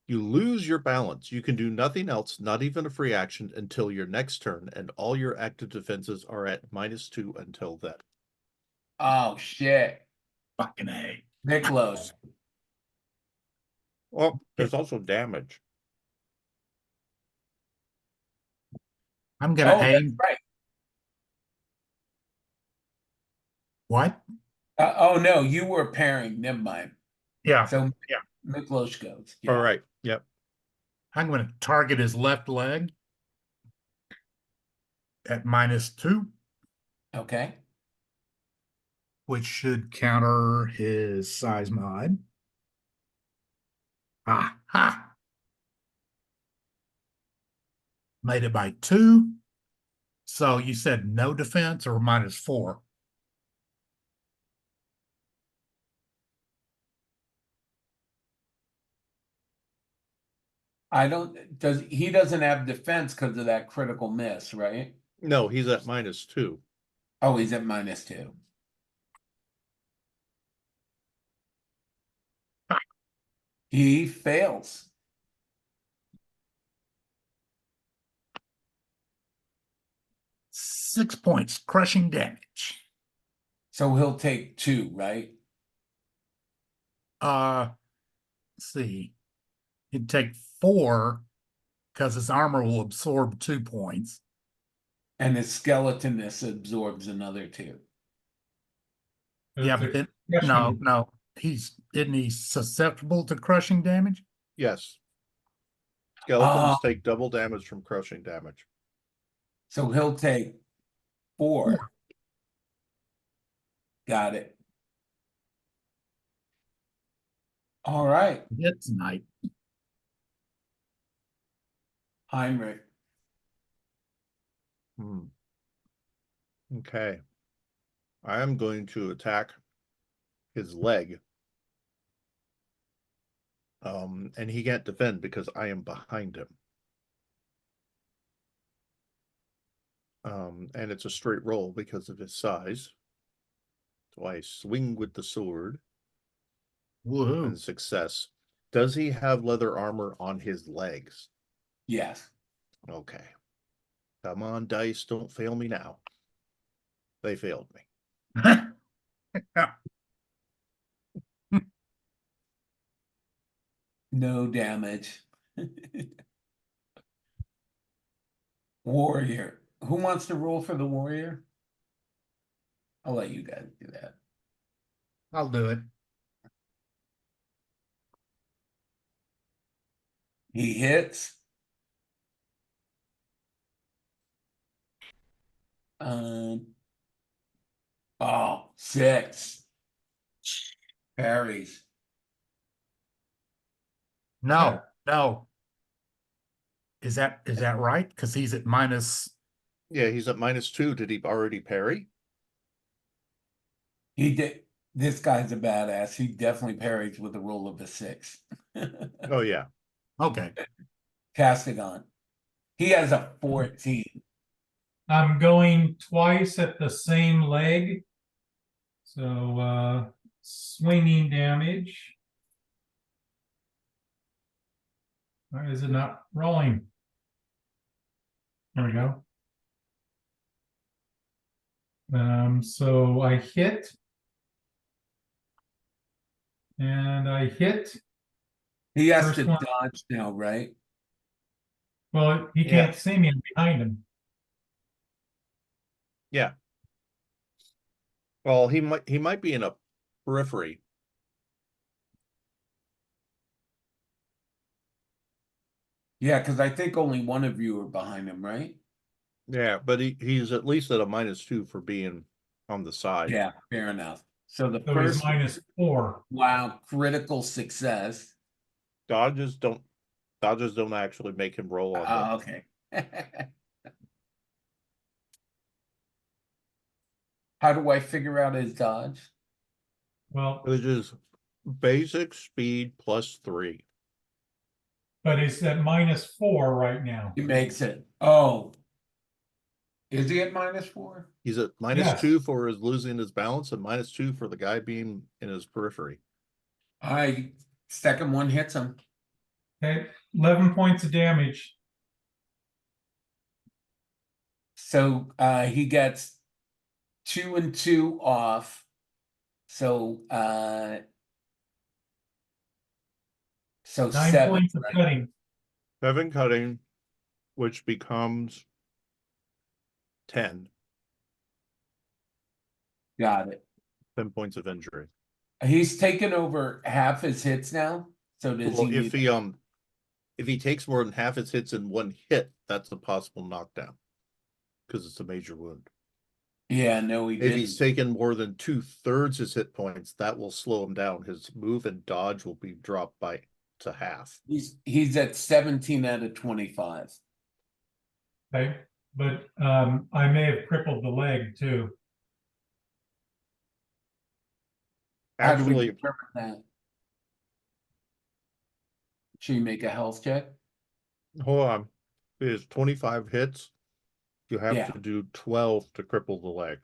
C: You lose your balance. You can do nothing else, not even a free action, until your next turn, and all your active defenses are at -2 until then.
A: Oh shit.
D: Fucking A.
A: Miklos.
C: Well, there's also damage.
D: I'm gonna
A: Oh, that's
D: aim.
A: right.
D: What?
A: Oh no, you were pairing. Never mind.
D: Yeah.
A: So
D: Yeah.
A: Miklos goes.
C: All
A: Yeah.
C: right. Yep.
D: I'm gonna target his left leg at -2,
A: Okay.
D: which should counter his size mod. Ah, ha. Made it by 2. So you said no defense or -4?
A: I don't he doesn't have defense because of that critical miss, right?
C: No, he's at -2.
A: Oh, he's at -2. He fails.
D: Six points, crushing damage.
A: So he'll take 2, right?
D: Let's see. he'd take 4 because his armor will absorb 2 points.
A: And his skeletonness absorbs another 2.
D: Yeah,
B: It's
D: but
B: a
D: then
B: crushing.
D: no, isn't he susceptible to crushing damage?
C: Yes.
A: Ah,
C: Skeletons take double damage from crushing damage.
A: so he'll take 4.
D: 4.
A: Got it. All right,
D: Hit tonight.
A: Heinrich.
C: Okay. I am going to attack his leg. And he can't defend because I am behind him. And it's a straight roll because of his size. So I swing with the sword
D: Woohoo.
C: and success. Does he have leather armor on his legs?
A: Yes.
C: Okay. Come on, dice, don't fail me now. They failed me.
A: No damage. Warrior. Who wants to roll for the warrior? I'll let you guys do that.
D: I'll do it.
A: He hits. Oh, 6. Parries.
D: No. Is that right? Because he's at minus.
C: Yeah, he's at -2. Did he already parry?
A: He did. This guy's a badass. He definitely parries with a roll of a 6.
C: Oh, yeah.
D: Okay.
A: Castigon. He has a 14.
B: I'm going twice at the same leg. So swinging damage. Why is it not rolling? There we go. So I hit. And I hit.
A: He has
B: First
A: to
B: one.
A: dodge now, right?
B: Well, he
C: Yeah.
B: can't see me. I'm behind him.
C: Yeah. Well, he might be in a periphery.
A: Yeah, because I think only one of you are behind him, right?
C: Yeah, but he's at least at a -2 for being on the side.
A: Yeah, fair enough. So the
B: So he's
A: first,
B: -4.
A: wow, critical success.
C: Dodges don't actually make him roll on them.
A: Okay. How do I figure out his dodge?
B: Well,
C: Which is basic speed +3.
B: but he's at -4 right now.
A: He makes it. Oh. Is he at -4?
C: He's at
B: Yes.
C: -2 for his losing his balance and -2 for the guy being in his periphery.
A: Second one hits him.
B: Okay, 11 points of damage.
A: So he gets 2 and 2 off. So
B: 9
A: 7,
B: points of
A: right?
B: cutting.
C: 7 cutting, which becomes 10.
A: Got it.
C: 10 points of injury.
A: He's taken over half his hits now. So does
C: Well,
A: he
C: if he takes more than half his hits in one hit, that's a possible knockdown because it's a major wound.
A: Yeah, no, he
C: If
A: didn't.
C: he's taken more than 2/3 his hit points, that will slow him down. His move and dodge will be dropped to half.
A: He's at 17 out of 25.
B: Okay, but I may have crippled the leg too.
A: How do we
C: Actually,
A: determine that? Should you make a health check?
C: hold on. It is 25 hits. You have
A: Yeah.
C: to do 12 to cripple the leg.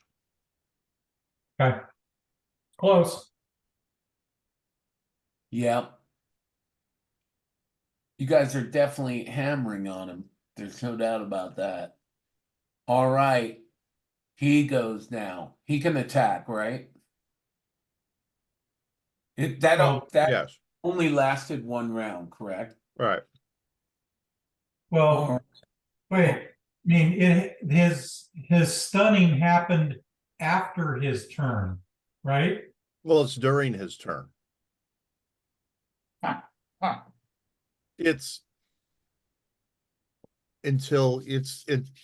B: Okay, close.
A: Yeah. You guys are definitely hammering on him. There's no doubt about that. All right. He goes now. He can attack, right? That
B: Well,
A: that
C: Yes.
A: only lasted 1 round, correct?
C: Right.
B: Well, wait, I mean, his stunning happened after his turn, right?
C: Well, it's during his turn.
D: Huh.
C: It's until it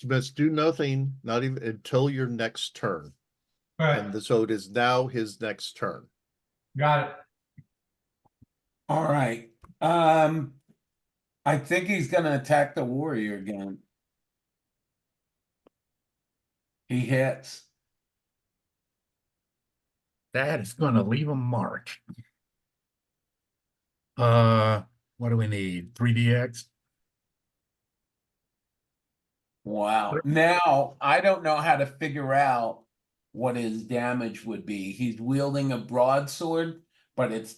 C: must do nothing, not even until your next turn.
B: Right,
C: So it is now his next turn.
B: got it.
A: All right. I think he's gonna attack the warrior again. He hits.
D: That is going to leave a mark. What do we need? 3DX?
A: Wow. Now, I don't know how to figure out what his damage would be. He's wielding a broadsword, but it's,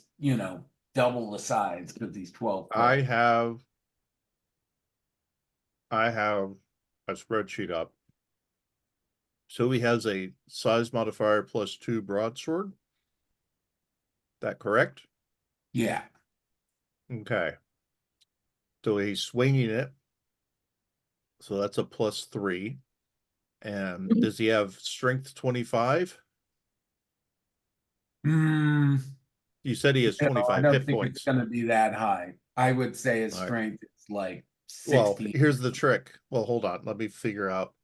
A: double the size because he's 12
C: I
A: foot.
C: have a spreadsheet up. So he has a size modifier +2 broadsword. That correct?
A: Yeah.
C: Okay. So he's swinging it. So that's a +3. And does he have strength 25?
A: Hmm.
C: You said he has
A: I
C: 25
A: don't
C: hit
A: think it's
C: points.
A: gonna be that high. I would say his
C: All right.
A: strength is like
C: Well,
A: 16.
C: here's the trick. Well, hold on. Let me figure out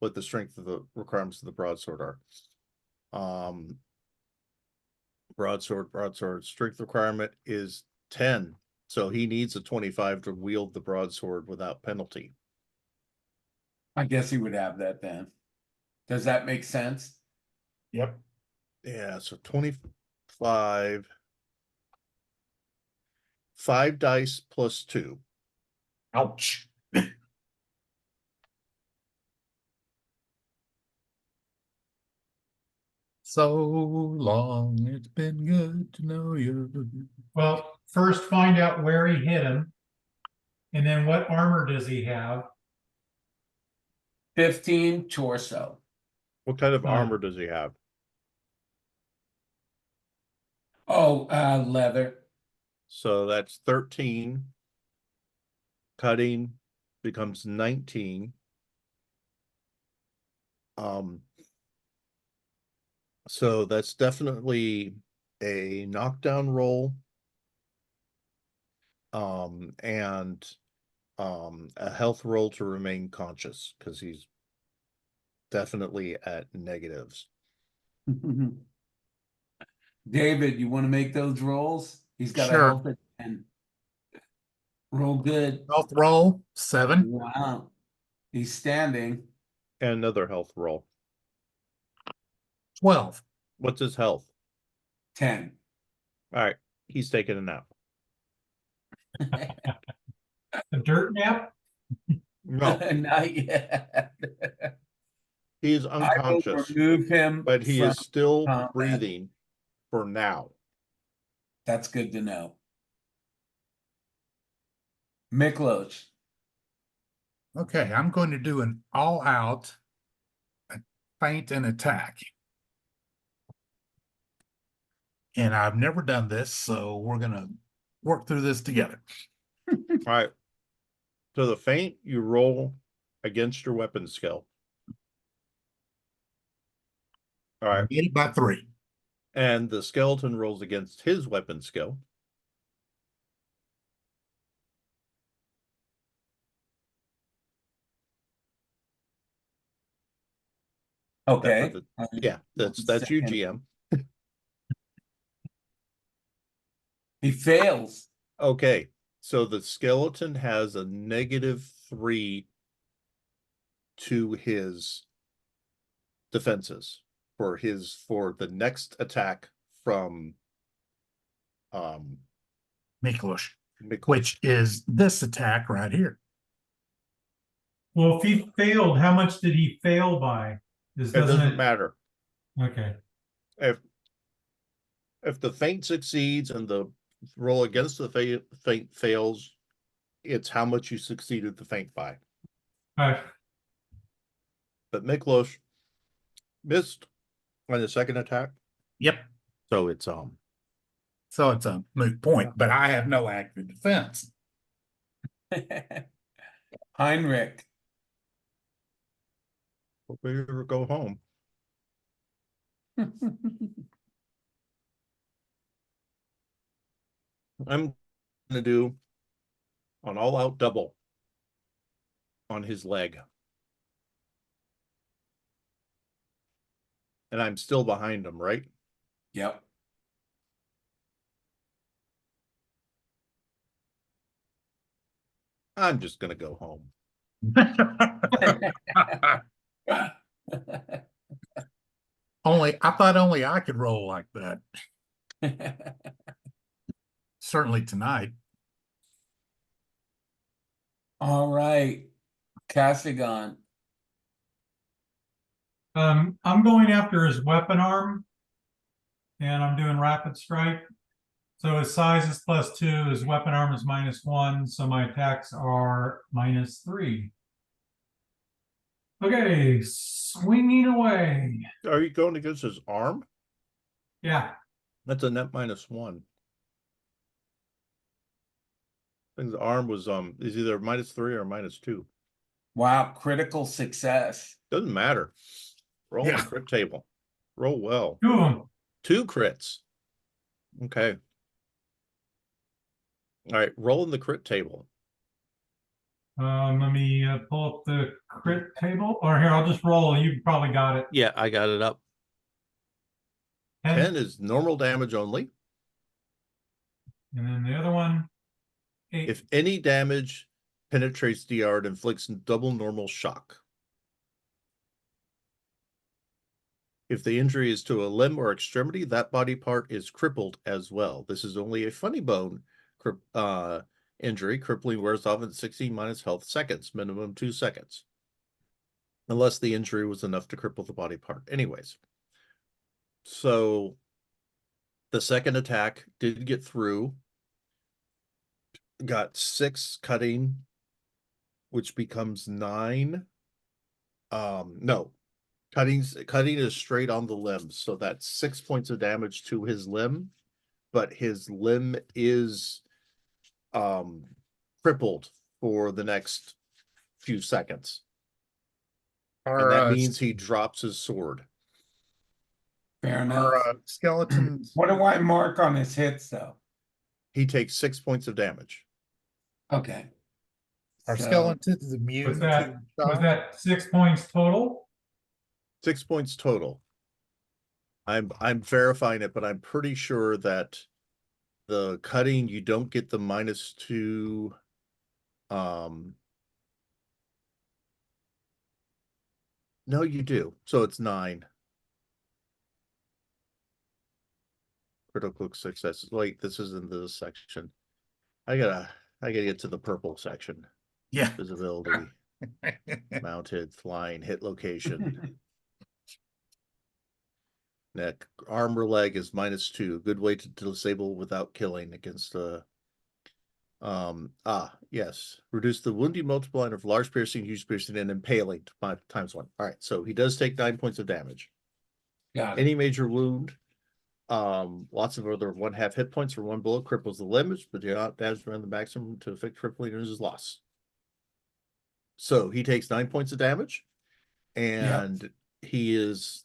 C: what the strength of the requirements of the broadsword are. Broadsword. Strength requirement is 10. So he needs a 25 to wield the broadsword without penalty.
A: I guess he would have that then. Does that make sense?
D: Yep.
C: Yeah, so 25. 5 dice +2.
D: Ouch. So long, it's been good to know you.
B: Well, first find out where he hit him. And then what armor does he have?
A: 15 torso.
C: What kind of
B: Oh.
C: armor does he have?
A: Oh, leather.
C: So that's 13. Cutting becomes 19. So that's definitely a knockdown roll. And a health roll to remain conscious because he's definitely at negatives.
A: David, you want to make those rolls? He's got a
D: Sure.
A: health and roll good.
D: Health roll, 7.
A: Wow. He's standing.
C: And another health roll.
D: 12.
C: What's his health?
A: 10.
C: All right, he's taking a nap.
B: A dirt nap?
C: No,
A: Not yet.
C: he is
A: I will
C: unconscious,
A: remove him
C: but he
A: from
C: is still
A: combat.
C: breathing for now.
A: That's good to know. Miklos.
D: Okay, I'm going to do an all-out feint and attack. And I've never done this, so we're going to work through this together.
C: All right. So the feint you roll against your weapon skill. All right.
D: Made it by 3.
C: And the skeleton rolls against his weapon skill.
A: Okay.
C: Yeah, that's you, GM.
A: He fails.
C: Okay, so the skeleton has a -3 to his defenses for the next attack from
D: Miklos,
C: Miklos.
D: which is this attack right here.
B: Well, if he failed, how much did he fail by?
C: It doesn't matter.
B: Okay.
C: If the feint succeeds and the roll against the feint fails, it's how much you succeeded the feint by.
B: All right.
C: But Miklos missed on the second attack.
D: Yep.
C: So it's
D: So it's a moot point, but I have no active defense.
A: Heinrich.
C: Hope we ever go home. I'm gonna do an all-out double on his leg. And I'm still behind him, right?
A: Yep.
C: I'm just gonna go home.
D: I thought only I could roll like that. Certainly tonight.
A: All right, Casagon.
B: I'm going after his weapon arm. And I'm doing rapid strike. So his size is +2, his weapon arm is -1, so my attacks are -3. Okay, swinging away.
C: Are you going against his arm?
B: Yeah,
C: That's a net -1. I think the arm was is either -3 or -2.
A: Wow, critical success.
C: Doesn't matter. Roll on the
D: Yeah.
C: crit table. Roll well.
B: 2 of them.
C: 2 crits. Okay. All right, roll in the crit table.
B: Let me pull up the crit table. Or here, I'll just roll. You probably got it.
C: Yeah, I got it up.
B: 10.
C: 10 is normal damage only.
B: And then the other one, 8.
C: If any damage penetrates DR, it inflicts double normal shock. If the injury is to a limb or extremity, that body part is crippled as well. This is only a funny bone injury. Crippling wears off in 16 minus health seconds, minimum 2 seconds. Unless the injury was enough to cripple the body part. Anyways. So the second attack did get through. Got 6 cutting, which becomes 9. No. Cutting is straight on the limb, so that's 6 points of damage to his limb, but his limb is crippled for the next few seconds. And that means he drops his sword.
A: Fair enough.
D: Our skeletons.
A: What do I mark on his hits, though?
C: He takes 6 points of damage.
A: Okay.
D: Our
A: So-
D: skeletons immune
B: Was
D: to
B: was that 6 points total?
C: 6 points total. I'm verifying it, but I'm pretty sure that the cutting, you don't get the -2. No, you do. So it's 9. Critical success. Wait, this is in this section. I gotta get to the purple section.
D: Yeah.
C: Visibility, mounted, flying, hit location. Neck, arm or leg is -2. Good way to disable without killing against the yes. Reduce the wounding multiplier of large piercing, huge piercing, and impaling to ×1. All right, so he does take 9 points of damage.
A: Got it.
C: Any major wound, lots of other 1/2 hit points for 1 bullet cripples the limbs, but do not damage around the maximum to affect crippling or is loss. So he takes 9 points of damage, and his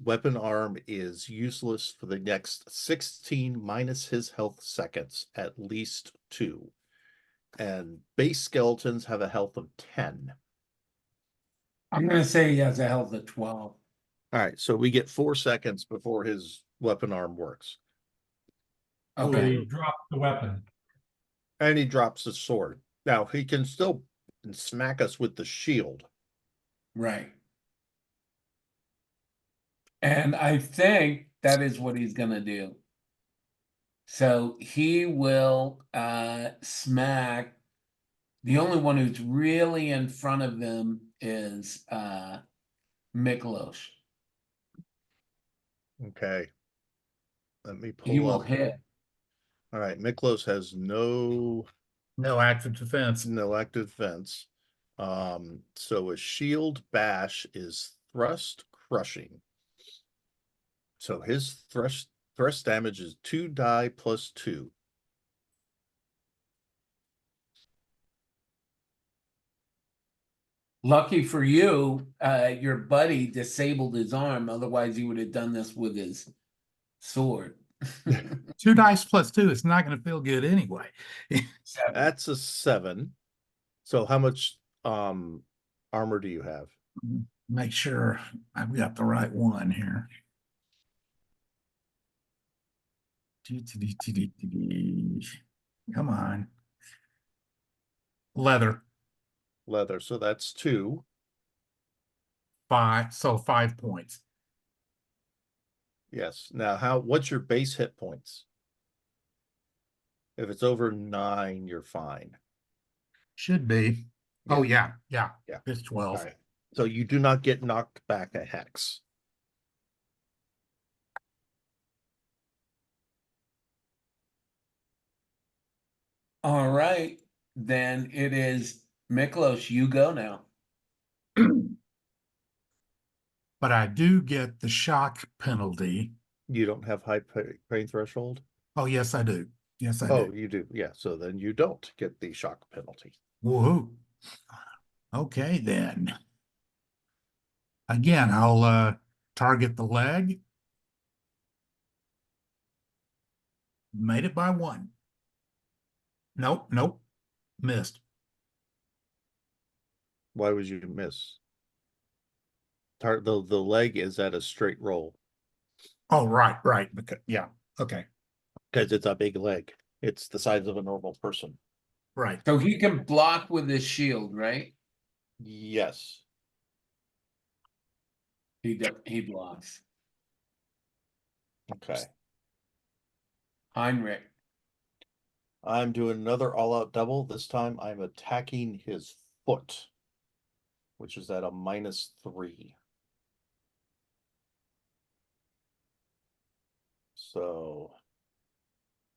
C: weapon arm is useless for the next 16 minus his health seconds, at least 2. And base skeletons have a health of 10.
A: I'm gonna say he has a health of 12.
C: All right, so we get 4 seconds before his weapon arm works.
B: So
A: Okay.
B: he dropped the weapon.
C: And he drops his sword. Now he can still smack us with the shield.
A: Right. And I think that is what he's gonna do. So he will smack. The only one who's really in front of him is Miklos.
C: Okay. Let me
A: He
C: pull
A: will
C: up.
A: hit.
C: All right, Miklos has no
D: active defense.
C: active defense. So a shield bash is thrust crushing. So his thrust damage is 2 die plus 2.
A: Lucky for you, your buddy disabled his arm, otherwise he would have done this with his sword.
D: 2 dice plus 2, it's not going to feel good anyway.
A: Seven.
C: That's a 7. So how much armor do you have?
D: Make sure I've got the right one here. Come on. Leather,
C: Leather. So that's 2.
D: 5, so 5 points.
C: Yes. Now what's your base hit points? If it's over 9, you're fine.
D: Should be. Oh, yeah.
C: Yeah.
D: It's
C: All
D: 12.
C: right. So you do not get knocked back a hex.
A: All right, then it is Miklos, you go now.
D: But I do get the shock penalty.
C: You don't have high pain threshold?
D: Oh, yes, I do. Yes, I
C: Oh,
D: do.
C: you do. Yeah. So then you don't get the shock penalty.
D: Woohoo. Okay, then. Again, I'll target the leg. Made it by 1. Nope. Missed.
C: Why would you miss? The leg is at a straight roll
D: Oh, right. Because, yeah. Okay.
C: because it's a big leg. It's the size of a normal person.
D: Right.
A: So he can block with his shield, right?
C: Yes.
A: He blocks.
C: Okay.
A: Heinrich.
C: I'm doing another all-out double. This time I'm attacking his foot, which is at a -3. So,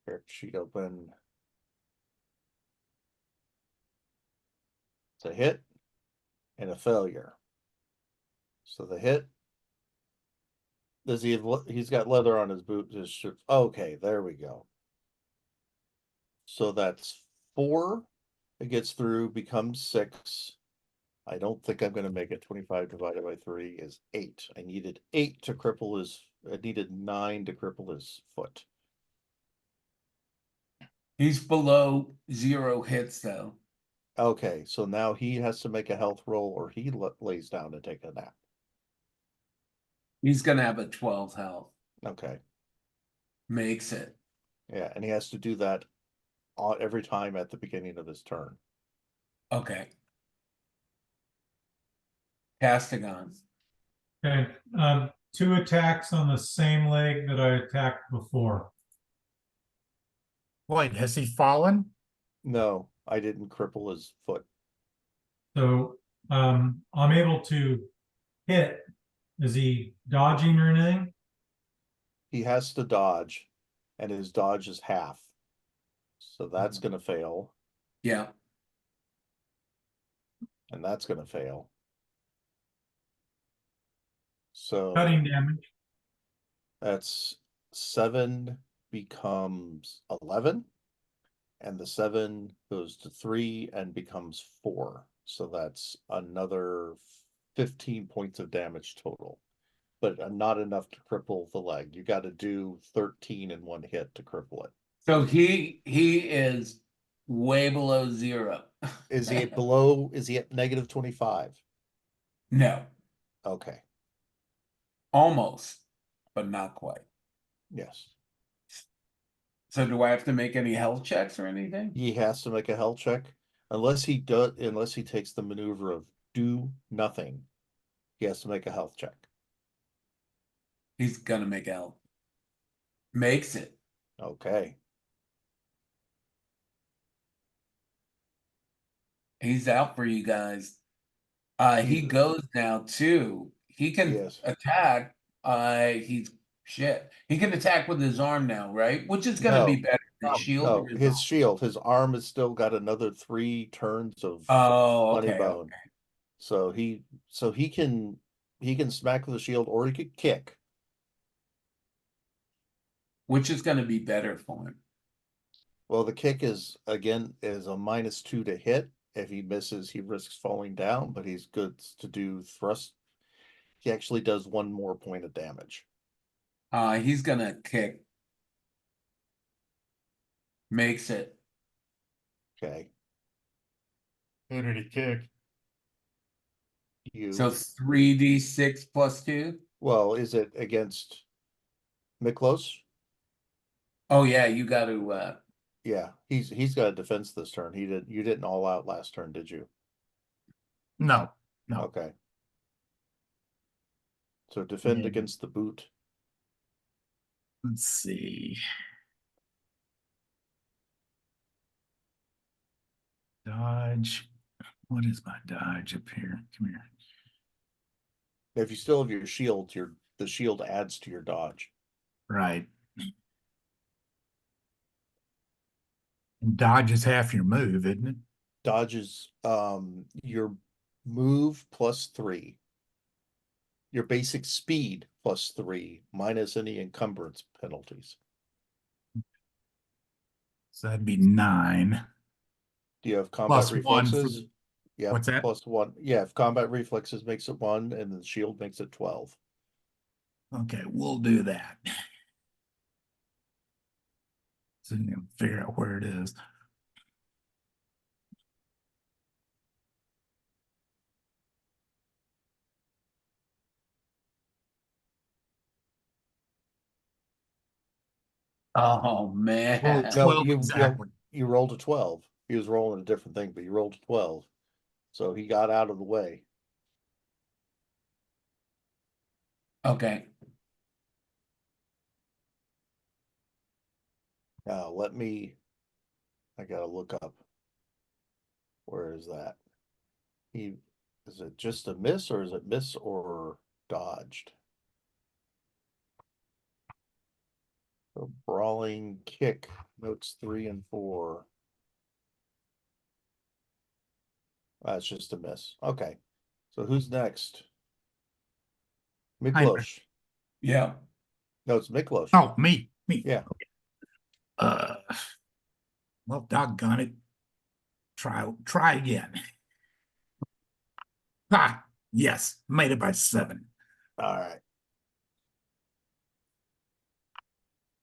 C: character sheet open. It's a hit and a failure. So the hit. Does he have, he's got leather on his boot, his shirt. Okay, there we go. So that's 4. It gets through, becomes 6. I don't think I'm going to make it. 25 divided by 3 is 8. I needed 8 to cripple his, I needed 9 to cripple his foot.
A: He's below 0 hits though.
C: Okay, so now he has to make a health roll or he lays down to take a nap.
A: He's gonna have a 12 health.
C: Okay.
A: Makes it.
C: Yeah, and he has to do that every time at the beginning of his turn.
A: Okay. Castigon.
B: Okay, 2 attacks on the same leg that I attacked before.
D: Wait, has he fallen?
C: No, I didn't cripple his foot.
B: So I'm able to hit. Is he dodging or anything?
C: He has to dodge, and his dodge is half. So that's going to fail,
A: Yeah.
C: and that's going to fail. So
B: Cutting damage.
C: that's 7 becomes 11, and the 7 goes to 3 and becomes 4. So that's another 15 points of damage total, but not enough to cripple the leg. You got to do 13 in one hit to cripple it.
A: So he is way below 0.
C: Is he below? Is he at -25?
A: No,
C: Okay.
A: almost, but not quite.
C: Yes.
A: So do I have to make any health checks or anything?
C: He has to make a health check unless he takes the maneuver of do nothing. He has to make a health check.
A: He's gonna make health. Makes it.
C: Okay.
A: He's out for you guys. He
C: Jesus.
A: goes now too. He can
C: Yes.
A: attack. He's shit. He can attack with his arm now, right? Which is gonna be better. His shield
C: No,
A: or his
C: his
A: arm?
C: shield. His arm has still got another 3 turns of
A: Oh,
C: funny
A: okay.
C: bone. So he can smack with the shield or he could kick.
A: Which is gonna be better for him.
C: Well, the kick is again is a -2 to hit. If he misses, he risks falling down, but he's good to do thrust. He actually does one more point of damage.
A: He's gonna kick. Makes it.
C: Okay.
D: Who did he kick?
C: You
A: So 3d6 plus 2.
C: well, is it against Miklos?
A: Oh yeah, you got to.
C: Yeah, he's got a defense this turn. You didn't all out last turn, did you?
D: No, no.
C: Okay. So defend
D: Yeah.
C: against the boot.
D: Let's see. Dodge. What is my dodge up here? Come here.
C: If you still have your shield, the shield adds to your dodge.
D: Right. And dodge is half your move, isn't it?
C: Dodge is your move plus 3. Your basic speed plus 3, minus any encumbrance penalties.
D: So that'd be 9.
C: Do you have combat
D: Plus 1 for
C: reflexes?
D: the,
C: Yeah,
D: what's that?
C: plus 1. Yeah, if combat reflexes makes it 1, and the shield makes it 12.
D: Okay, we'll do that. So you can figure out where it is.
A: Oh man.
D: Well,
C: No,
D: 12 exactly.
C: you rolled a 12. He was rolling a different thing, but you rolled a 12. So he got out of the way.
A: Okay.
C: Now I gotta look up. Where is that? Is it just a miss, or is it miss or dodged? So brawling kick, notes 3 and 4. That's just a miss. Okay. So who's next? Miklos.
A: Yeah.
C: No, it's Miklos.
D: Oh, me.
C: Yeah.
D: Uh, well, doggone it. Try again. Ah, yes, made it by 7.
C: All right.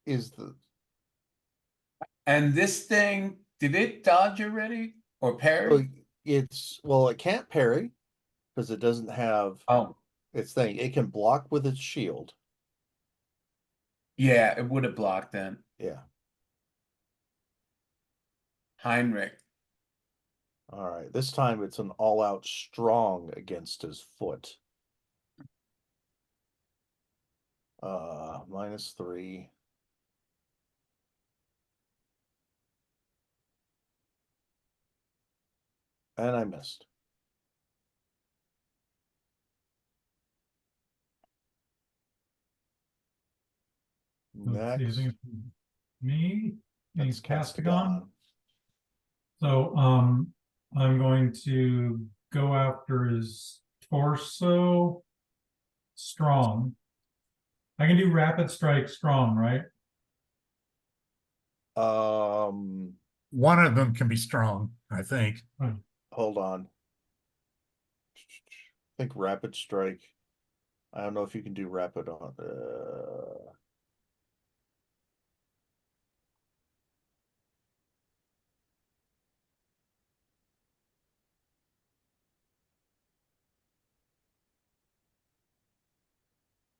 C: Is the
A: And this thing, did it dodge already or
C: oh,
A: parry?
C: it can't parry because it doesn't have
A: Oh,
C: its thing. It can block with its shield.
A: yeah, it would have blocked then.
C: Yeah.
A: Heinrich.
C: All right. This time it's an all-out strong against his foot. -3. And I missed.
B: Let's see, I
C: Next,
B: think it's me.
C: that's
B: Castigon.
C: Castigon.
B: So, I'm going to go after his torso. Strong. I can do rapid strike strong, right?
D: One of them can be strong, I think.
C: Hold on. I think rapid strike. I don't know if you can do rapid on.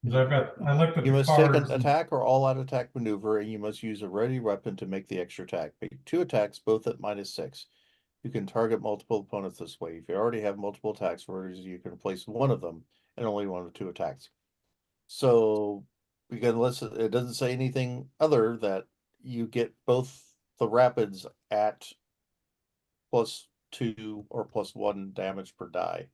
B: I looked at
C: You
B: the
C: must take an
B: cards.
C: attack or all-out attack maneuver, and you must use a ready weapon to make the extra attack. Make 2 attacks, both at -6. You can target multiple opponents this way. If you already have multiple attacks orders, you can replace one of them and only 1 of 2 attacks. So, because it doesn't say anything other that you get both the rapids at +2 or +1 damage per die.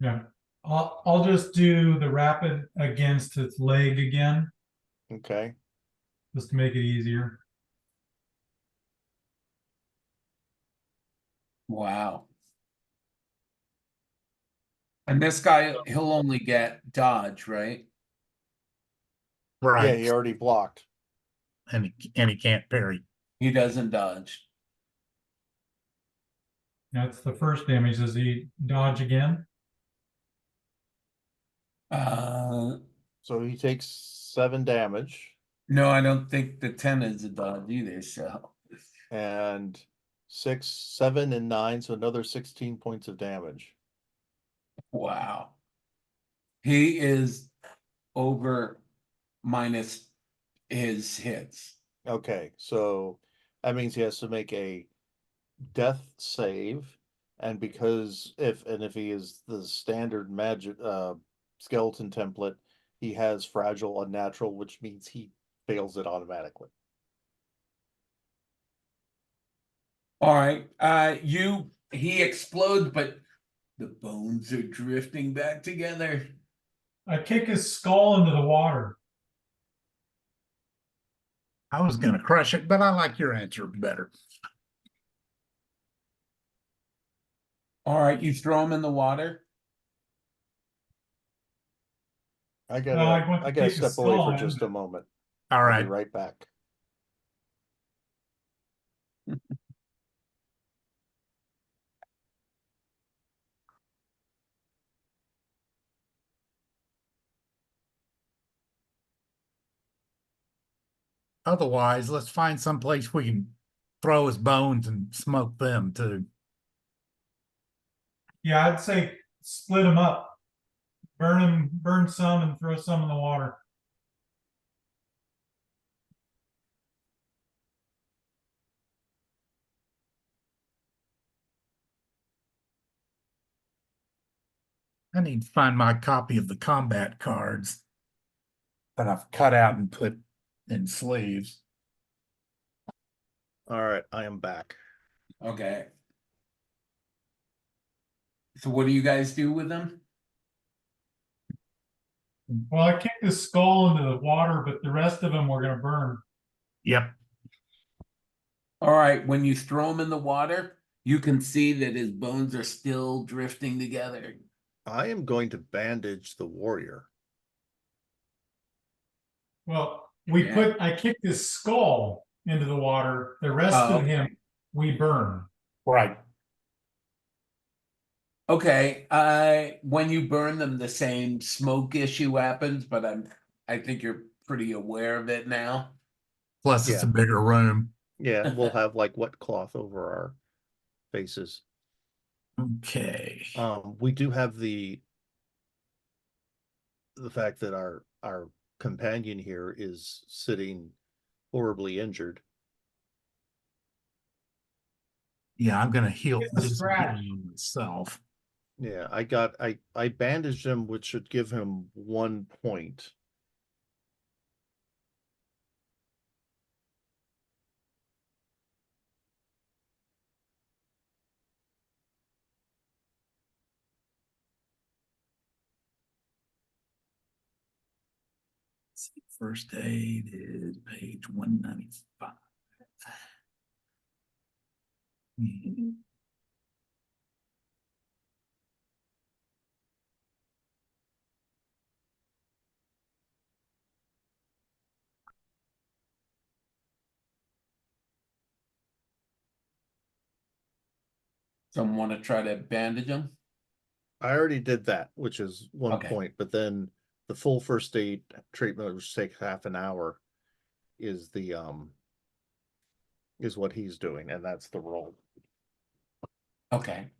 B: Yeah. I'll just do the rapid against its leg again,
C: Okay.
B: just to make it easier.
A: Wow. And this guy, he'll only get dodge, right?
C: Yeah,
D: Right.
C: he already blocked.
D: And he can't parry.
A: He doesn't dodge.
B: That's the first damage. Does he dodge again?
A: Uh,
C: So he takes 7 damage
A: no, I don't think the 10 is a dodge either, so.
C: and 6, 7, and 9, so another 16 points of damage.
A: Wow. He is over minus his hits.
C: Okay, so that means he has to make a death save, and because if he is the standard magic skeleton template, he has fragile unnatural, which means he fails it automatically.
A: All right. He explodes, but the bones are drifting back together.
B: I kick his skull into the water.
D: I was gonna crush it, but I like your answer better.
A: All right, you throw him in the water.
C: I
B: I
C: gotta
B: want to
C: I gotta
B: kick his
C: step away for
B: skull in.
C: just a moment.
D: All
C: I'll be
D: right.
C: right back.
D: Otherwise, let's find some place we can throw his bones and smoke them too.
B: Yeah, I'd say split him up. Burn some and throw some in the water.
D: I need to find my copy of the combat cards that I've cut out and put in sleeves.
C: All right, I am back.
A: Okay. So what do you guys do with them?
B: Well, I kicked his skull into the water, but the rest of them we're going to burn.
D: Yep.
A: All right, when you throw him in the water, you can see that his bones are still drifting together.
C: I am going to bandage the warrior.
B: Well,
A: Yeah.
B: I kicked his skull into the water. The rest
A: Oh,
B: of him we burn.
D: Right.
A: okay. When you burn them, the same smoke issue happens, but I think you're pretty aware of it now.
D: Plus, it's a
C: Yeah.
D: bigger room.
C: Yeah, we'll have like wet cloth over our faces.
D: Okay.
C: We do have the fact that our companion here is sitting horribly injured.
D: Yeah, I'm gonna heal
B: It's a
D: this
B: scratch.
D: myself.
C: Yeah, I bandaged him, which should give him 1 point.
D: First aid is page 195.
A: Some want to try to bandage him.
C: I already did that, which is 1
A: Okay.
C: point, but then the full first aid treatment, which takes half an hour, is the is what he's doing, and that's the roll.
A: Okay.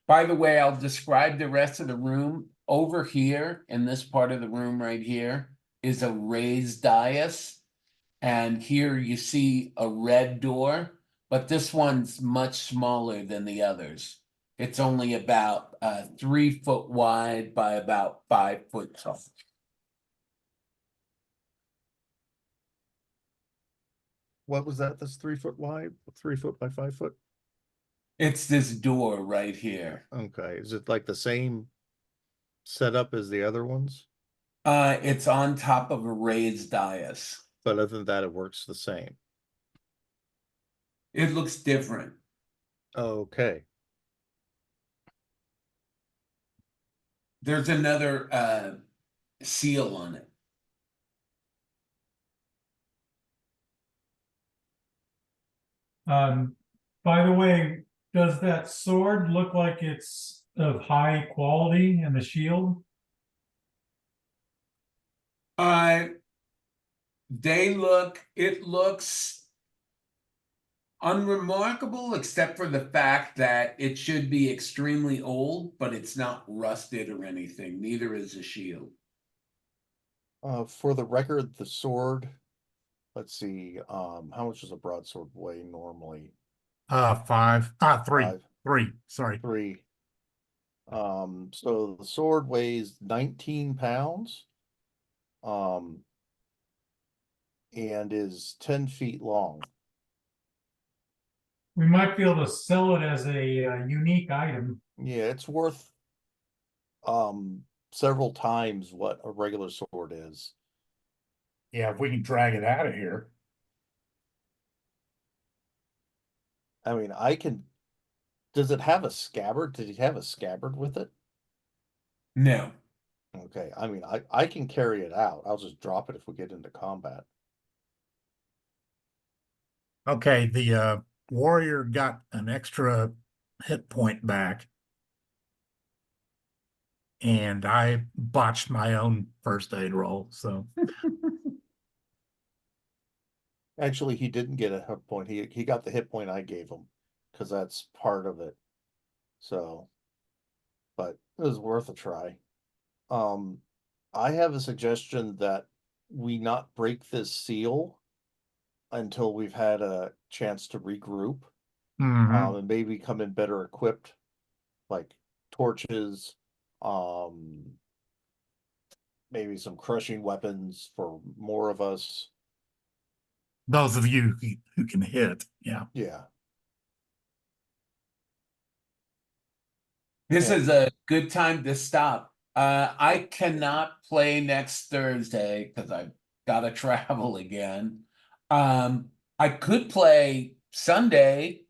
A: By the way, I'll describe the rest of the room. Over here, in this part of the room right here, is a raised dais. And here you see a red door, but this one's much smaller than the others. It's only about 3 foot wide by about 5 foot tall.
C: What was that? That's 3 foot wide, 3 foot by 5 foot.
A: It's this door right here.
C: Okay, is it like the same setup as the other ones?
A: It's on top of a raised dais.
C: But other than that, it works the same.
A: It looks different.
C: Okay.
A: There's another seal on it.
B: By the way, Does that sword look like it's of high quality and the shield?
A: Uh, it looks unremarkable, except for the fact that it should be extremely old, but it's not rusted or anything. Neither is the shield.
C: For the record, the sword, let's see, how much does a broadsword weigh normally?
D: 3,
C: Five,
D: 3, sorry.
C: 3. So the sword weighs 19 pounds. And is 10 feet long.
B: We might be able to sell it as a unique item.
C: Yeah, it's worth several times what a regular sword is.
D: Yeah, if we can drag it out of here.
C: I mean, I can. Does it have a scabbard? Did he have a scabbard with it?
A: No.
C: Okay, I mean, I can carry it out. I'll just drop it if we get into combat.
D: Okay, the warrior got an extra hit point back. And I botched my own first aid roll, so
C: Actually, he didn't get a hit point. He got the hit point I gave him because that's part of it. So, but it was worth a try. Um, I have a suggestion that we not break this seal until we've had a chance to regroup,
D: mhm.
C: and maybe come in better equipped, like torches, um, maybe some crushing weapons for more of us.
D: Those of you who can hit, yeah.
C: Yeah.
A: This
C: Yeah.
A: is a good time to stop. I cannot play next Thursday because I've got to travel again. I could play Sunday,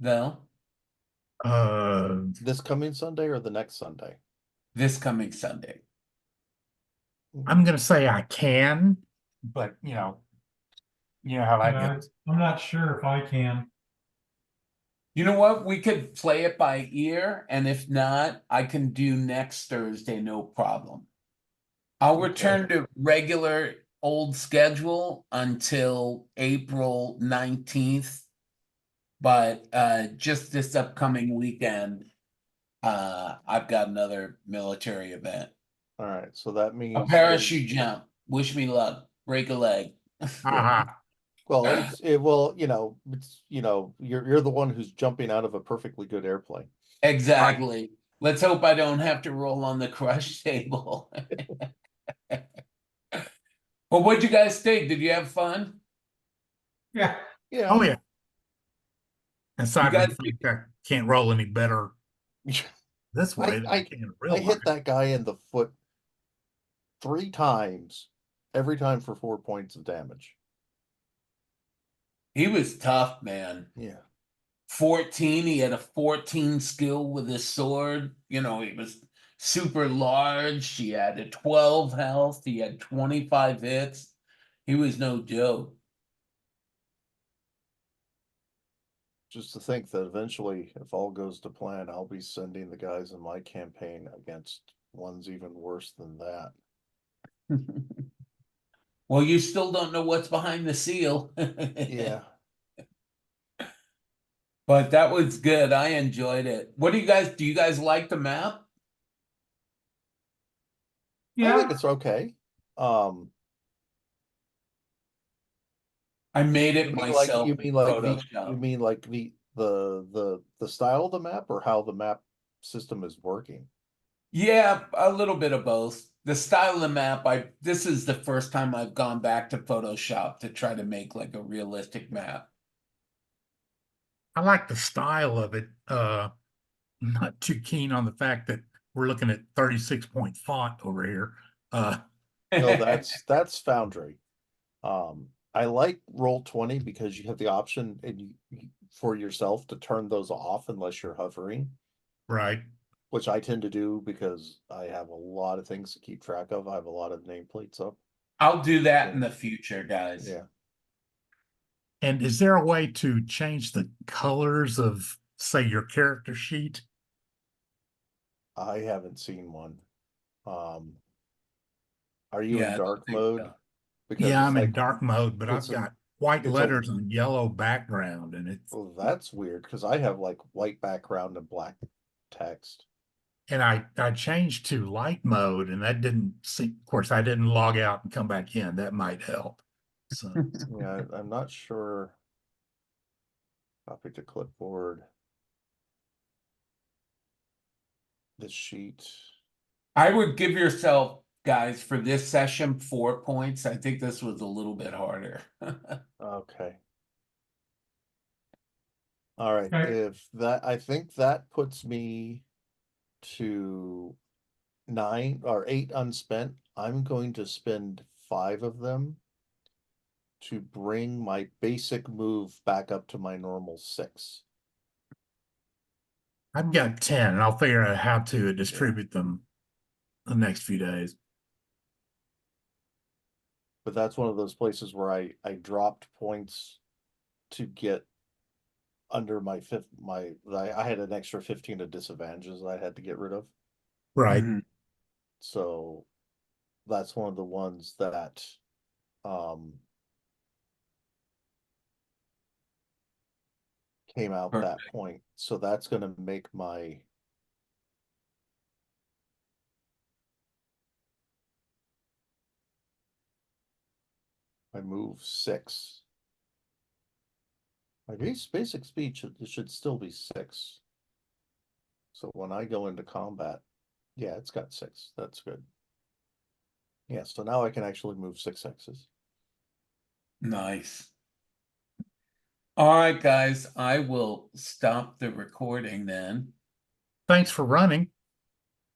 A: though,
C: This coming Sunday or the next Sunday?
A: this coming Sunday.
D: I'm gonna say I can, but you know how that
B: Yeah,
D: goes.
B: I'm not sure if I can.
A: You know what? We could play it by ear, and if not, I can do next Thursday, no problem. I'll
C: Okay.
A: return to regular old schedule until April 19th. But just this upcoming weekend, I've got another military event.
C: All right, so that
A: A
C: means
A: parachute jump. Wish me luck. Break a leg.
D: Haha.
C: well, you're the one who's jumping out of a perfectly good airplane.
A: Exactly. Let's hope I don't have to roll on the crush table. Well, what'd you guys think? Did you have fun?
B: Yeah.
C: Yeah.
D: Oh yeah.
A: You
D: Aside from
A: guys,
D: the fact I can't roll any better this way than I can in real
C: I hit
D: life.
C: that guy in the foot 3 times, every time for 4 points of damage.
A: he was tough, man.
C: Yeah.
A: 14, he had a 14 skill with his sword. He was super large. He had a 12 health. He had 25 hits. He was no joke.
C: Just to think that eventually, if all goes to plan, I'll be sending the guys in my campaign against ones even worse than that.
A: Well, you still don't know what's behind the seal.
C: Yeah.
A: But that was good. I enjoyed it. What do you guys like the map?
C: I think
B: Yeah.
C: it's okay. Um,
A: I made
C: you
A: it
C: mean like
A: myself
C: you
A: in
C: mean like
A: Photoshop.
C: the style of the map or how the map system is working?
A: Yeah, a little bit of both. The style of the map, this is the first time I've gone back to Photoshop to try to make like a realistic map.
D: I like the style of it. Not too keen on the fact that we're looking at 36-point font over here.
C: No, that's Foundry. I like Roll20 because you have the option for yourself to turn those off unless you're hovering,
D: Right.
C: which I tend to do because I have a lot of things to keep track of. I have a lot of nameplates up.
A: I'll do that in the future, guys.
C: Yeah.
D: And is there a way to change the colors of, say, your character sheet?
C: I haven't seen one. Are you
A: Yeah, I
C: in
A: don't
C: dark
A: think
C: mode?
A: so.
C: Because
D: Yeah,
C: it's
D: I'm in
C: like,
D: dark mode, but I've
C: it's a,
D: got white
C: it's a,
D: letters on yellow background, and it's
C: well, that's weird because I have like white background and black text.
D: and I changed to light mode, and that didn't see. Of course, I didn't log out and come back in. That might help. So
C: Yeah, I'm not sure. Copy to clipboard. This sheet.
A: I would give yourself, guys, for this session, 4 points. I think this was a little bit harder.
C: Okay. All right,
B: Right.
C: if that, I think that puts me to 9 or 8 unspent. I'm going to spend 5 of them to bring my basic move back up to my normal 6.
D: I've got 10, and I'll figure out how to distribute them the next few days.
C: But that's one of those places where I dropped points to get under my I had an extra 15 of disadvantages I had to get rid of.
D: Right.
A: Mhm.
C: So that's one of the ones that came out that
A: Perfect.
C: point. So that's gonna make my move 6. My basic speed should still be 6. So when I go into combat, yeah, it's got 6. That's good. Yeah, so now I can actually move 6 X's.
A: Nice. All right, guys, I will stop the recording then.
D: Thanks for running.